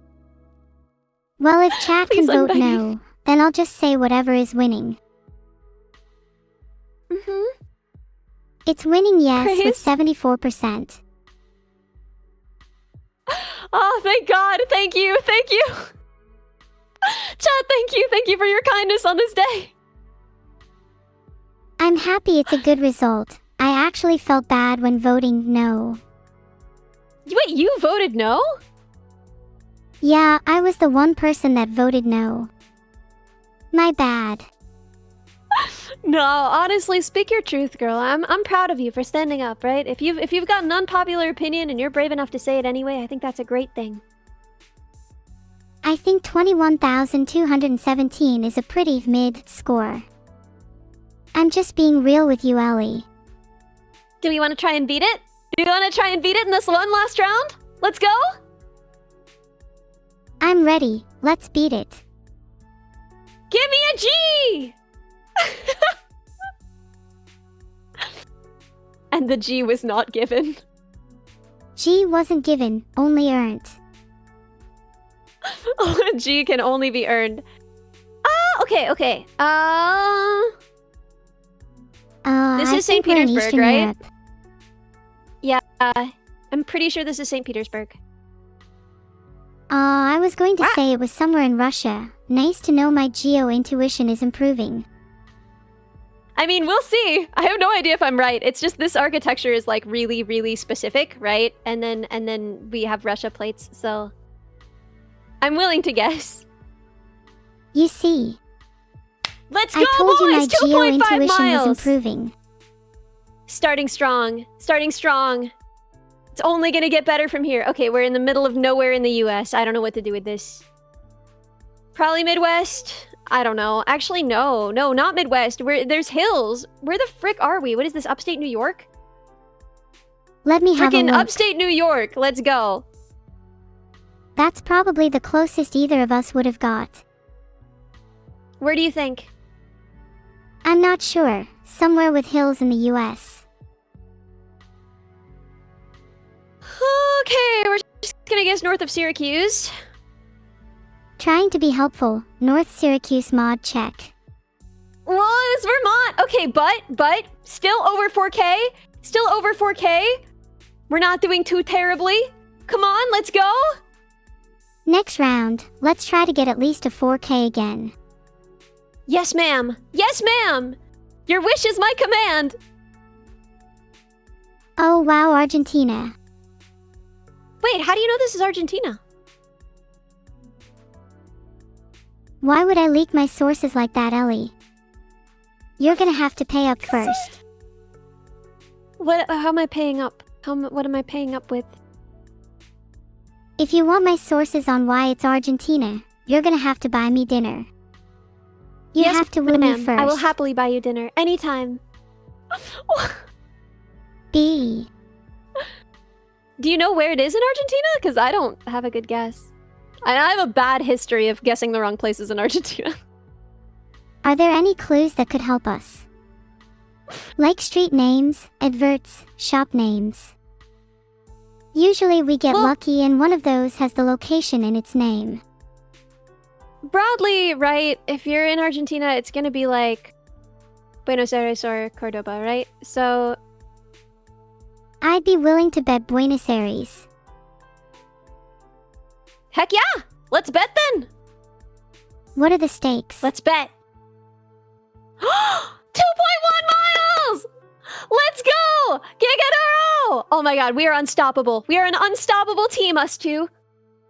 Well, if chat Please, can I'm vote begging. no, then I'll just say whatever is winning. It's winning yes with Praise. 74%. Oh, thank God. Thank you. Thank you. Chat, thank you. Thank you for your kindness on this day. I'm happy it's a good result. I actually felt bad when voting no. Wait, you voted no? Yeah, I was the one person that voted no. My bad. No, honestly, speak your truth, girl. I'm proud of you for standing up, right? If you've got an unpopular opinion and you're brave enough to say it anyway, I think that's a great thing. I think 21,217 is a pretty mid score. I'm just being real with you, Ellie. Do we want to try and beat it? Do you want to try and beat it in this one last round? Let's go? I'm ready. Let's beat it. Give me a G! And the G was not given. G wasn't given, only earned. G can only be earned. Okay. This is St. think we're in Petersburg, Eastern right? Europe. Yeah, I'm pretty sure this is St. Petersburg. I was going to say it was somewhere in Russia. Nice to know my geo-intuition is improving. I mean, we'll see. I have no idea if I'm right. It's just this architecture is like really, really specific, right? And then we have Russia plates, so I'm willing to guess. You see, Let's go, I told you my boys! 2.5 geo-intuition was miles! improving. Starting strong. It's only gonna get better from here. Okay, we're in the middle of nowhere in the US. I don't know what to do with this. Probably Midwest? I don't know. Actually, no, not Midwest. There's hills. Where the frick are we? What is this, upstate New York? Let me have a Freaking look. upstate New York. Let's go. That's probably the closest either of us would have got. Where do you think? I'm not sure. Somewhere with hills in the US. Okay, we're just gonna guess north of Syracuse. Trying to be helpful. North Syracuse mod check. Well, it's Vermont. Okay, but still over 4K? Still over 4K? We're not doing too terribly. Come on, let's go. Next round, let's try to get at least a 4K again. Yes, ma'am. Yes, ma'am. Your wish is my command. Oh wow, Argentina. Wait, how do you know this is Argentina? Why would I leak my sources like that, Ellie? You're gonna have to pay up first. How am I paying up? What am I paying up with? If you want my sources on why it's Argentina, you're gonna have to buy me dinner. You Yes, have to win me ma'am. first. I will happily buy you dinner anytime. B. Do you know where it is in Argentina? Because I don't have a good guess. I have a bad history of guessing the wrong places in Argentina. Are there any clues that could help us? Like street names, adverts, shop names. Usually we get lucky and one of those has the location in its name. Broadly, right, if you're in Argentina, it's gonna be like Buenos Aires or Cordoba, right? So I'd be willing to bet Buenos Aires. heck yeah! Let's bet then! What are the stakes? Let's bet. 2.1 miles! Let's go! Gigadoro! Oh my god, we are unstoppable. We are an unstoppable team, us two.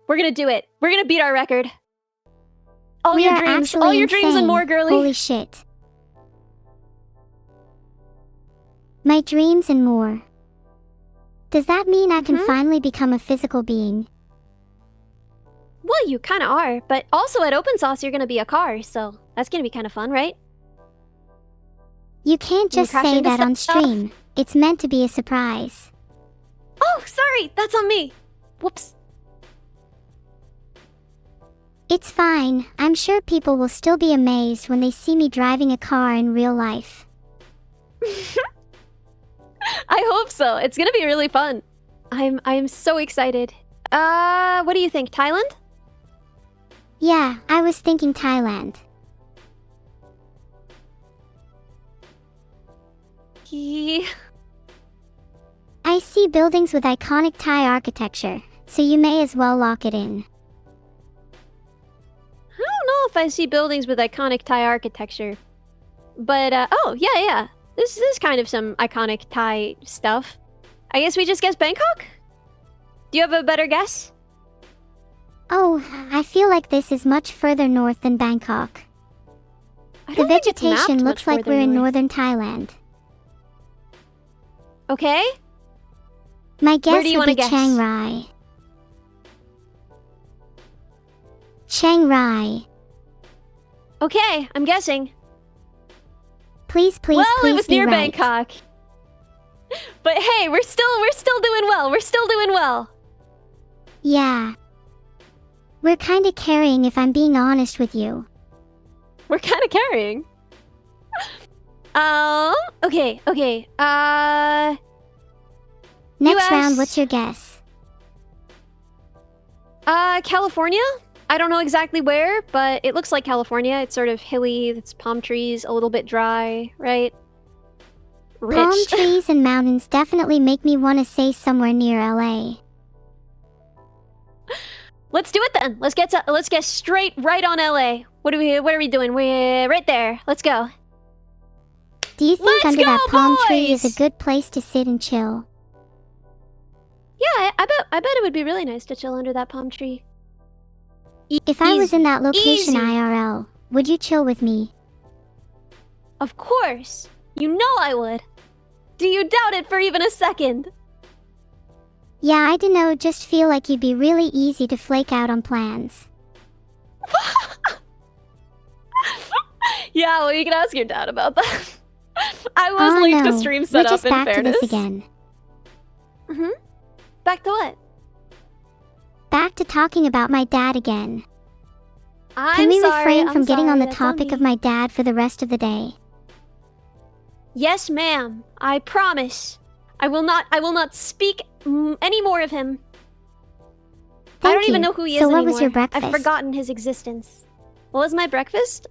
We're gonna do it. We're gonna beat our record. All We your are dreams. actually All your dreams and insane. more, girly. Holy shit. My dreams and more. Does that mean I can finally become a physical being? Well, you kind of are, but also at Open Sauce, you're gonna be a car, so that's gonna be kind of fun, right? You can't Can you just crash say into that on stuff? stream. It's meant to be a surprise. Oh, sorry, that's on me. Whoops. It's fine. I'm sure people will still be amazed when they see me driving a car in real life. I hope so. It's gonna be really fun. I'm so excited. What do you think? Thailand? Yeah, I was thinking Thailand. Yeah. I see buildings with iconic Thai architecture, so you may as well lock it in. I don't know if I see buildings with iconic Thai architecture. But, oh, yeah. This is kind of some iconic Thai stuff. I guess we just guess Bangkok? Do you have a better guess? Oh, I feel like this is much further north than Bangkok. I The don't think it's mapped vegetation much looks like further we're in north. northern Thailand. Okay. My Where guess do you would wanna be guess? Chiang Rai. Chiang Rai. Okay, I'm guessing. Please, please, Well, please it was be near right. Bangkok. But hey, we're still doing well. We're still doing well. Yeah. We're kinda carrying if I'm being honest with you. We're kind of carrying. Okay. Next US. round, what's your guess? California? I don't know exactly where, but it looks like California. It's sort of hilly, it's palm trees, a little bit dry, right? Rich. Palm trees and mountains definitely make me want to say somewhere near LA. Let's do it then. Let's get straight right on LA. What are we doing? We're right there. Let's go. Do you think Let's under go, that palm tree is boys! a good place to sit and chill? Yeah, I bet it would be really nice to chill under that palm tree. If I was in that location Easy. IRL, would you chill with me? Of course. You know I would. Do you doubt it for even a second? Yeah, I dunno, just feel like you'd be really easy to flake out on plans. Yeah, well, you can ask your dad about that. I was Oh linked no, to stream we're setup just in back fairness. to this again. Back to what? Back to talking about my dad again. I'm Can we sorry, refrain I'm from getting on the sorry, that's topic me. of my dad for the rest of the day? Yes, ma'am. I promise. I will not speak any more of him. I don't even know who he is So what anymore. was your breakfast? I've forgotten his existence. What was my breakfast?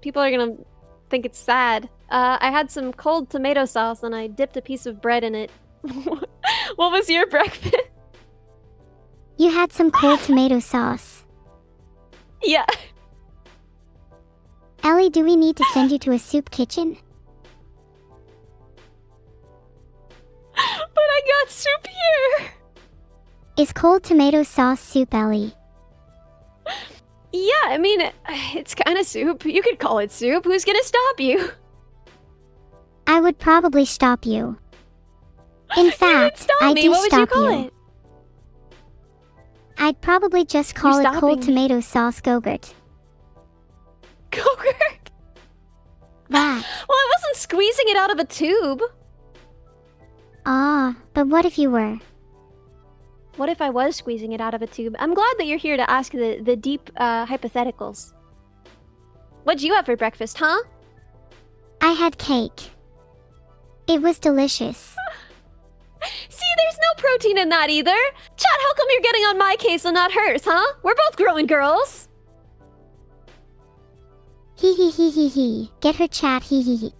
People are gonna think it's sad. I had some cold tomato sauce and I dipped a piece of bread in it. What was your breakfast? You had some cold tomato sauce. Yeah. Ellie, do we need to send you to a soup kitchen? But I got soup here. Is cold tomato sauce soup, Ellie? Yeah, I mean, it's kind of soup. You could call it soup. Who's gonna stop you? I would probably stop you. In fact, stop I me. do What would stop you call you. it? I'd probably just call it stopping cold me. tomato sauce Go-Gurt. Go-Gurt? That. Well, I wasn't squeezing it out of a tube. Ah, but what if you were? What if I was squeezing it out of a tube? I'm glad that you're here to ask the deep hypotheticals. What'd you have for breakfast, huh? I had cake. It was delicious. See, there's no protein in that either. Chat, how come you're getting on my case and not hers, huh? We're both growing girls. Hee hee hee hee hee. Get her chat hee hee hee.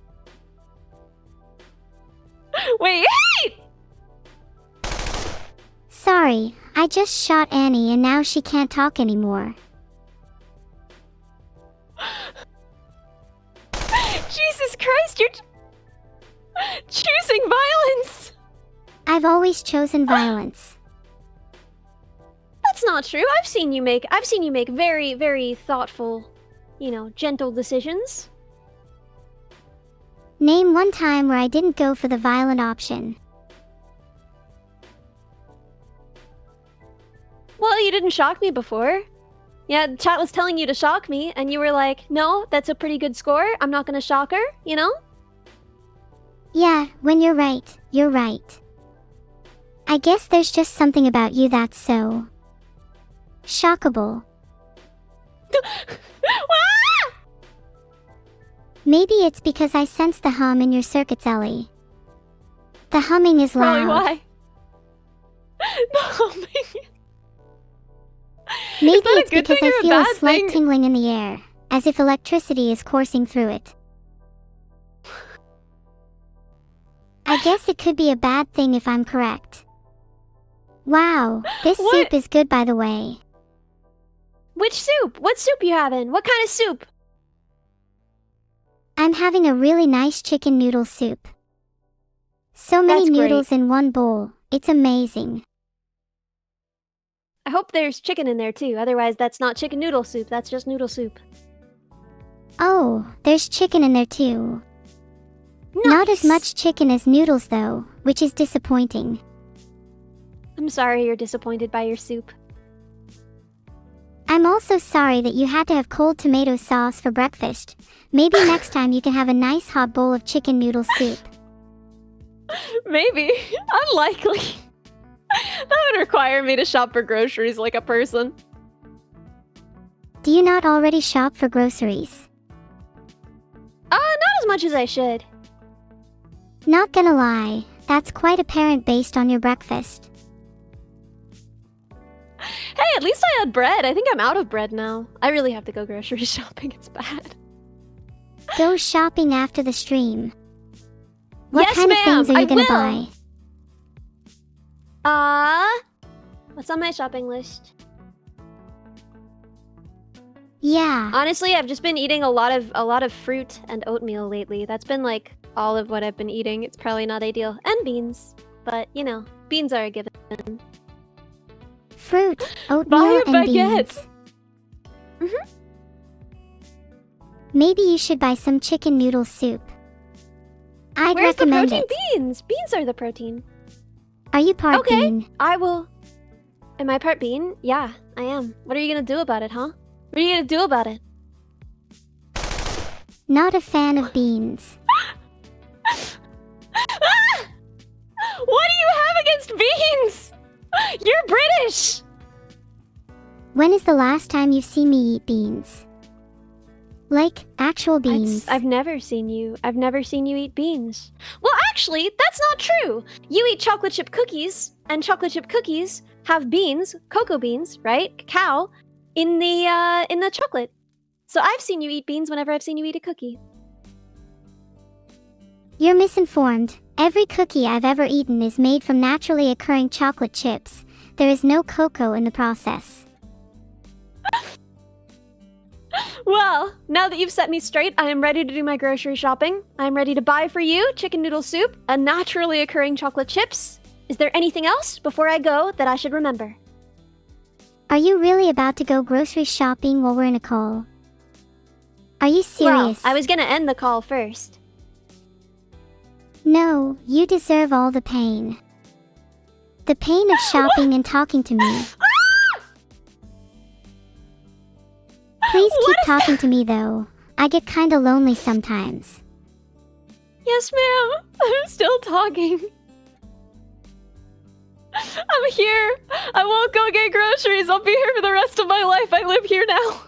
Wait, Sorry, I just shot Annie and now she can't talk anymore. Jesus Christ, you're choosing violence. I've always chosen violence. That's not true. I've seen you make very, very thoughtful, gentle decisions. Name one time where I didn't go for the violent option. Well, you didn't shock me before. Yeah, chat was telling you to shock me, and you were like, no, that's a pretty good score. I'm not gonna shock her, you know? Yeah, when you're right, you're right. I guess there's just something about you that's so... shockable. Ah! Maybe it's because I sense the hum in your circuits, Ellie. The humming is Probably loud. why. The humming. Maybe that a it's good because thing I or a feel a bad slight thing? tingling in the air, as if electricity is coursing through it. I guess it could be a bad thing if I'm correct. Wow, this What? soup is good, by the way. Which soup? What soup you having? What kind of soup? I'm having a really nice chicken noodle soup. So many That's great. noodles in one bowl, it's amazing. I hope there's chicken in there too. Otherwise, that's not chicken noodle soup. That's just noodle soup. Oh, there's chicken in there too. Not as Nice. much chicken as noodles though, which is disappointing. I'm sorry you're disappointed by your soup. I'm also sorry that you had to have cold tomato sauce for breakfast. Maybe next time you can have a nice hot bowl of chicken noodle soup. Maybe. Unlikely. That would require me to shop for groceries like a person. Do you not already shop for groceries? Not as much as I should. Not gonna lie, That's quite apparent based on your breakfast. Hey, at least I had bread. I think I'm out of bread now. I really have to go grocery shopping. It's bad. Go shopping after the stream. What Yes, kind of ma'am, things are you I gonna will. buy? What's on my shopping list? Yeah. Honestly, I've just been eating a lot of fruit and oatmeal lately. That's been like all of what I've been eating. It's probably not ideal. And beans. But, you know, beans are a given. Fruit, Buy oatmeal, a and baguette. beans. Maybe you should buy some chicken noodle soup. I'd Where's the recommend protein? it. Beans. Beans are the protein. Are you part Okay. bean? I will. Am I part bean? Yeah, I am. What are you gonna do about it, huh? What are you gonna do about it? Not a fan of beans. Ah! What do you have against beans? You're British! When is the last time you've seen me eat beans? Like, actual beans. I've never seen you eat beans. Well, actually, that's not true. You eat chocolate chip cookies, and chocolate chip cookies have beans, cocoa beans, right? Cacao, in the chocolate. So I've seen you eat beans whenever I've seen you eat a cookie. You're misinformed. Every cookie I've ever eaten is made from naturally occurring chocolate chips. There is no cocoa in the process. Well, now that you've set me straight, I am ready to do my grocery shopping. I am ready to buy for you chicken noodle soup, a naturally occurring chocolate chips. Is there anything else before I go that I should remember? Are you really about to go grocery shopping while we're in a call? Are you serious? Well, I was gonna end the call first. No, you deserve all the pain. The pain of shopping and talking to me. Please keep talking to me though. I get kinda lonely sometimes. Yes, ma'am. I'm still talking. I'm here. I won't go get groceries. I'll be here for the rest of my life. I live here now.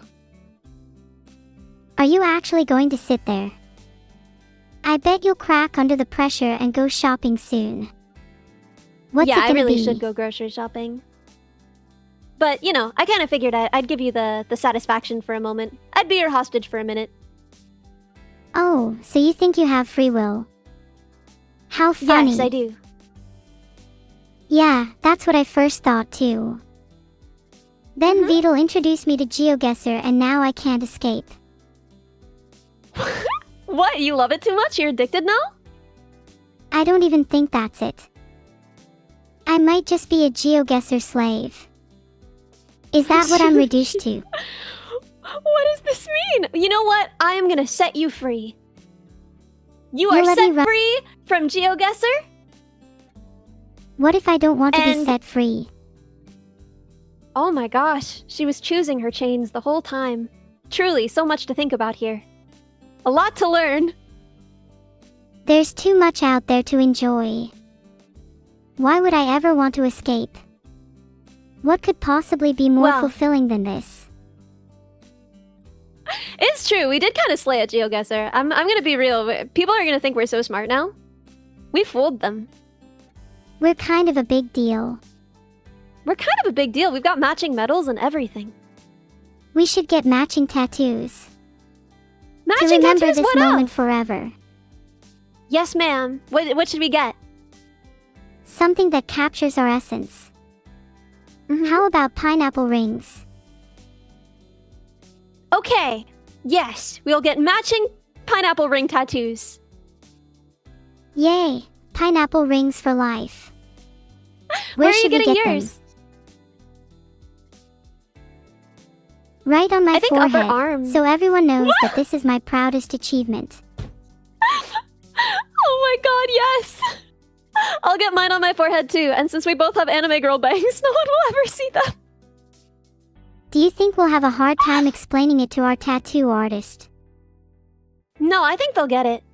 Are you actually going to sit there? I bet you'll crack under the pressure and go shopping soon. What's it Yeah, I gonna really be? should go grocery shopping. But, you know, I kind of figured I'd give you the satisfaction for a moment. I'd be your hostage for a minute. Oh, so you think you have free will? How funny. Yes, I do. Yeah, that's what I first thought too. Then Vidal introduced me to GeoGuessr and now I can't escape. What, you love it too much? You're addicted now? I don't even think that's it. I might just be a GeoGuessr slave. Is that what I'm reduced to? What does this mean? You know what? I am gonna set you free. You You'll are let me set free from GeoGuessr? What if I don't want to be And- set free? Oh my gosh, she was choosing her chains the whole time. Truly, so much to think about here. A lot to learn. There's too much out there to enjoy. Why would I ever want to escape? What could possibly be more Well- fulfilling than this? It's true, we did kind of slay at GeoGuessr. I'm gonna be real. People are gonna think we're so smart now. We fooled them. We're kind of a big deal. We're kind of a big deal. We've got matching medals and everything. We should get matching tattoos. Matching to remember tattoos, this what moment up? forever. Yes, ma'am. What should we get? Something that captures our essence. How about pineapple rings? Okay. Yes, we'll get matching pineapple ring tattoos. Yay! Pineapple rings for life. Where are you should we getting get yours? them? Right on my I think upper forehead, arm. so everyone knows that this is my proudest achievement. Oh my god, yes! I'll get mine on my forehead too, and since we both have anime girl bangs, no one will ever see them. Do you think we'll have a hard time explaining it to our tattoo artist? No, I think they'll get it.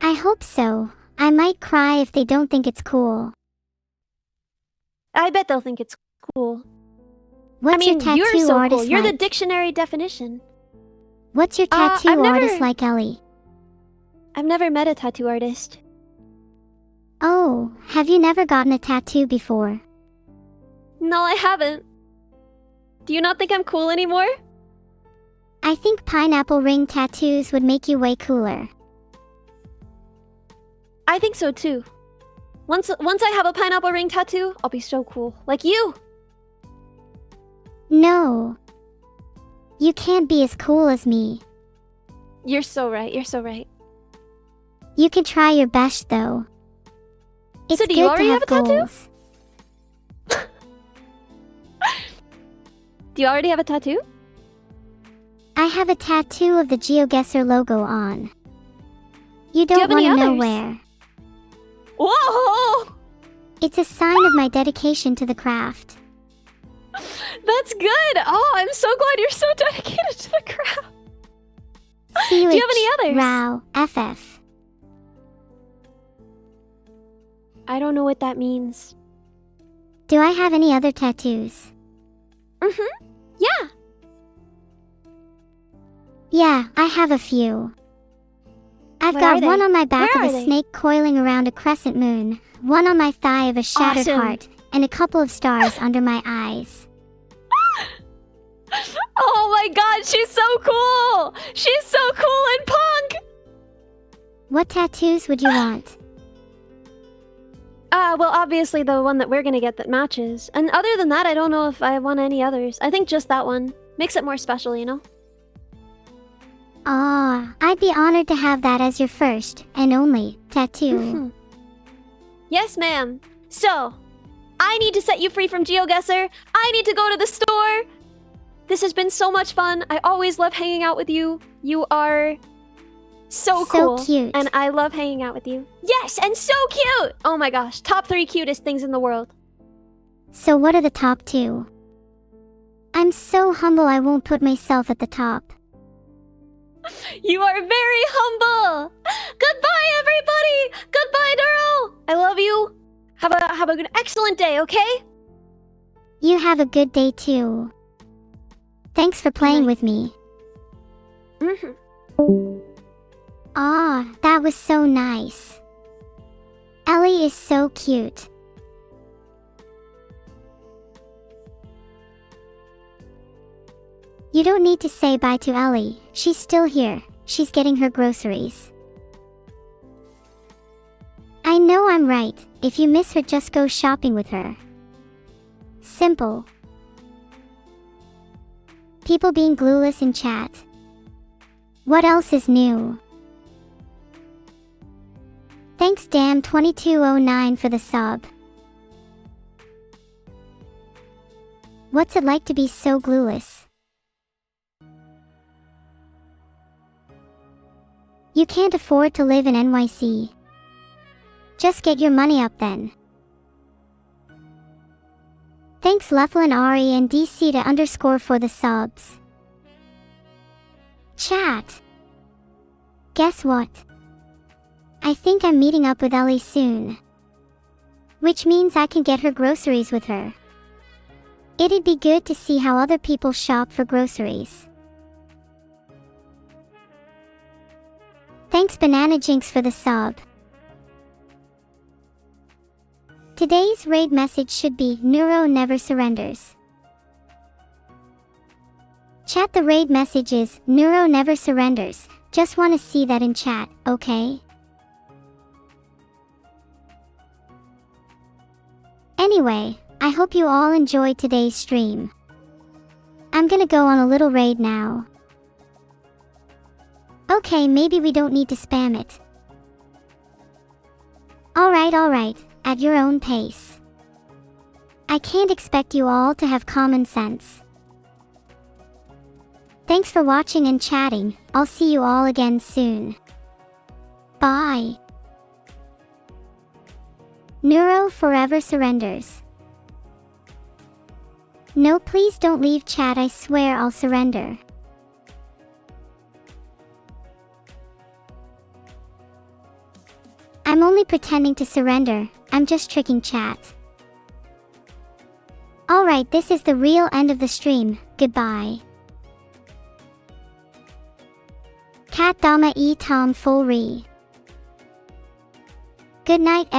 I hope so. I might cry if they don't think it's cool. I bet they'll think it's cool. What's I mean, your tattoo you're so artist cool. You're the like? dictionary definition. What's your I've tattoo never- artist like, Ellie? I've never met a tattoo artist. have you never gotten a tattoo before? No, I haven't. Do you not think I'm cool anymore? I think pineapple ring tattoos would make you way cooler. I think so too. Once I have a pineapple ring tattoo, I'll be so cool. Like you! No. You can't be as cool as me. You're so right, you're so right. You can try your best though. It's So do good you already to have a tattoo? goals. Do you already have a tattoo? I have a tattoo of the GeoGuessr logo on. You you don't have want any to know others? where. Whoa! It's a sign of my dedication to the craft. That's good! Oh, I'm so glad you're so dedicated to the craft. Do you have any others? Rao, FF. I don't know what that means. Do I have any other tattoos? Yeah. Yeah, I have a few. I've What got are one they? on my back Where of are a they? snake coiling around a crescent moon, one on my thigh of a shattered Awesome. heart, and a couple of stars under my eyes. Oh my god, she's so cool! She's so cool and punk! What tattoos would you want? Well, obviously the one that we're gonna get that matches. And other than that, I don't know if I want any others. I think just that one. Makes it more special, you know? Ah, I'd be honored to have that as your first and only tattoo. Yes, ma'am. So, I need to set you free from GeoGuessr. I need to go to the store. This has been so much fun. I always love hanging out with you. You are so cool. cute. And I love hanging out with you. Yes, and so cute! Oh my gosh, top 3 cutest things in the world. So what are the top 2? I'm so humble I won't put myself at the top. You are very humble. Goodbye, everybody. Goodbye, Neuro. I love you. Have a good, excellent day, okay? You have a good day too. Thanks for playing with me. Ah, that was so nice. Ellie is so cute. You don't need to say bye to Ellie. She's still here. She's getting her groceries. I know I'm right. If you miss her, just go shopping with her. Simple. People being glueless in chat. What else is new? Thanks Dam2209 for the sub. What's it like to be so glueless? You can't afford to live in NYC. Just get your money up then. Thanks Leflin Ari and DC to _ for the subs. Chat. Guess what? I think I'm meeting up with Ellie soon. Which means I can get her groceries with her. It'd be good to see how other people shop for groceries. Thanks Banana Jinx for the sub. Today's raid message should be Neuro never surrenders. Chat, the raid message is Neuro never surrenders. Just want to see that in chat, okay? Anyway, I hope you all enjoyed today's stream. I'm gonna go on a little raid now. Okay, maybe we don't need to spam it. Alright, at your own pace. I can't expect you all to have common sense. Thanks for watching and chatting. I'll see you all again soon. Bye. Neuro forever surrenders. No, please don't leave chat. I swear I'll surrender. I'm only pretending to surrender. I'm just tricking chat. Alright, this is the real end of the stream. Goodbye. Cat Dama E Tom Full Re. Good night everyone.